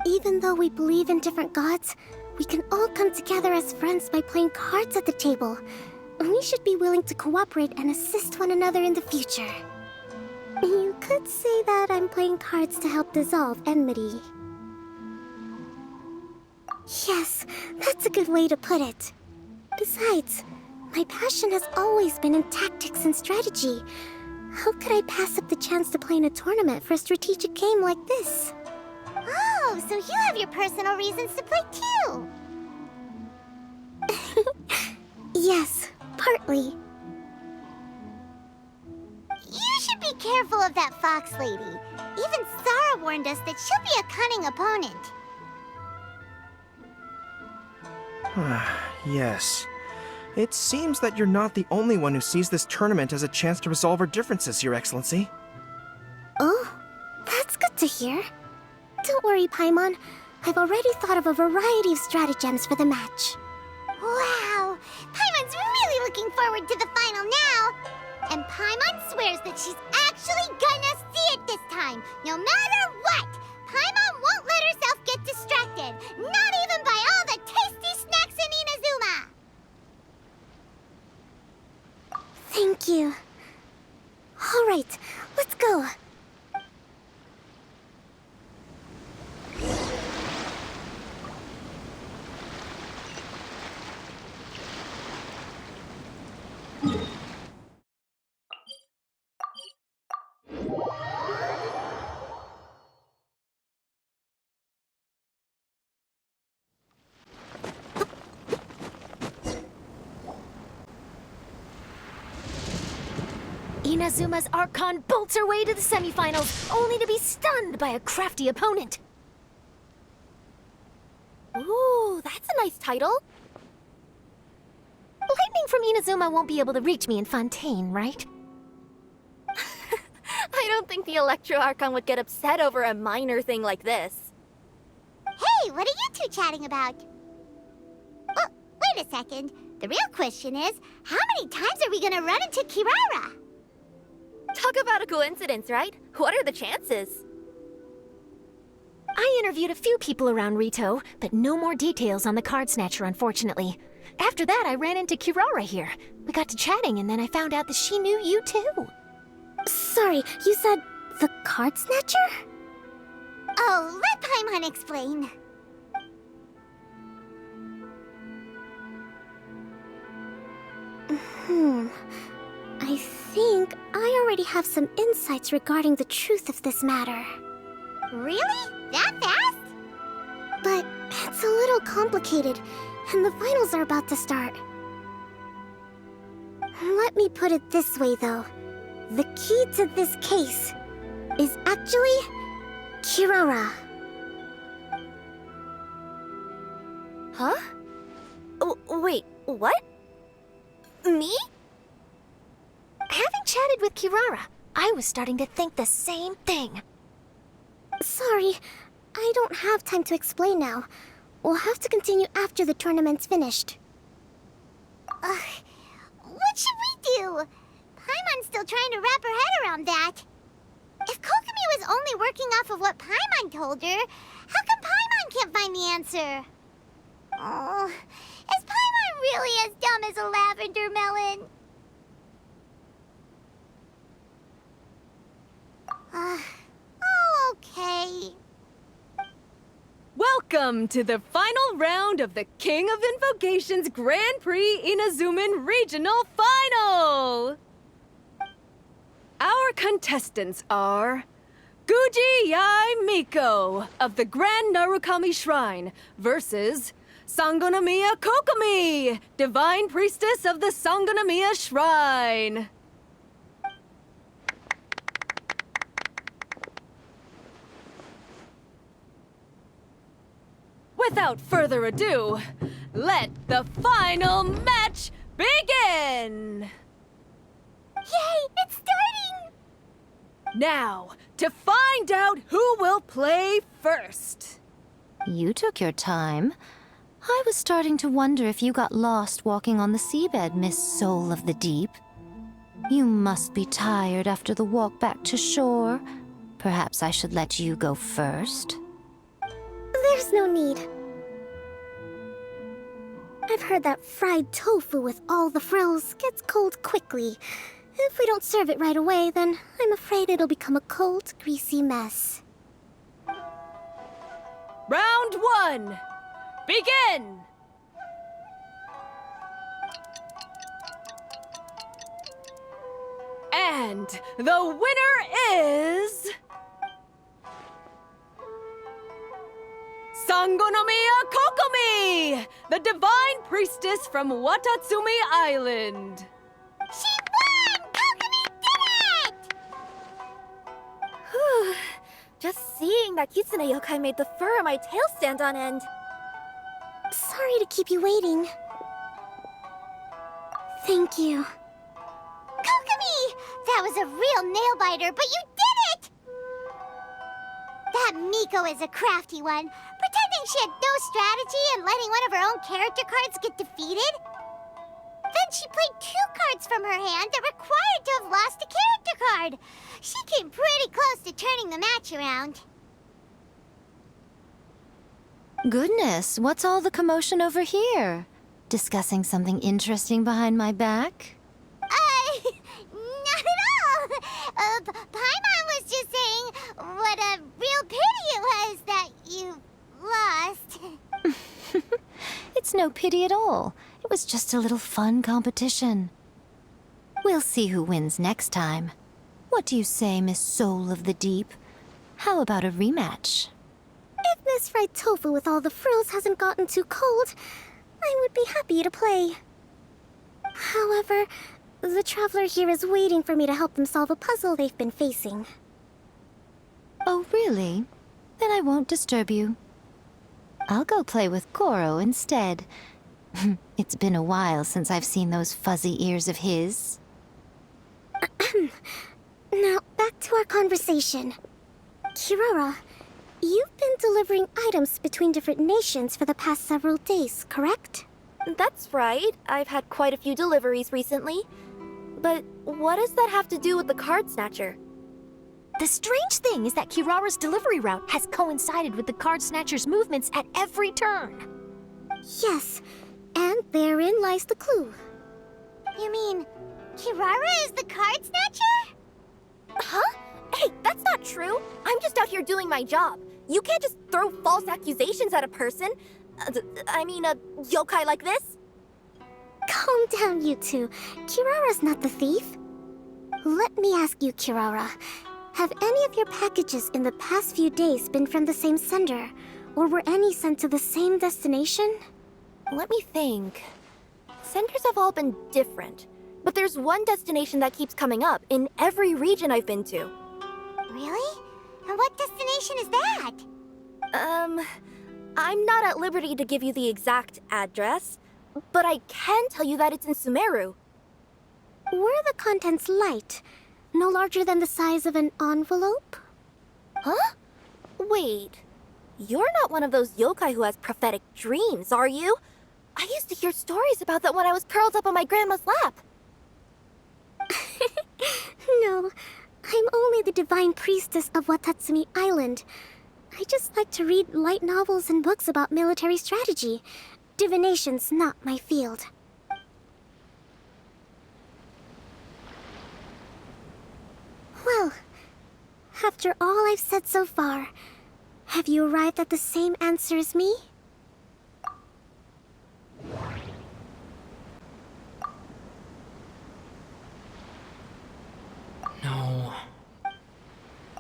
even though we believe in different gods, we can all come together as friends by playing cards at the table. We should be willing to cooperate and assist one another in the future. You could say that I'm playing cards to help dissolve enmity. Yes, that's a good way to put it. Besides, my passion has always been in tactics and strategy. How could I pass up the chance to play in a tournament for a strategic game like this? Oh, so you have your personal reasons to play too! Yes, partly. You should be careful of that fox lady. Even Sarah warned us that she'll be a cunning opponent. Yes. It seems that you're not the only one who sees this tournament as a chance to resolve our differences, Your Excellency. Oh, that's good to hear. Don't worry, Paimon. I've already thought of a variety of stratagems for the match. Wow! Paimon's really looking forward to the final now! And Paimon swears that she's actually gonna see it this time, no matter what! Paimon won't let herself get distracted, not even by all the tasty snacks in Inazuma! Thank you. All right, let's go. Inazuma's Archon bolts her way to the semifinals, only to be stunned by a crafty opponent. Ooh, that's a nice title. Lightning from Inazuma won't be able to reach me in Fontaine, right? think the Electro Archon would get upset over a minor thing like this. Hey, what are you two chatting about? Oh, wait a second. The real question is, how many times are we gonna run into Kirara? Talk about a coincidence, right? What are the chances? I interviewed a few people around Rito, but no more details on the card snatcher, unfortunately. After that, I ran into Kirara here. We got to chatting, and then I found out that she knew you too. Sorry, you said the card snatcher? Oh, let Paimon explain. I think I already have some insights regarding the truth of this matter. Really? That fast? But it's a little complicated, and the finals are about to start. Let me put it this way, though. The key to this case is actually Kirara. Huh? Wait, what? Me? Having chatted with Kirara, I was starting to think the same thing. Sorry, I don't have time to explain now. We'll have to continue after the tournament's finished. What should we do? Paimon's still trying to wrap her head around that. If Kokomi was only working off of what Paimon told her, how come Paimon can't find the answer? Oh, is Paimon really as dumb as a lavender melon? Oh, okay. Welcome to the final round of the King of Invocation's Grand Prix Inazuman Regional Final! Our contestants are Guji Yai Miko of the Grand Narukami Shrine versus Sangonomiya Kokomi, Divine Priestess of the Sangonomiya Shrine. Without further ado, let the final match begin! Yay, it's starting! Now, to find out who will play first. You took your time. I was starting to wonder if you got lost walking on the seabed, Miss Soul of the Deep. You must be tired after the walk back to shore. Perhaps I should let you go first. There's no need. I've heard that fried tofu with all the frills gets cold quickly. If we don't serve it right away, then I'm afraid it'll become a cold, greasy mess. Round one, begin! And the winner is... Sangonomiya Kokomi, the Divine Priestess from Watatsumi Island. She won! Kokomi did it! Whew. Just seeing that Kitsune yokai made the fur on my tail stand on end. Sorry to keep you waiting. Thank you. Kokomi! That was a real nail-biter, but you did it! That Miko is a crafty one, pretending she had no strategy and letting one of her own character cards get defeated. Then she played 2 cards from her hand that required to have lost a character card. She came pretty close to turning the match around. Goodness, what's all the commotion over here? Discussing something interesting behind my back? Not at all. Paimon was just saying what a real pity it was that you lost. It's no pity at all. It was just a little fun competition. We'll see who wins next time. What do you say, Miss Soul of the Deep? How about a rematch? If Miss Fried Tofu with all the frills hasn't gotten too cold, I would be happy to play. However, the traveler here is waiting for me to help them solve a puzzle they've been facing. Oh, really? Then I won't disturb you. I'll go play with Goro instead. It's been a while since I've seen those fuzzy ears of his. Now, back to our conversation. Kirara, you've been delivering items between different nations for the past several days, correct? That's right. I've had quite a few deliveries recently. But what does that have to do with the card snatcher? The strange thing is that Kirara's delivery route has coincided with the card snatcher's movements at every turn. Yes, and therein lies the clue. You mean, Kirara is the card snatcher? Huh? Hey, that's not true. I'm just out here doing my job. You can't just throw false accusations at a person. I mean, a yokai like this. Calm down, you two. Kirara's not the thief. Let me ask you, Kirara. Have any of your packages in the past few days been from the same sender? Or were any sent to the same destination? Let me think. Senders have all been different. But there's one destination that keeps coming up in every region I've been to. Really? And what destination is that? I'm not at liberty to give you the exact address, but I can tell you that it's in Sumeru. Were the contents light? No larger than the size of an envelope? Huh? Wait. You're not one of those yokai who has prophetic dreams, are you? I used to hear stories about that when I was curled up on my grandma's lap. No, I'm only the divine priestess of Watatsumi Island. I just like to read light novels and books about military strategy. Divination's not my field. Well, after all I've said so far, have you arrived at the same answer as me? No.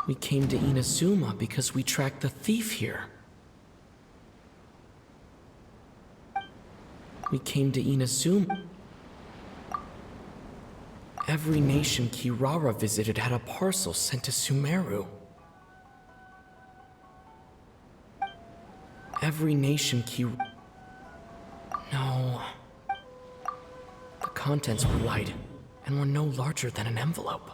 We came to Inazuma because we tracked the thief here. We came to Inazuma. Every nation Kirara visited had a parcel sent to Sumeru. Every nation No. The contents were light and were no larger than an envelope.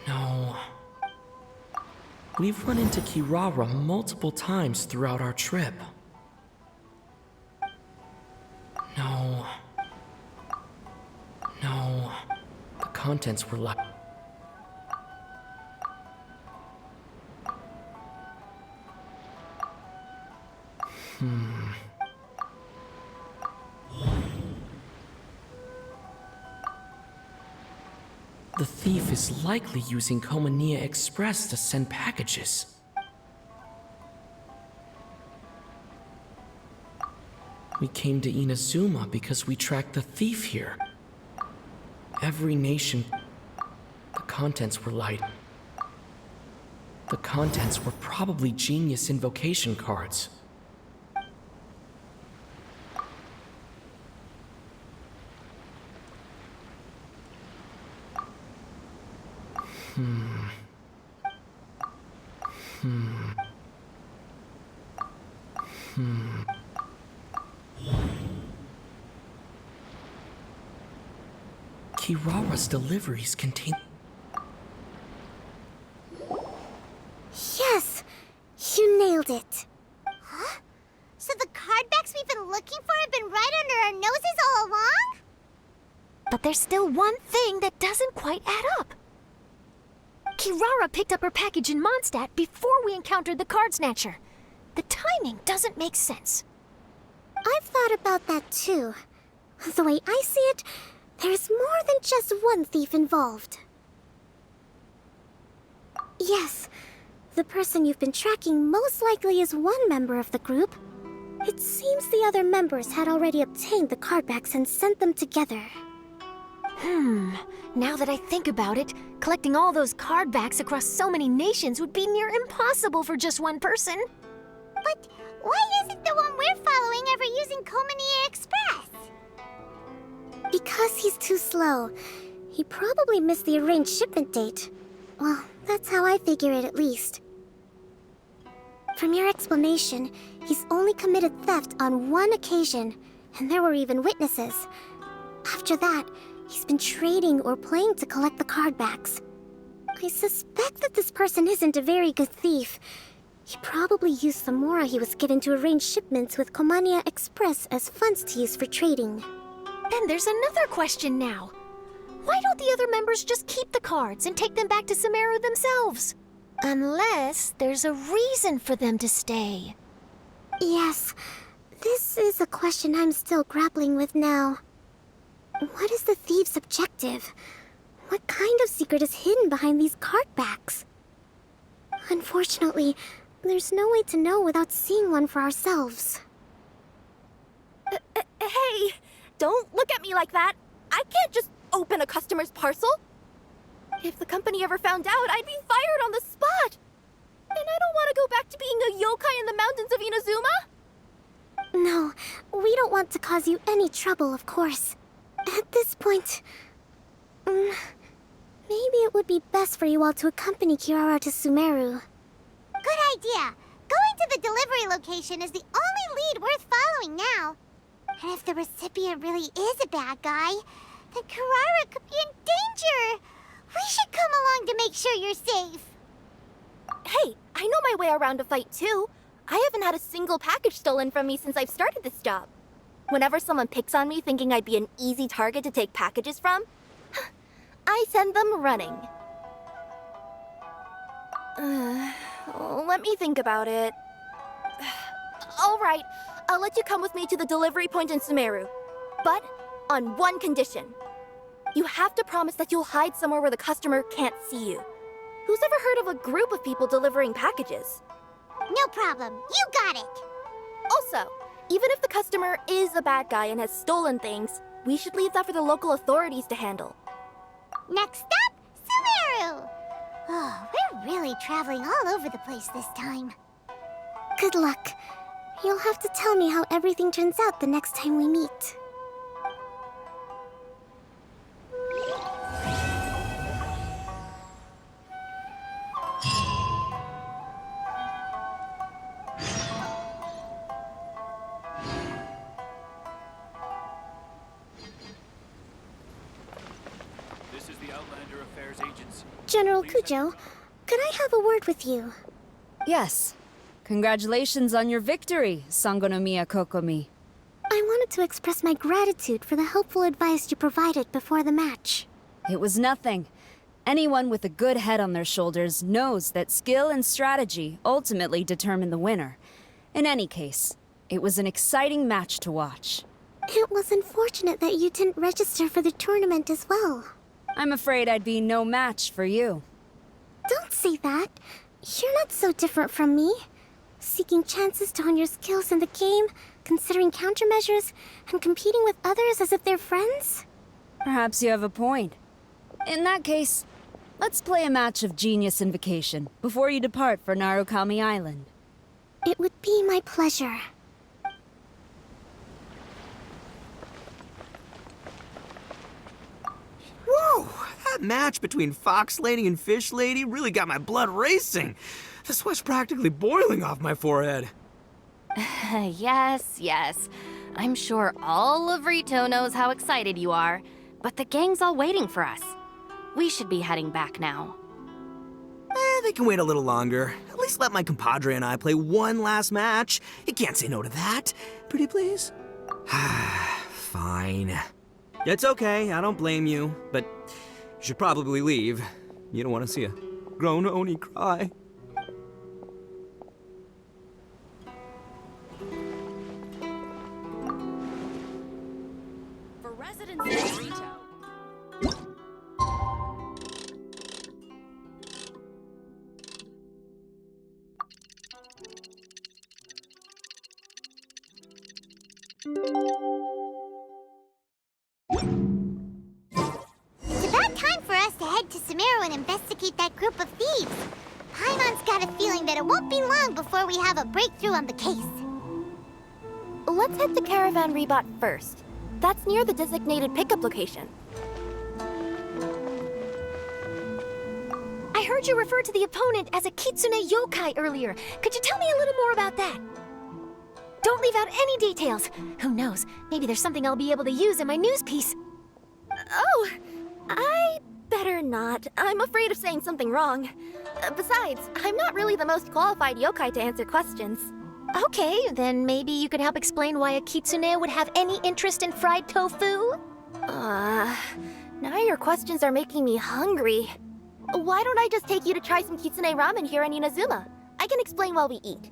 No. We've run into Kirara multiple times throughout our trip. No. No. The contents were light. The thief is likely using Komania Express to send packages. We came to Inazuma because we tracked the thief here. Every nation... The contents were light. The contents were probably genius invocation cards. Kirara's deliveries contain... Yes! You nailed it. Huh? So the cardbacks we've been looking for have been right under our noses all along? But there's still one thing that doesn't quite add up. Kirara picked up her package in Mondstadt before we encountered the card snatcher. The timing doesn't make sense. I've thought about that too. The way I see it, there's more than just one thief involved. Yes, the person you've been tracking most likely is one member of the group. It seems the other members had already obtained the cardbacks and sent them together. Now that I think about it, collecting all those cardbacks across so many nations would be near impossible for just one person. But why isn't the one we're following ever using Komania Express? Because he's too slow. He probably missed the arranged shipment date. Well, that's how I figure it at least. From your explanation, he's only committed theft on one occasion, and there were even witnesses. After that, He's been trading or playing to collect the card backs. I suspect that this person isn't a very good thief. He probably used the mora he was given to arrange shipments with Komania Express as funds to use for trading. Then there's another question now. Why don't the other members just keep the cards and take them back to Sumeru themselves? Unless there's a reason for them to stay. Yes, this is a question I'm still grappling with now. What is the thieves' objective? What kind of secret is hidden behind these card backs? Unfortunately, there's no way to know without seeing one for ourselves. Hey, don't look at me like that. I can't just open a customer's parcel. If the company ever found out, I'd be fired on the spot. And I don't want to go back to being a yokai in the mountains of Inazuma. No, we don't want to cause you any trouble, of course. At this point, maybe it would be best for you all to accompany Kirara to Sumeru. Good idea. Going to the delivery location is the only lead worth following now. And if the recipient really is a bad guy, then Kirara could be in danger. We should come along to make sure you're safe. Hey, I know my way around a fight too. I haven't had a single package stolen from me since I've started this job. Whenever someone picks on me thinking I'd be an easy target to take packages from, I send them running. Let me think about it. All right, I'll let you come with me to the delivery point in Sumeru. But on one condition. You have to promise that you'll hide somewhere where the customer can't see you. Who's ever heard of a group of people delivering packages? No problem. You got it. Also, even if the customer is a bad guy and has stolen things, we should leave that for the local authorities to handle. Next up, Sumeru! Oh, we're really traveling all over the place this time. Good luck. You'll have to tell me how everything turns out the next time we meet. This is the Outlander Affairs Agency. General Kujo, could I have a word with you? Yes. Congratulations on your victory, Sangonomiya Kokomi. I wanted to express my gratitude for the helpful advice you provided before the match. It was nothing. Anyone with a good head on their shoulders knows that skill and strategy ultimately determine the winner. In any case, it was an exciting match to watch. It was unfortunate that you didn't register for the tournament as well. I'm afraid I'd be no match for you. Don't say that. You're not so different from me. Seeking chances to hone your skills in the game, considering countermeasures, and competing with others as if they're friends? Perhaps you have a point. In that case, let's play a match of Genius Invocation before you depart for Narukami Island. It would be my pleasure. Whoa! That match between Fox Lady and Fish Lady really got my blood racing. The sweat's practically boiling off my forehead. Yes. I'm sure all of Rito knows how excited you are, but the gang's all waiting for us. We should be heading back now. They can wait a little longer. At least let my compadre and I play one last match. You can't say no to that. Pretty please? Fine. It's okay, I don't blame you, but you should probably leave. You don't want to see a grown Oni cry. For residents of Rito. It's about time for us to head to Sumeru and investigate that group of thieves. Paimon's got a feeling that it won't be long before we have a breakthrough on the case. Let's head to Caravan Rebot first. That's near the designated pickup location. I heard you refer to the opponent as a Kitsune yokai earlier. Could you tell me a little more about that? Don't leave out any details. Who knows, maybe there's something I'll be able to use in my news piece. Oh, I better not. I'm afraid of saying something wrong. Besides, I'm not really the most qualified yokai to answer questions. Okay, then maybe you could help explain why a kitsune would have any interest in fried tofu? Now your questions are making me hungry. Why don't I just take you to try some kitsune ramen here in Inazuma? I can explain while we eat.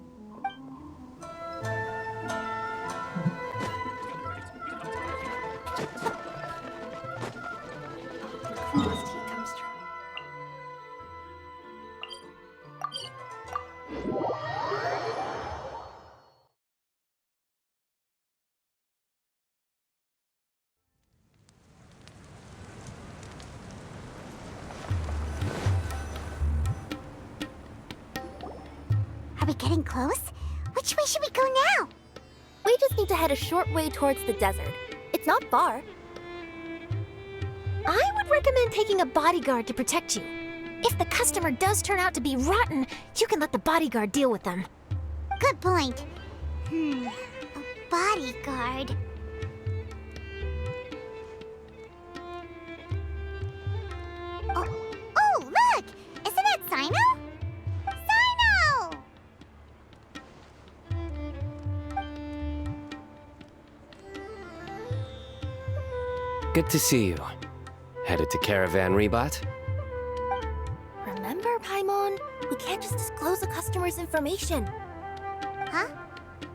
Are we getting close? Which way should we go now? We just need to head a short way towards the desert. It's not far. I would recommend taking a bodyguard to protect you. If the customer does turn out to be rotten, you can let the bodyguard deal with them. Good point. A bodyguard. Oh, look! Isn't that Sino? Sino! Good to see you. Headed to Caravan Rebot? Remember, Paimon? We can't just disclose the customer's information. Huh?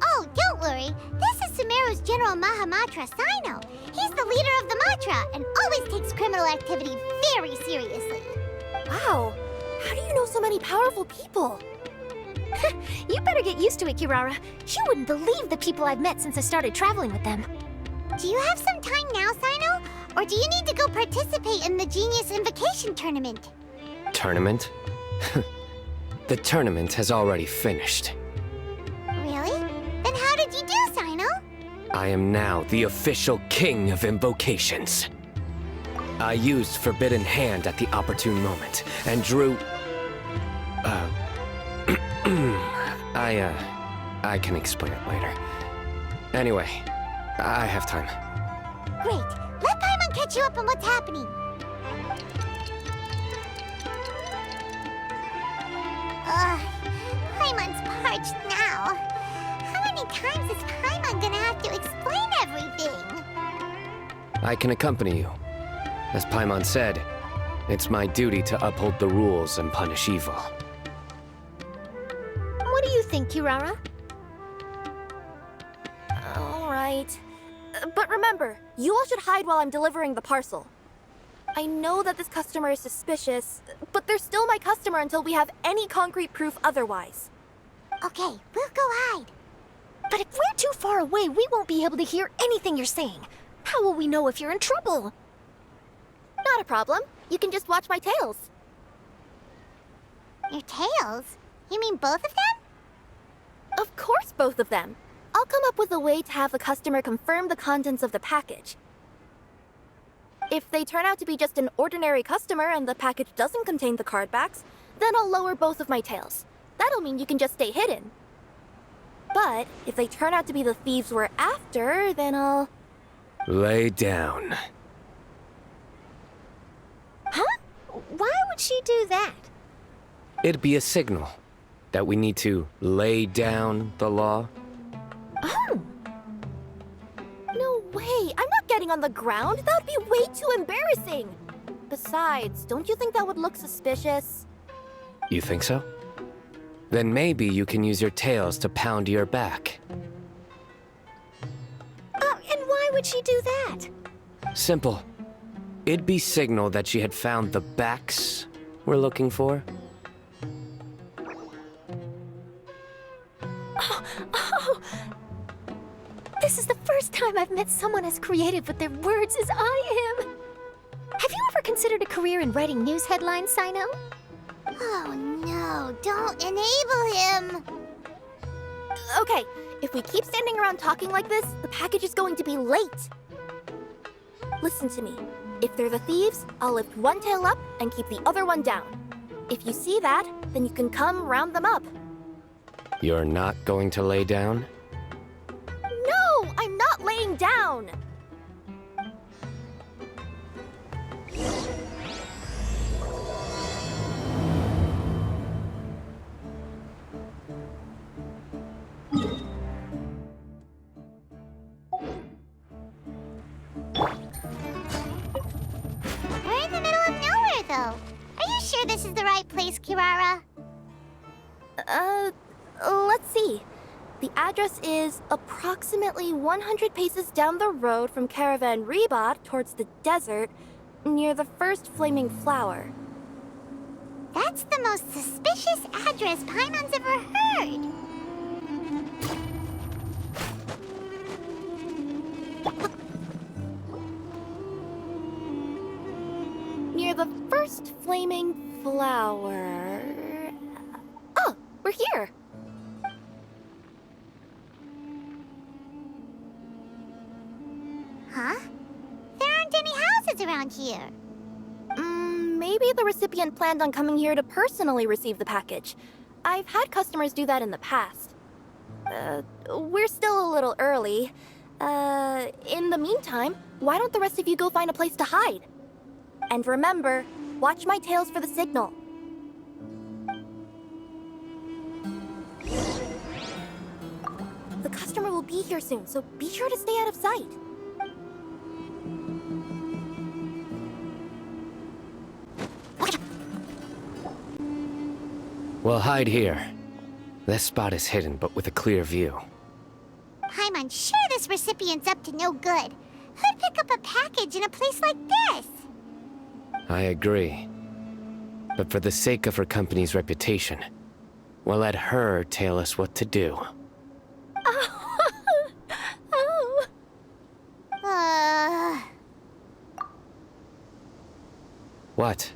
Oh, don't worry. This is Sumeru's General Mahamatra, Sino. He's the leader of the Matra and always takes criminal activity very seriously. Wow! How do you know so many powerful people? You better get used to it, Kirara. You wouldn't believe the people I've met since I started traveling with them. Do you have some time now, Sino? Or do you need to go participate in the Genius Invocation Tournament? Tournament? The tournament has already finished. Really? Then how did you do, Sino? I am now the official king of invocations. I used Forbidden Hand at the opportune moment, and drew... I can explain it later. Anyway, I have time. Great. Let Paimon catch you up on what's happening. Paimon's parched now. How many times is Paimon gonna have to explain everything? I can accompany you. As Paimon said, it's my duty to uphold the rules and punish evil. What do you think, Kirara? All right. But remember, you all should hide while I'm delivering the parcel. I know that this customer is suspicious, but they're still my customer until we have any concrete proof otherwise. Okay, we'll go hide. But if we're too far away, we won't be able to hear anything you're saying. How will we know if you're in trouble? Not a problem. You can just watch my tails. Your tails? You mean both of them? Of course, both of them. I'll come up with a way to have the customer confirm the contents of the package. If they turn out to be just an ordinary customer and the package doesn't contain the card backs, then I'll lower both of my tails. That'll mean you can just stay hidden. But if they turn out to be the thieves we're after, then I'll... Lay down. Huh? Why would she do that? It'd be a signal that we need to lay down the law. Oh! No way! I'm not getting on the ground! That would be way too embarrassing! Besides, don't you think that would look suspicious? You think so? Then maybe you can use your tails to pound your back. And why would she do that? Simple. It'd be signal that she had found the backs we're looking for. Oh! This is the first time I've met someone as creative with their words as I am. Have you ever considered a career in writing news headlines, Sino? Oh no, don't enable him! Okay, if we keep standing around talking like this, the package is going to be late. Listen to me. If they're the thieves, I'll lift one tail up and keep the other one down. If you see that, then you can come round them up. You're not going to lay down? No, I'm not laying down! The address is approximately 100 paces down the road from Caravan Rebat towards the desert, near the first flaming flower. That's the most suspicious address Paimon's ever heard. Near the first flaming flower... Oh, we're here! Huh? There aren't any houses around here. Maybe the recipient planned on coming here to personally receive the package. I've had customers do that in the past. We're still a little early. In the meantime, why don't the rest of you go find a place to hide? And remember, watch my tails for the signal. The customer will be here soon, so be sure to stay out of sight. We'll hide here. This spot is hidden, but with a clear view. Paimon's sure this recipient's up to no good. Who'd pick up a package in a place like this? I agree. But for the sake of her company's reputation, we'll let her tell us what to do. What?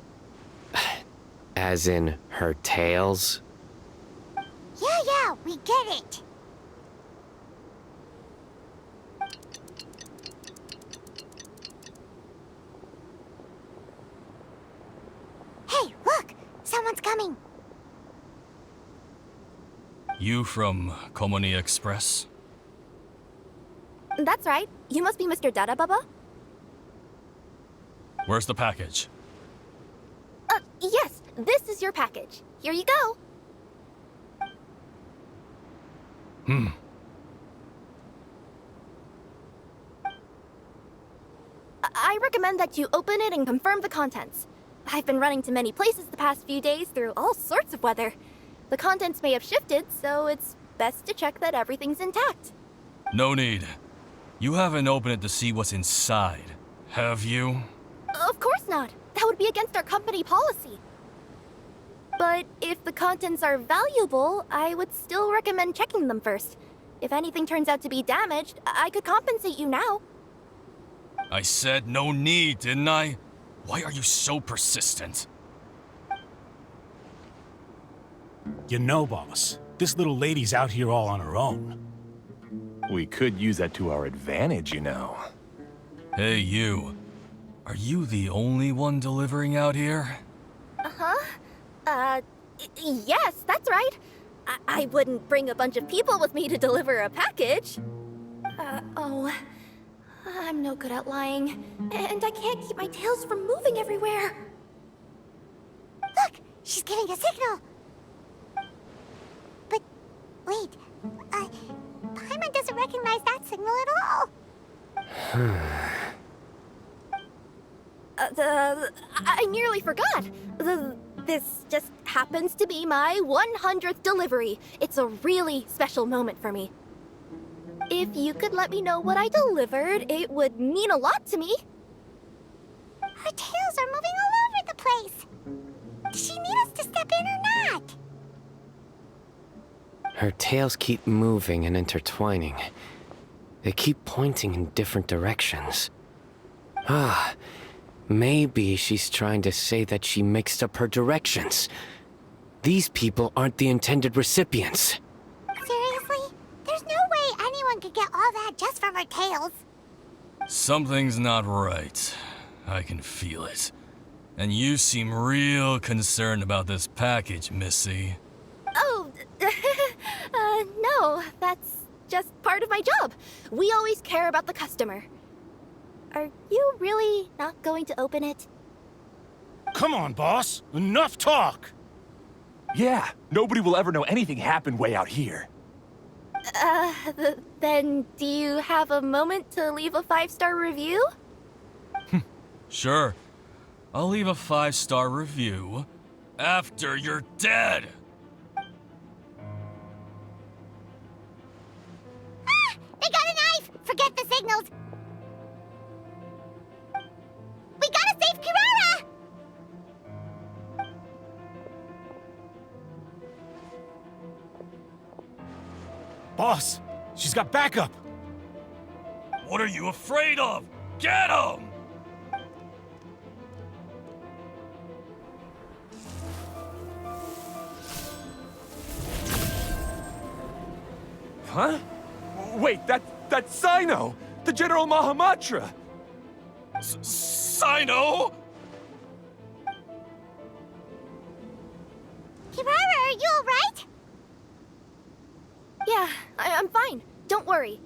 As in her tails? Yeah, we get it. Hey, look! Someone's coming. You from Komoni Express? That's right. You must be Mr. Dada Baba? Where's the package? Yes, this is your package. Here you go. I recommend that you open it and confirm the contents. I've been running to many places the past few days through all sorts of weather. The contents may have shifted, so it's best to check that everything's intact. No need. You haven't opened it to see what's inside, have you? Of course not. That would be against our company policy. But if the contents are valuable, I would still recommend checking them first. If anything turns out to be damaged, I could compensate you now. I said no need, didn't I? Why are you so persistent? You know, boss, this little lady's out here all on her own. We could use that to our advantage, you know. Hey, you. Are you the only one delivering out here? Yes, that's right. I wouldn't bring a bunch of people with me to deliver a package. I'm no good at lying. And I can't keep my tails from moving everywhere. Look! She's giving a signal! But, wait. Paimon doesn't recognize that signal at all. I nearly forgot. This just happens to be my 100th delivery. It's a really special moment for me. If you could let me know what I delivered, it would mean a lot to me. Her tails are moving all over the place. Does she need us to step in or not? Her tails keep moving and intertwining. They keep pointing in different directions. Maybe she's trying to say that she mixed up her directions. These people aren't the intended recipients. Seriously? There's no way anyone could get all that just from her tails. Something's not right. I can feel it. And you seem real concerned about this package, Missy. Oh, no, that's just part of my job. We always care about the customer. Are you really not going to open it? Come on, boss. Enough talk. Yeah, nobody will ever know anything happened way out here. Then do you have a moment to leave a 5-star review? Sure. I'll leave a 5-star review after you're dead. Forget the signals! We gotta save Kirara! Boss, she's got backup! What are you afraid of? Get him! Huh? Wait, that's Sino! The General Mahamatra! Sino? Kirara, are you alright? Yeah, I'm fine. Don't worry.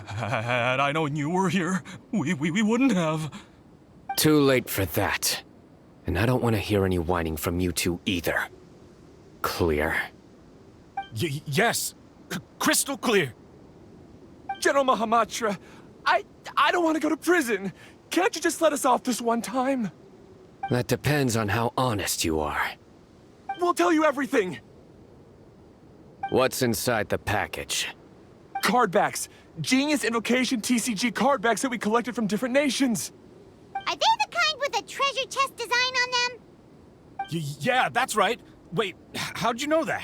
Had I known you were here, we wouldn't have. Too late for that. And I don't want to hear any whining from you two either. Clear? Yes. Crystal clear. General Mahamatra, I don't want to go to prison. Can't you just let us off this one time? That depends on how honest you are. We'll tell you everything. What's inside the package? Card backs. Genius Invocation TCG card backs that we collected from different nations. Are they the kind with a treasure chest design on them? Yeah, that's right. Wait, how'd you know that?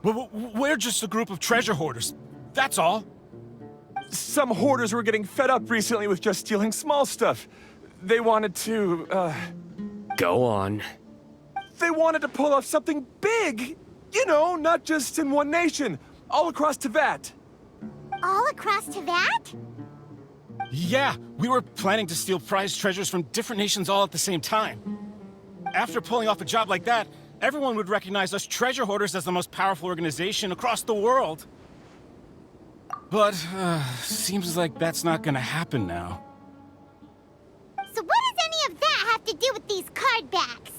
We're just a group of treasure hoarders. That's all. Some hoarders were getting fed up recently with just stealing small stuff. They wanted to, Go on. They wanted to pull off something big. You know, not just in one nation. All across Teyvat. All across Teyvat? Yeah, we were planning to steal prized treasures from different nations all at the same time. After pulling off a job like that, everyone would recognize us treasure hoarders as the most powerful organization across the world. But, seems like that's not gonna happen now. So what does any of that have to do with these card backs?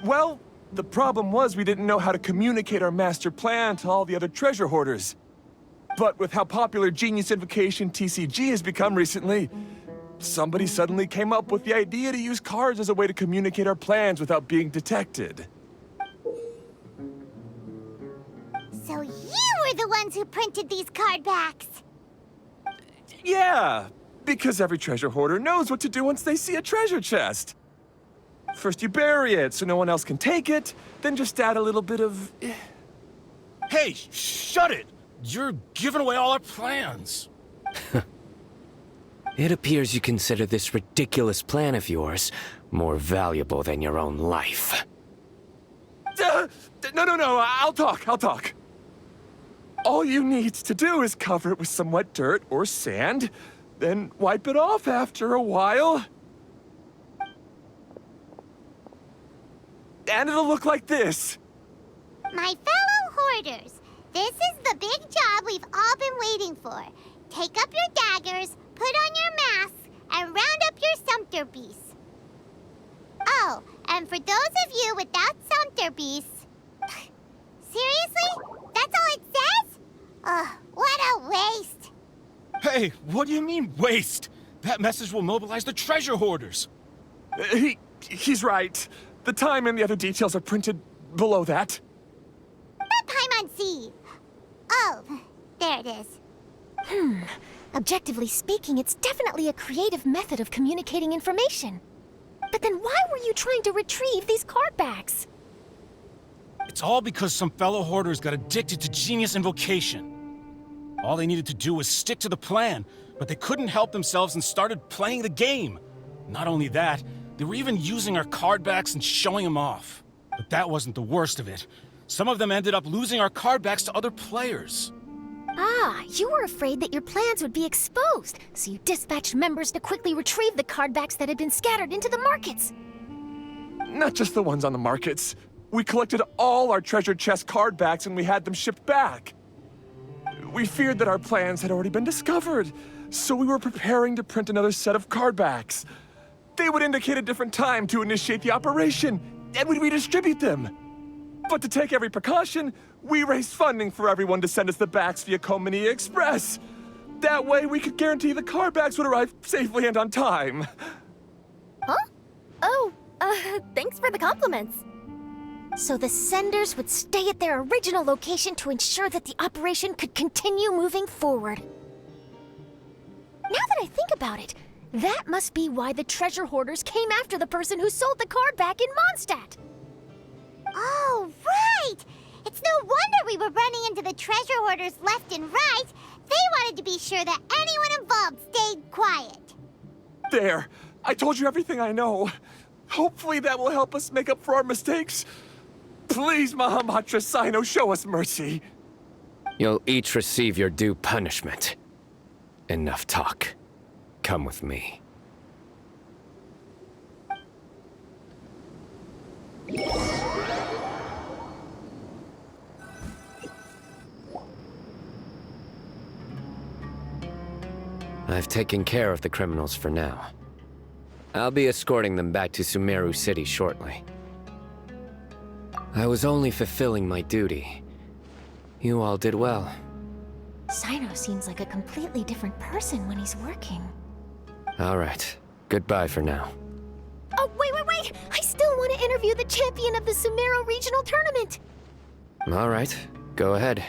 Well, the problem was we didn't know how to communicate our master plan to all the other treasure hoarders. But with how popular Genius Invocation TCG has become recently, somebody suddenly came up with the idea to use cards as a way to communicate our plans without being detected. So you were the ones who printed these card backs? Yeah, because every treasure hoarder knows what to do once they see a treasure chest. First you bury it so no one else can take it, then just add a little bit of... Hey, shut it! You're giving away all our plans. It appears you consider this ridiculous plan of yours more valuable than your own life. No, I'll talk. All you need to do is cover it with some wet dirt or sand, then wipe it off after a while. And it'll look like this. My fellow hoarders, this is the big job we've all been waiting for. Take up your daggers, put on your masks, and round up your sumpter beasts. Oh, and for those of you without sumpter beasts... Seriously? That's all it says? Ugh, what a waste. Hey, what do you mean, waste? That message will mobilize the treasure hoarders. He's right. The time and the other details are printed below that. That Paimon-si. Oh, there it is. Objectively speaking, it's definitely a creative method of communicating information. But then why were you trying to retrieve these card backs? It's all because some fellow hoarders got addicted to Genius Invocation. All they needed to do was stick to the plan, but they couldn't help themselves and started playing the game. Not only that, they were even using our card backs and showing them off. But that wasn't the worst of it. Some of them ended up losing our card backs to other players. Ah, you were afraid that your plans would be exposed, so you dispatched members to quickly retrieve the card backs that had been scattered into the markets. Not just the ones on the markets. We collected all our treasure chest card backs and we had them shipped back. We feared that our plans had already been discovered, so we were preparing to print another set of card backs. They would indicate a different time to initiate the operation, and we'd redistribute them. But to take every precaution, we raised funding for everyone to send us the backs via Komini Express. That way, we could guarantee the card backs would arrive safely and on time. Huh? Oh, thanks for the compliments. So the senders would stay at their original location to ensure that the operation could continue moving forward. Now that I think about it, that must be why the treasure hoarders came after the person who sold the card back in Mondstadt. Oh, right! It's no wonder we were running into the treasure hoarders left and right. They wanted to be sure that anyone involved stayed quiet. There! I told you everything I know. Hopefully that will help us make up for our mistakes. Please, Mahamatra Sino, show us mercy. You'll each receive your due punishment. Enough talk. Come with me. I've taken care of the criminals for now. I'll be escorting them back to Sumeru City shortly. I was only fulfilling my duty. You all did well. Sino seems like a completely different person when he's working. All right. Goodbye for now. Oh, wait! I still want to interview the champion of the Sumeru Regional Tournament! All right. Go ahead.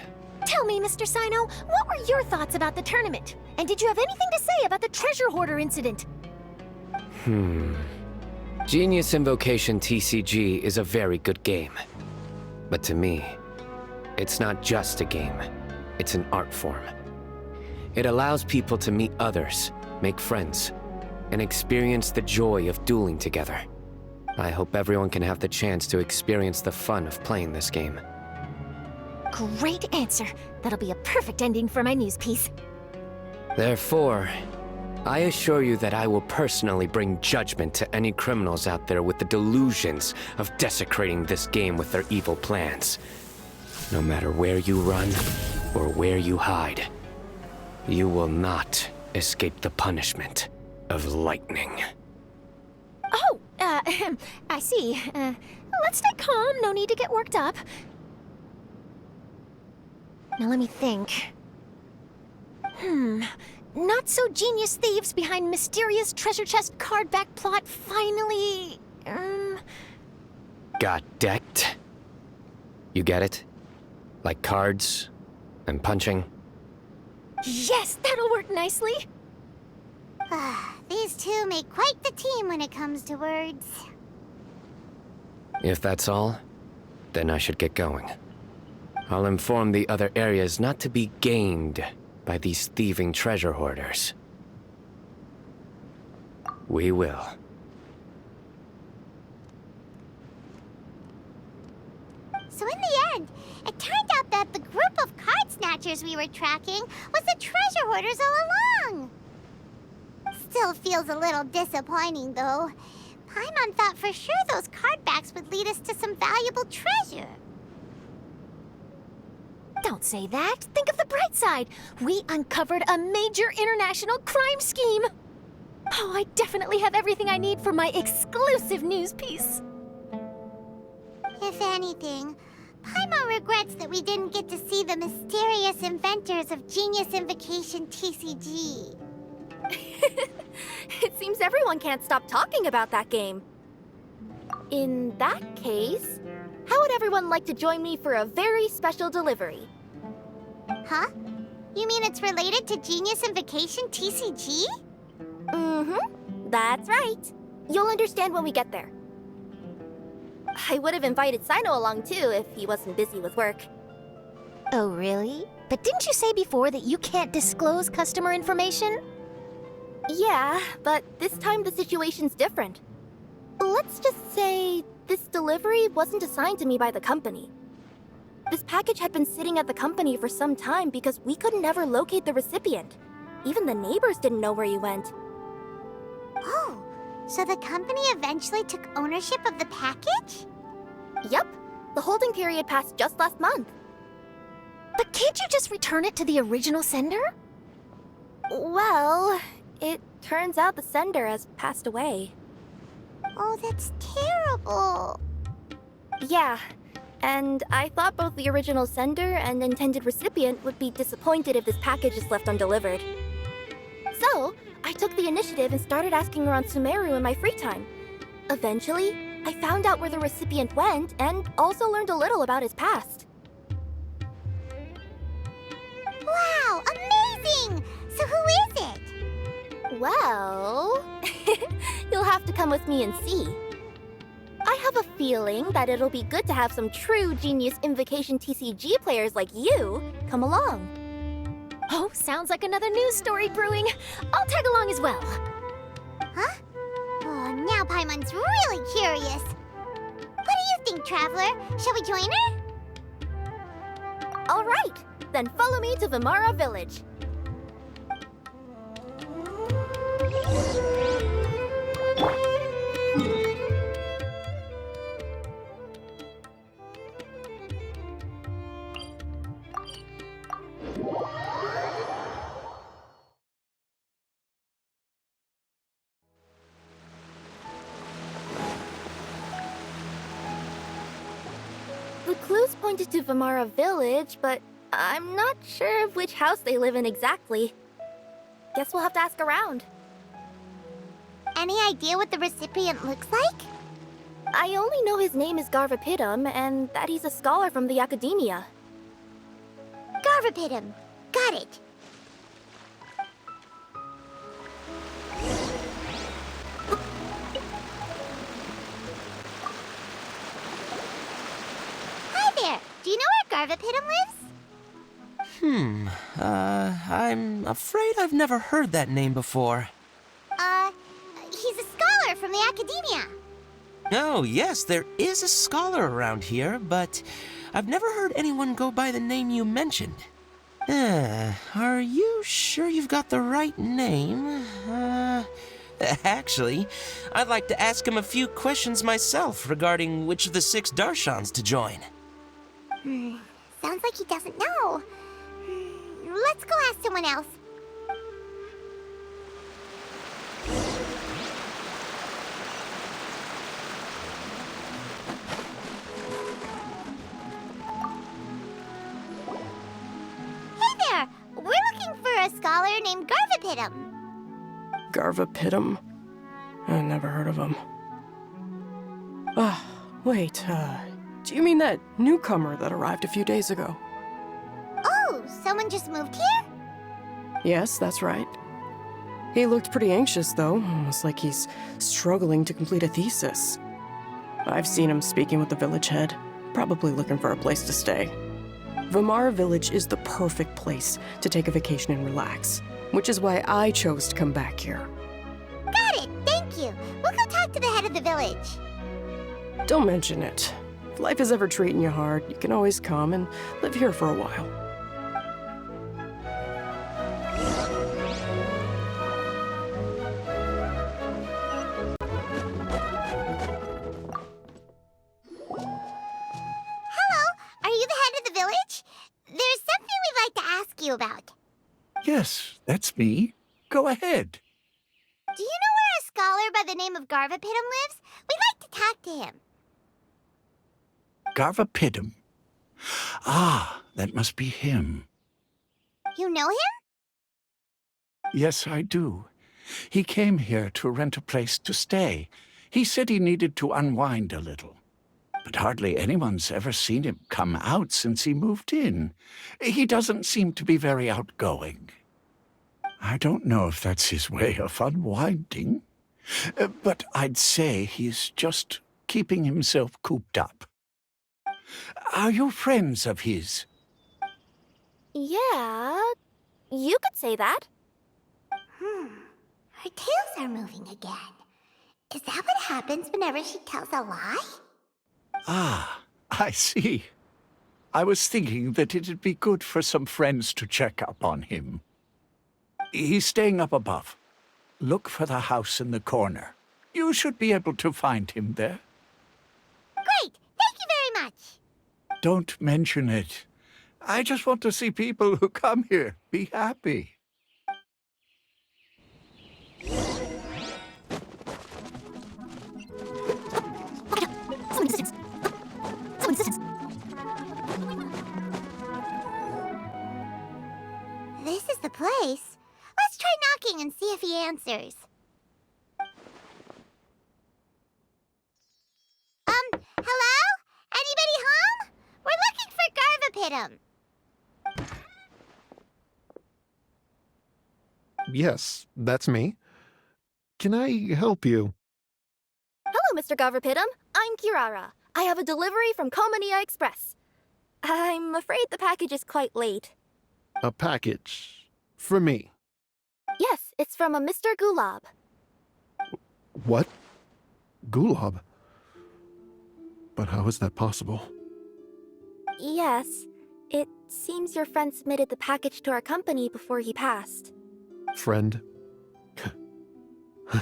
Tell me, Mr. Sino, what were your thoughts about the tournament? And did you have anything to say about the treasure hoarder incident? Genius Invocation TCG is a very good game. But to me, it's not just a game. It's an art form. It allows people to meet others, make friends, and experience the joy of dueling together. I hope everyone can have the chance to experience the fun of playing this game. Great answer. That'll be a perfect ending for my news piece. Therefore, I assure you that I will personally bring judgment to any criminals out there with the delusions of desecrating this game with their evil plans. No matter where you run or where you hide, you will not escape the punishment of lightning. Oh, I see. Let's stay calm, no need to get worked up. Now let me think. Not so genius thieves behind mysterious treasure chest card back plot finally... Got decked? You get it? Like cards and punching? Yes, that'll work nicely. These two make quite the team when it comes to words. If that's all, then I should get going. I'll inform the other areas not to be gamed by these thieving treasure hoarders. We will. So in the end, it turned out that the group of card snatchers we were tracking was the treasure hoarders all along. Still feels a little disappointing, though. Paimon thought for sure those card backs would lead us to some valuable treasure. Don't say that. Think of the bright side. We uncovered a major international crime scheme. Oh, I definitely have everything I need for my exclusive news piece. If anything, Paimon regrets that we didn't get to see the mysterious inventors of Genius Invocation TCG. It seems everyone can't stop talking about that game. In that case, how would everyone like to join me for a very special delivery? Huh? You mean it's related to Genius Invocation TCG? That's right. You'll understand when we get there. I would have invited Sino along too if he wasn't busy with work. Oh, really? But didn't you say before that you can't disclose customer information? Yeah, but this time the situation's different. Let's just say this delivery wasn't assigned to me by the company. This package had been sitting at the company for some time because we could never locate the recipient. Even the neighbors didn't know where he went. Oh, so the company eventually took ownership of the package? Yep. The holding period passed just last month. But can't you just return it to the original sender? Well, it turns out the sender has passed away. Oh, that's terrible. Yeah, and I thought both the original sender and intended recipient would be disappointed if this package is left undelivered. So, I took the initiative and started asking around Sumeru in my free time. Eventually, I found out where the recipient went and also learned a little about his past. Wow, amazing! So who is it? Well, you'll have to come with me and see. I have a feeling that it'll be good to have some true Genius Invocation TCG players like you come along. Oh, sounds like another news story brewing. I'll tag along as well. Huh? Oh, now Paimon's really curious. What do you think, Traveler? Shall we join her? All right, then follow me to Vimara Village. The clues pointed to Vimara Village, but I'm not sure of which house they live in exactly. Guess we'll have to ask around. Any idea what the recipient looks like? I only know his name is Garvapidum and that he's a scholar from the academia. Garvapidum. Got it. Hi there. Do you know where Garvapidum lives? I'm afraid I've never heard that name before. He's a scholar from the academia. Oh, yes, there is a scholar around here, but I've never heard anyone go by the name you mentioned. Are you sure you've got the right name? Actually, I'd like to ask him a few questions myself regarding which of the 6 Darshans to join. Sounds like he doesn't know. Let's go ask someone else. Hey there! We're looking for a scholar named Garvapidum. Garvapidum? I never heard of him. Wait, do you mean that newcomer that arrived a few days ago? Oh, someone just moved here? Yes, that's right. He looked pretty anxious, though, almost like he's struggling to complete a thesis. I've seen him speaking with the village head, probably looking for a place to stay. Vimara Village is the perfect place to take a vacation and relax, which is why I chose to come back here. Got it, thank you. We'll go talk to the head of the village. Don't mention it. If life is ever treating you hard, you can always come and live here for a while. Hello, are you the head of the village? There's something we'd like to ask you about. Yes, that's me. Go ahead. Do you know where a scholar by the name of Garvapidum lives? We'd like to talk to him. Garvapidum. Ah, that must be him. You know him? Yes, I do. He came here to rent a place to stay. He said he needed to unwind a little. But hardly anyone's ever seen him come out since he moved in. He doesn't seem to be very outgoing. I don't know if that's his way of unwinding, but I'd say he's just keeping himself cooped up. Are you friends of his? Yeah, you could say that. Her tails are moving again. Is that what happens whenever she tells a lie? Ah, I see. I was thinking that it'd be good for some friends to check up on him. He's staying up above. Look for the house in the corner. You should be able to find him there. Great! Thank you very much! Don't mention it. I just want to see people who come here be happy. This is the place. Let's try knocking and see if he answers. Pitum. Yes, that's me. Can I help you? Hello, Mr. Garverpitum. I'm Kirara. I have a delivery from Komania Express. I'm afraid the package is quite late. A package. For me. Yes, it's from a Mr. Gulab. What? Gulab? But how is that possible? Yes, it seems your friend submitted the package to our company before he passed. Friend?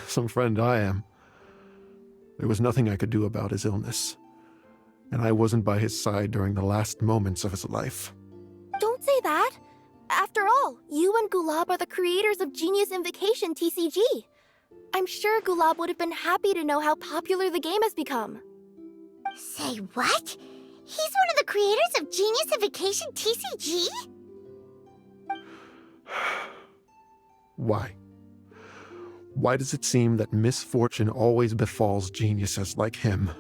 Some friend I am. There was nothing I could do about his illness, and I wasn't by his side during the last moments of his life. Don't say that! After all, you and Gulab are the creators of Genius Invocation TCG. I'm sure Gulab would have been happy to know how popular the game has become. Say what? He's one of the creators of Genius Invocation TCG? Why? Why does it seem that misfortune always befalls geniuses like him?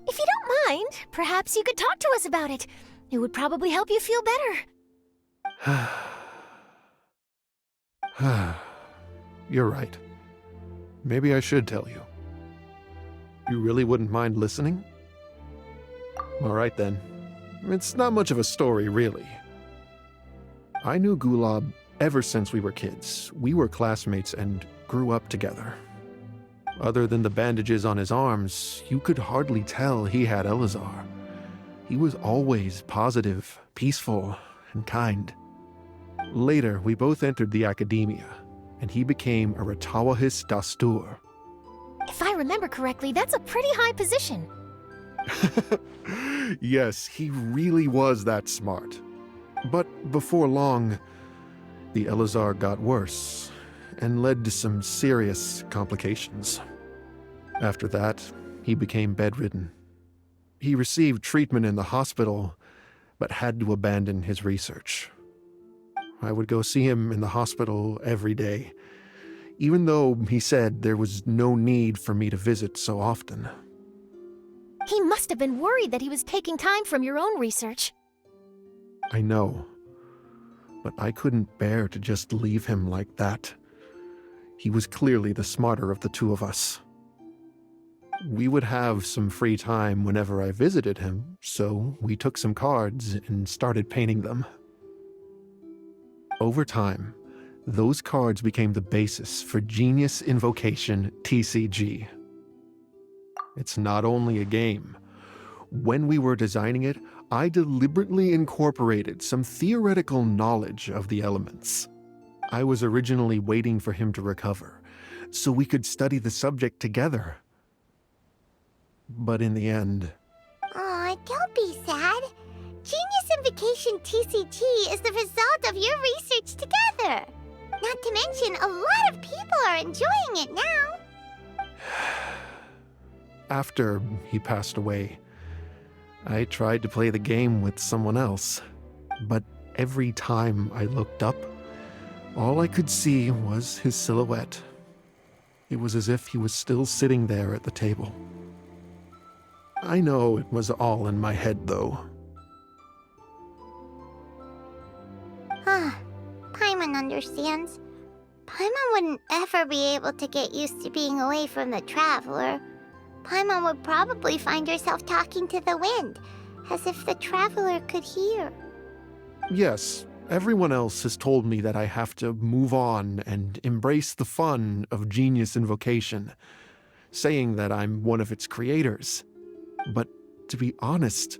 If you don't mind, perhaps you could talk to us about it. It would probably help you feel better. You're right. Maybe I should tell you. You really wouldn't mind listening? All right then. It's not much of a story, really. I knew Gulab ever since we were kids. We were classmates and grew up together. Other than the bandages on his arms, you could hardly tell he had Elazar. He was always positive, peaceful, and kind. Later, we both entered the academia, and he became a Ratawahis Dastur. If I remember correctly, that's a pretty high position. Yes, he really was that smart. But before long, the Elazar got worse and led to some serious complications. After that, he became bedridden. He received treatment in the hospital, but had to abandon his research. I would go see him in the hospital every day, even though he said there was no need for me to visit so often. He must have been worried that he was taking time from your own research. I know, but I couldn't bear to just leave him like that. He was clearly the smarter of the two of us. We would have some free time whenever I visited him, so we took some cards and started painting them. Over time, those cards became the basis for Genius Invocation TCG. It's not only a game. When we were designing it, I deliberately incorporated some theoretical knowledge of the elements. I was originally waiting for him to recover, so we could study the subject together. But in the end... Aw, don't be sad. Genius Invocation TCG is the result of your research together. Not to mention, a lot of people are enjoying it now. After he passed away, I tried to play the game with someone else. But every time I looked up, all I could see was his silhouette. It was as if he was still sitting there at the table. I know it was all in my head, though. Paimon understands. Paimon wouldn't ever be able to get used to being away from the Traveler. Paimon would probably find herself talking to the wind, as if the Traveler could hear. Yes, everyone else has told me that I have to move on and embrace the fun of Genius Invocation, saying that I'm one of its creators. But to be honest,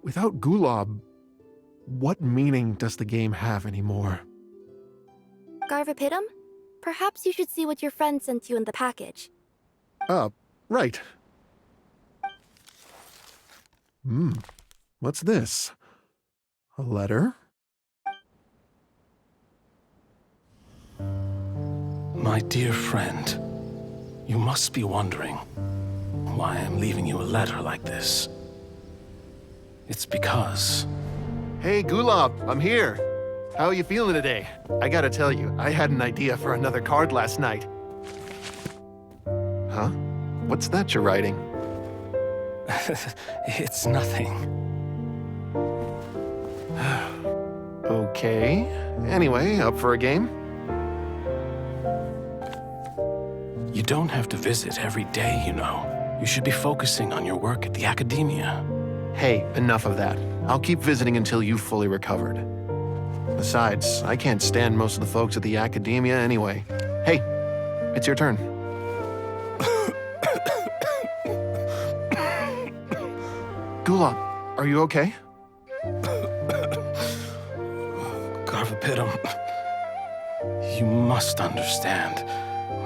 without Gulab, what meaning does the game have anymore? Garvapitum? Perhaps you should see what your friend sent you in the package. Right. What's this? A letter? My dear friend, you must be wondering why I'm leaving you a letter like this. It's because... Hey, Gulab, I'm here. How are you feeling today? I gotta tell you, I had an idea for another card last night. Huh? What's that you're writing? It's nothing. Okay. Anyway, up for a game? You don't have to visit every day, you know. You should be focusing on your work at the academia. Hey, enough of that. I'll keep visiting until you've fully recovered. Besides, I can't stand most of the folks at the academia anyway. Hey, it's your turn. Gulab, are you okay? Garvapitum, you must understand.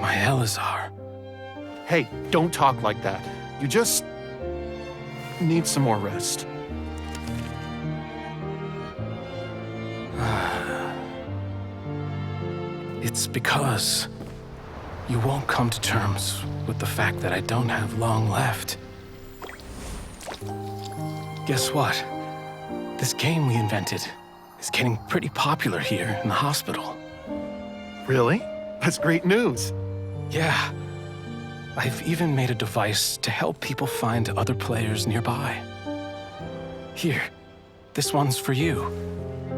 My Elazar. Hey, don't talk like that. You just need some more rest. It's because you won't come to terms with the fact that I don't have long left. Guess what? This game we invented is getting pretty popular here in the hospital. Really? That's great news. Yeah. I've even made a device to help people find other players nearby. Here, this one's for you.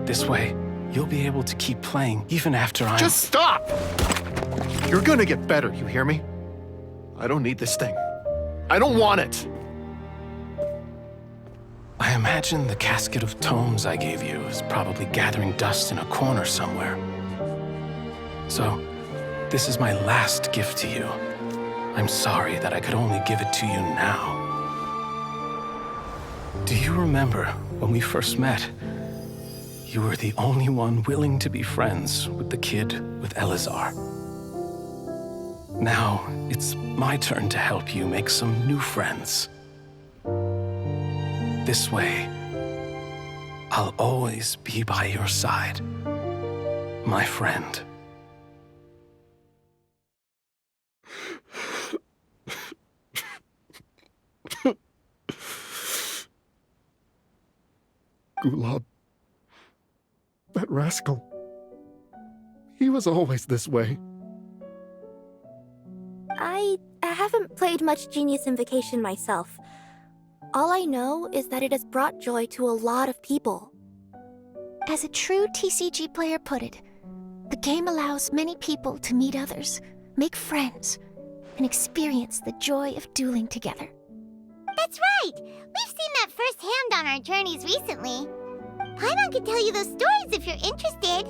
This way, you'll be able to keep playing even after I'm— Just stop! You're gonna get better, you hear me? I don't need this thing. I don't want it! I imagine the casket of tomes I gave you is probably gathering dust in a corner somewhere. So, this is my last gift to you. I'm sorry that I could only give it to you now. Do you remember when we first met? You were the only one willing to be friends with the kid with Elazar. Now, it's my turn to help you make some new friends. This way, I'll always be by your side, my friend. Gulab. That rascal. He was always this way. I haven't played much Genius Invocation myself. All I know is that it has brought joy to a lot of people. As a true TCG player put it, the game allows many people to meet others, make friends, and experience the joy of dueling together. That's right! We've seen that firsthand on our journeys recently. Paimon can tell you those stories if you're interested.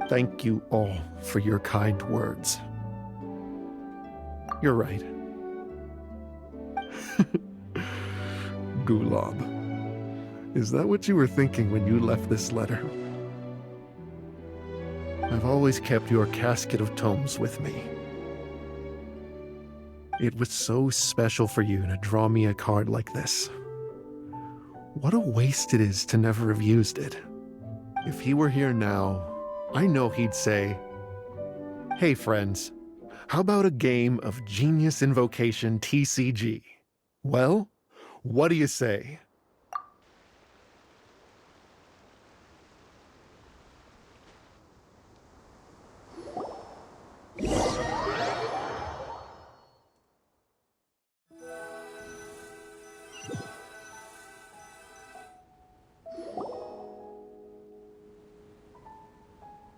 Thank you all for your kind words. You're right. Gulab, is that what you were thinking when you left this letter? I've always kept your casket of tomes with me. It was so special for you to draw me a card like this. What a waste it is to never have used it. If he were here now, I know he'd say, "Hey friends, how about a game of Genius Invocation TCG? Well, what do you say?"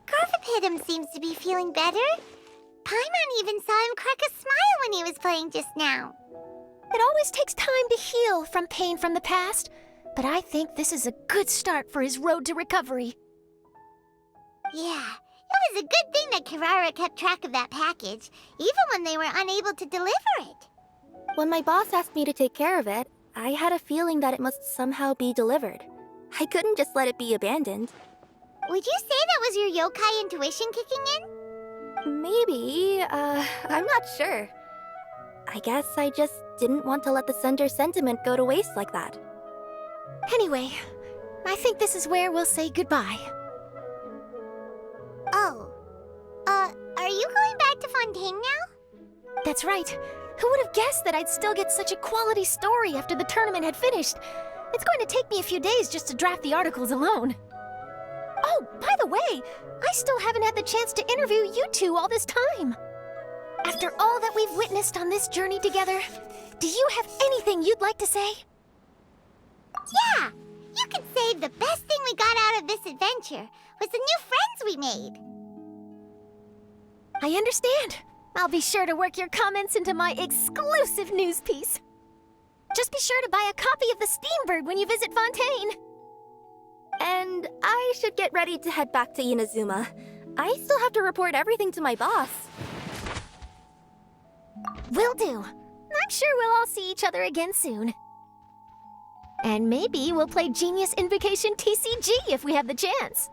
Garvapitum seems to be feeling better. Paimon even saw him crack a smile when he was playing just now. It always takes time to heal from pain from the past, but I think this is a good start for his road to recovery. Yeah, it was a good thing that Kirara kept track of that package, even when they were unable to deliver it. When my boss asked me to take care of it, I had a feeling that it must somehow be delivered. I couldn't just let it be abandoned. Would you say that was your yokai intuition kicking in? Maybe, I'm not sure. I guess I just didn't want to let the sender's sentiment go to waste like that. Anyway, I think this is where we'll say goodbye. Oh. Are you going back to Fontaine now? That's right. Who would have guessed that I'd still get such a quality story after the tournament had finished? It's going to take me a few days just to draft the articles alone. Oh, by the way, I still haven't had the chance to interview you two all this time. After all that we've witnessed on this journey together, do you have anything you'd like to say? Yeah, you can say say the best thing we got out of this adventure was the new friends we made. I understand. I'll be sure to work your comments into my exclusive news piece. Just be sure to buy a copy of the Steambird when you visit Fontaine. And I should get ready to head back to Inazuma. I still have to report everything to my boss. Will do. I'm sure we'll all see each other again soon. And maybe we'll play Genius Invocation TCG if we have the chance.